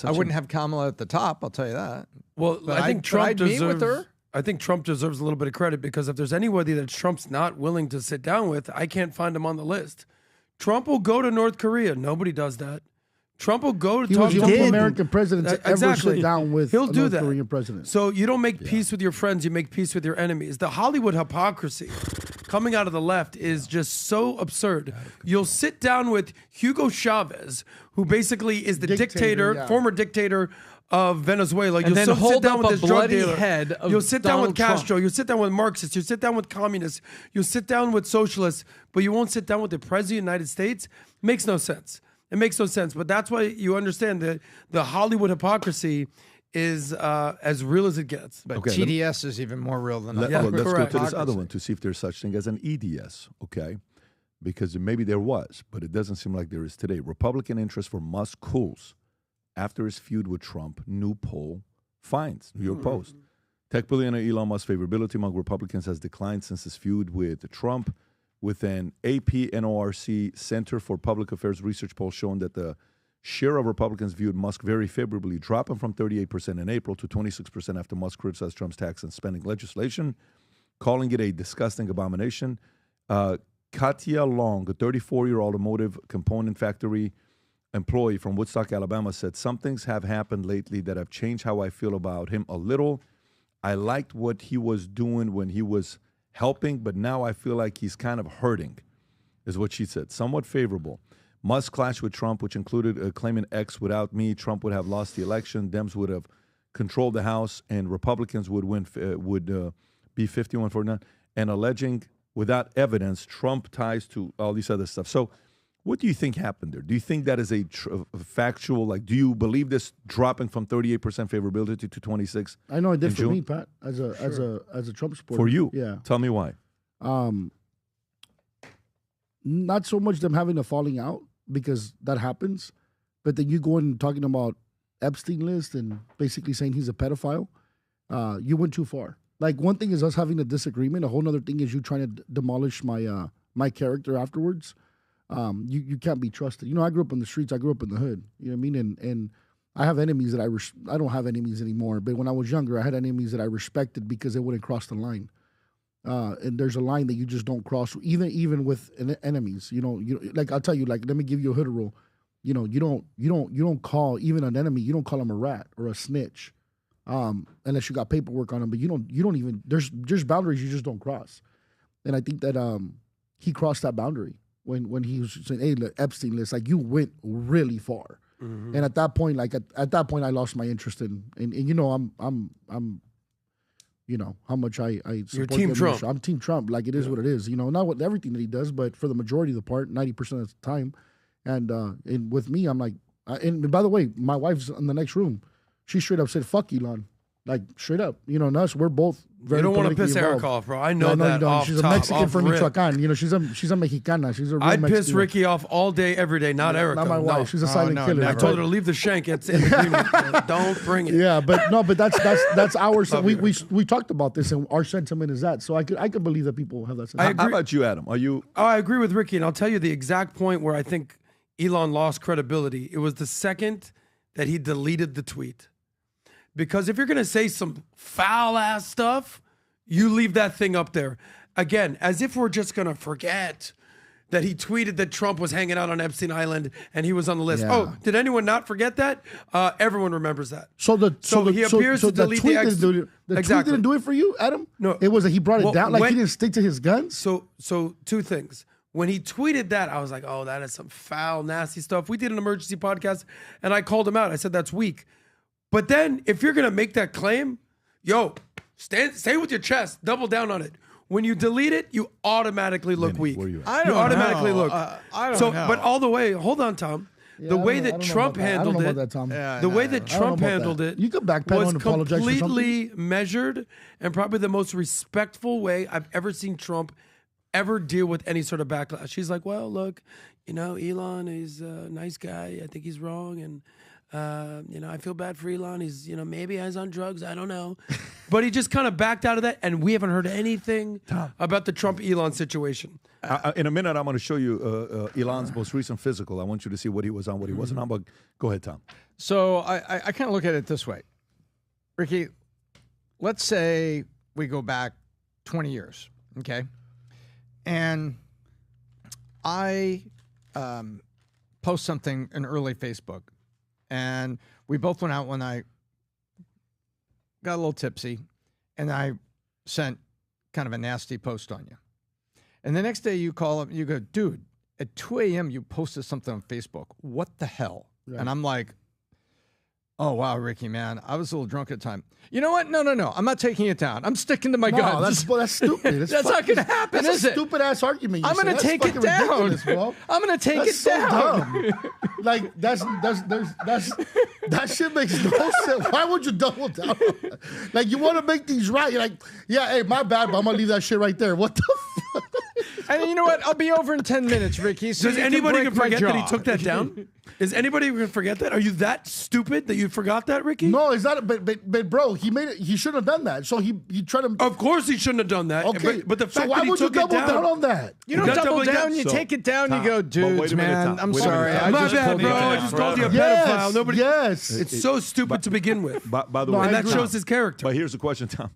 I wouldn't have Kamala at the top. I'll tell you that. Well, But I think Trump meet with deserves. her. I think Trump deserves a little bit of credit because if there's anybody that Trump's not willing to sit down with, I can't find him on the list. Trump will go to North Korea. Nobody does that. Trump will go to He talk was to the only American president to ever Exactly. sit down with He'll a do North that. Korean president. So you don't make peace with your friends, you make peace with your enemies. The Hollywood hypocrisy coming out of the left is just so absurd. You'll sit down with Hugo Chavez, who basically is the dictator, former dictator of Venezuela. And You'll then sit hold down up with a this drug bloody dealer. head of You'll sit down with Donald Trump. Castro. You'll sit down with Marxists. You'll sit down with communists. You'll sit down with socialists, but you won't sit down with the president of the United States. Makes no sense. It makes no sense. But that's why you understand that the Hollywood hypocrisy is as real as it gets. But TDS is even more real than that. Let's go to this other one to see if there's such thing as an EDS, okay? Because maybe there was, but it doesn't seem like there is today. Republican interest for Musk cools after his feud with Trump. New poll finds, New York Post. Tech billionaire Elon Musk's favorability among Republicans has declined since his feud with Trump, with an AP-NORC Center for Public Affairs research poll showing that the share of Republicans viewed Musk very favorably, dropping from 38% in April to 26% after Musk criticized Trump's tax and spending legislation, calling it a disgusting abomination. Katia Long, a 34-year-old automotive component factory employee from Woodstock, Alabama, said, "Some things have happened lately that have changed how I feel about him a little. I liked what he was doing when he was helping, but now I feel like he's kind of hurting," is what she said. Somewhat favorable. Musk clashed with Trump, which included claiming X, "Without me, Trump would have lost the election. Dems would have controlled the House, and Republicans would win, be 51-49, and alleging without evidence Trump ties to all these other stuff. So what do you think happened there? Do you think that is a factual, like, do you believe this dropping from 38% favorability to 26? I know it did for June? me, Pat, as a Trump supporter. For you? Yeah. Tell me why. Not so much them having a falling out, because that happens, but then you go in talking about Epstein list and basically saying he's a pedophile. You went too far. Like, one thing is us having a disagreement. A whole other thing is you trying to demolish my character afterwards. You can't be trusted. You know, I grew up in the streets. I grew up in the hood. You know what I mean? And I have enemies that I don't have enemies anymore. But when I was younger, I had enemies that I respected because they wouldn't cross the line. And there's a line that you just don't cross, even with enemies. You know, like, I'll tell you, like, let me give you a hood rule. You know, you don't call even an enemy. You don't call him a rat or a snitch, unless you got paperwork on him. But you don't even. There's boundaries you just don't cross. And I think that he crossed that boundary when he was saying, "Hey, the Epstein list," like, you went really far. Mm-hmm. And at that point, at that point, I lost my interest in you know, I'm you know how much I support. You're Team Trump. I'm Team Trump. Like, it is what it is. You know, not with everything that he does, but for the majority of the part, 90% of the time. And with me, I'm like, and by the way, my wife's in the next room. She straight up said, "Fuck Elon." Like, straight up. You know, and us, we're both very. You don't want to politically piss Eric involved. off, bro. I know Yeah, that. you don't. Off She's top, a Mexican off from rip. Michoacan. You know, she's a Mexicana. She's a real I'd piss Mexican. Ricky off all day, every day. Not Eric. Not my though. wife. No. She's a silent killer. I told her to leave the shank. It's in agreement. Don't bring it. Yeah, but no, but that's our. We talked about this, and our sentiment is that. So I could believe that people have that sentiment. How about you, Adam? Are you? Oh, I agree with Ricky, and I'll tell you the exact point where I think Elon lost credibility. It was the second that he deleted the tweet. Because if you're going to say some foul-ass stuff, you leave that thing up there. Again, as if we're just going to forget that he tweeted that Trump was hanging out on Epstein Island and he was on the list. Yeah. Oh, did anyone not forget that? Everyone remembers that. So he appears to delete tweet the didn't do it. The tweet didn't do it for you, Adam? No. It was that he brought it down, like when- he didn't stick to his guns? So two things. When he tweeted that, I was like, oh, that is some foul, nasty stuff. We did an emergency podcast, and I called him out. I said, that's weak. But then, if you're going to make that claim, stay with your chest. Double down on it. When you delete it, you automatically look weak. I don't you automatically know. look. I don't know. But all the way, hold on, Tom. The way that Trump handled it, the way that Trump handled it, you could backpedal was and apologize for completely measured and probably the most respectful way I've ever seen Trump ever deal with any sort of backlash. He's like, well, look, Elon is a nice guy. I think he's wrong, and I feel bad for Elon. He's, maybe he's on drugs. I don't know. But he just kind of backed out of that, and we haven't heard anything about the Trump-Elon situation. In a minute, I'm going to show you Elon's most recent physical. I want you to see what he was on, what he wasn't on. But go ahead, Tom. So I kind of look at it this way. Ricky, let's say we go back 20 years, okay? And I post something in early Facebook. And we both went out when I got a little tipsy, and I sent kind of a nasty post on you. And the next day you call up and you go, dude, at 2 a.m. you posted something on Facebook. What the hell? Right. And I'm like, oh, wow, Ricky, man, I was a little drunk at the time. You know what? No. I'm not taking it down. I'm sticking to my guns. That's stupid. That's not going to happen, that's is a it? stupid-ass argument. I'm going to take it down. I'm going to take it down. Like, that shit makes no sense. Why would you double down on that? Like, you want to make things right. You're like, yeah, hey, my bad, but I'm going to leave that shit right there. What the fuck? And you know what? I'll be over in 10 minutes, Ricky. So Does anybody forget that he took that down? Is anybody going to forget that? Are you that stupid that you forgot that, Ricky? No, it's not. But bro, he made it. He shouldn't have done that. So he tried to. Of course, he shouldn't have done that. Okay, but the fact so why that he would you took it double down on that? You don't double down. You take it down. You go, dudes, man. I'm sorry. My bad, bro. I just called you a pedophile. Nobody. Yes. It's so stupid to begin with. By the way, and that shows his character. But here's the question, Tom.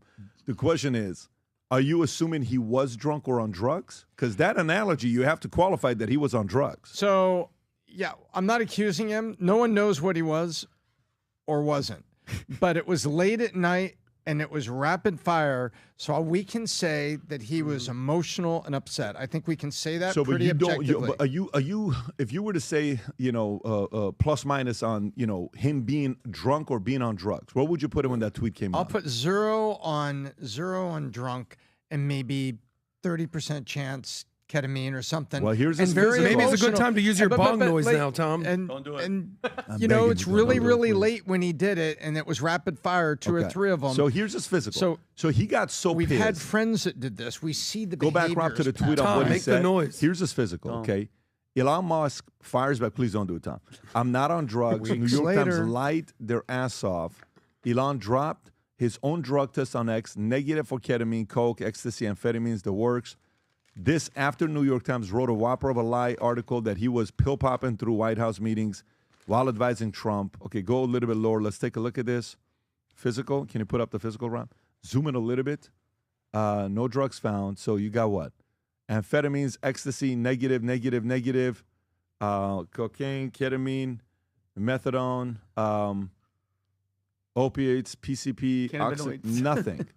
The question is, are you assuming he was drunk or on drugs? Because that analogy, you have to qualify that he was on drugs. So, yeah, I'm not accusing him. No one knows what he was or wasn't. But it was late at night, and it was rapid fire. So we can say that he was emotional and upset. I think we can say that pretty objectively. Are you? If you were to say, plus minus on, him being drunk or being on drugs, what would you put him when that tweet came out? I'll put zero on drunk and maybe 30% chance ketamine or something. Well, here's his maybe it's a good time to use your bong noise now, Tom. Don't do it. And it's really, really late when he did it, and it was rapid fire, two or three of them. So here's his physical. So he got so we've pissed. had friends that did this. We see the go back, Rob, to the tweet of what he said. Make the noise. Here's his physical. Okay, Elon Musk fires back. Please don't do it, Tom. I'm not on drugs. New York Times lied their ass off. Elon dropped his own drug test on X, negative for ketamine, coke, ecstasy, amphetamines, the works. This after New York Times wrote a whopper of a lie article that he was pill popping through White House meetings while advising Trump. Okay, go a little bit lower. Let's take a look at this. Physical. Can you put up the physical, Rob? Zoom in a little bit. No drugs found. So you got what? Amphetamines, ecstasy, negative. Cocaine, ketamine, methadone, opiates, PCP, nothing.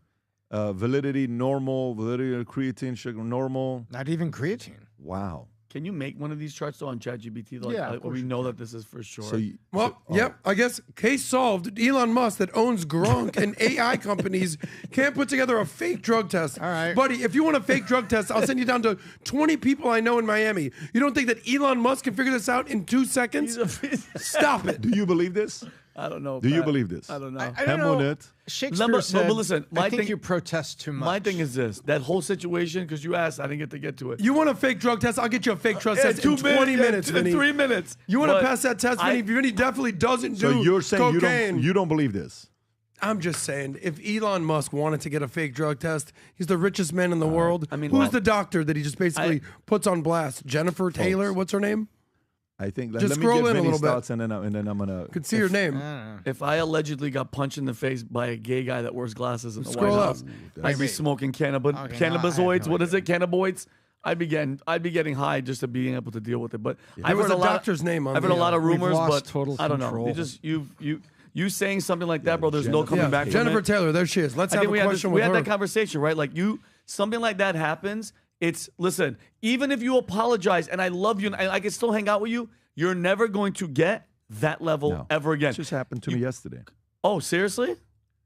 Validity, normal. Validity of creatine, sugar, normal. Not even creatine. Wow. Can you make one of these charts on ChatGPT? Yeah, we know that this is for sure. I guess case solved. Elon Musk that owns Gronk and AI companies can't put together a fake drug test. All right. Buddy, if you want a fake drug test, I'll send you down to 20 people I know in Miami. You don't think that Elon Musk can figure this out in 2 seconds? Stop it. Do you believe this? I don't know. Do you believe this? I don't know. I don't know. It. Shakespeare said, but listen, I think you protest too much. My thing is this. That whole situation, because you asked, I didn't get to it. You want a fake drug test? I'll get you a fake drug test in 20 minutes, Vinny. 3 minutes. You want to pass that test, Vinny? Vinny definitely doesn't do So you're saying cocaine. you don't believe this? I'm just saying, if Elon Musk wanted to get a fake drug test, he's the richest man in the world. Who's the doctor that he just basically puts on blast? Jennifer Taylor? What's her name? I think. Just let me scroll get in a Vinny's little bit. thoughts, and then I'm gonna. Could see your name. If I allegedly got punched in the face by a gay guy that wears glasses in the Scroll White up. House, I'd be smoking cannabisoids. What is it? Cannabinoids. I'd be getting high just to being able to deal with it. But I've heard a doctor's name on I've heard a lot of We've rumors, lost but total I don't know. control. You saying something like that, bro. There's no coming back. Jennifer from it. Taylor, there she is. Let's I have think a we question had with her. that conversation, right? Like something like that happens. Listen, even if you apologize and I love you and I can still hang out with you, you're never going to get that level ever again. It just happened to me yesterday. Oh, seriously?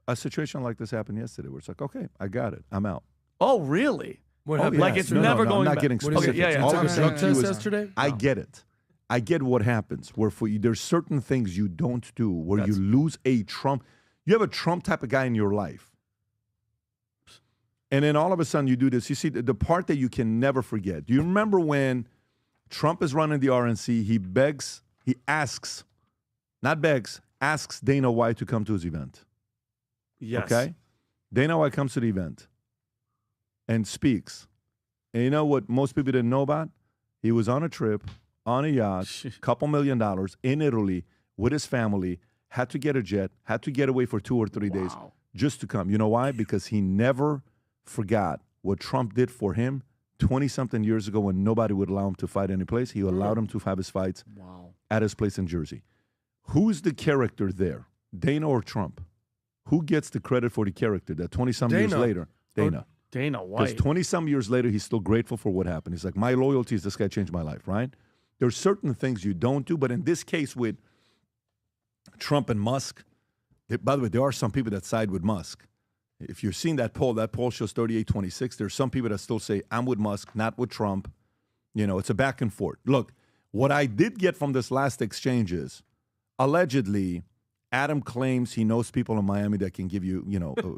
A situation like this happened yesterday where it's like, okay, I got it. I'm out. Oh, really? What Oh, happened? Like it's never going I'm not back. getting What is it? specifics. Yeah, All yeah. I'm It's saying on to you test is, yesterday? I get it. I get what happens. Where there's certain things you don't do where you lose a Trump. You have a Trump type of guy in your life. And then all of a sudden you do this. You see the part that you can never forget. Do you remember when Trump is running the RNC? He asks Dana White to come to his event. Yes. Okay? Dana White comes to the event and speaks. And you know what most people didn't know about? He was on a trip, on a yacht, $2 million in Italy with his family, had to get a jet, had to get away for 2 or 3 days just to come. You know why? Because he never forgot what Trump did for him 20-something years ago when nobody would allow him to fight any place. He allowed him to have his fights at his place in Jersey. Who's the character there, Dana or Trump? Who gets the credit for the character that 20-some years later? Dana. Dana White. Because 20-some years later, he's still grateful for what happened. He's like, my loyalty is this guy changed my life, right? There's certain things you don't do, but in this case with Trump and Musk, by the way, there are some people that side with Musk. If you've seen that poll shows 38-26. There's some people that still say, I'm with Musk, not with Trump. You know, it's a back and forth. Look, what I did get from this last exchange is, allegedly, Adam claims he knows people in Miami that can give you,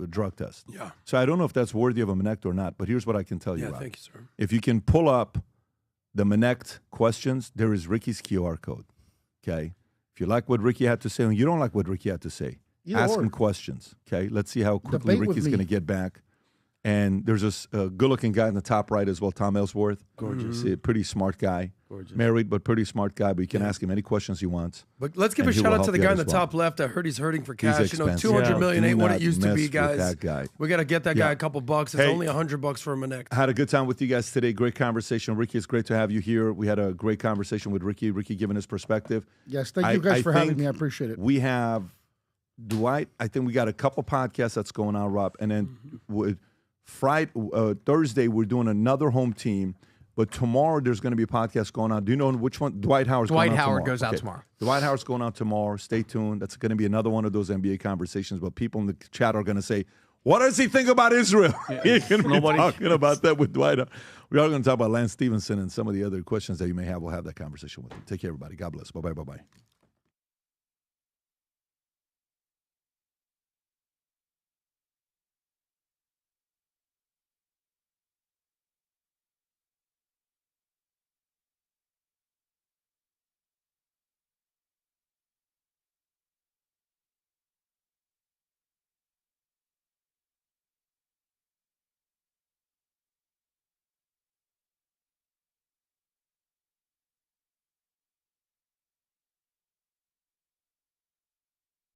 a drug test. Yeah. So I don't know if that's worthy of a Manect or not, but here's what I can tell you. Yeah, thank you, sir. If you can pull up the Manect questions, there is Ricky's QR code, okay? If you like what Ricky had to say and you don't like what Ricky had to say, ask him questions, okay? Let's see how quickly Ricky's going to get back. And there's this good-looking guy in the top right as well, Tom Ellsworth. Gorgeous. See, a pretty smart guy. Gorgeous. Married, but pretty smart guy. But you can ask him any questions he wants. But let's give and a he shout will out to help the you guy out in the as well. top left. I heard he's hurting for cash. He's expensive. 200 million Do ain't what not it used to mess be, with guys. that guy. We got to get that guy a couple bucks. It's only $100 for a Manect. I had a good time with you guys today. Great conversation. Ricky, it's great to have you here. We had a great conversation with Ricky. Ricky giving his perspective. Yes, thank you guys for having me. I appreciate it. We have Dwight. I think we got a couple podcasts that's going on, Rob. And then with Thursday, we're doing another home team. But tomorrow, there's going to be a podcast going on. Do you know which one? Dwight Howard's going on tomorrow. Dwight Howard goes out tomorrow. Dwight Howard's going on tomorrow. Stay tuned. That's going to be another one of those NBA conversations. But people in the chat are going to say, what does he think about Israel? He's going to be talking about that with Dwight. We are going to talk about Lance Stevenson and some of the other questions that you may have. We'll have that conversation with him. Take care, everybody. God bless. Bye-bye. Bye-bye.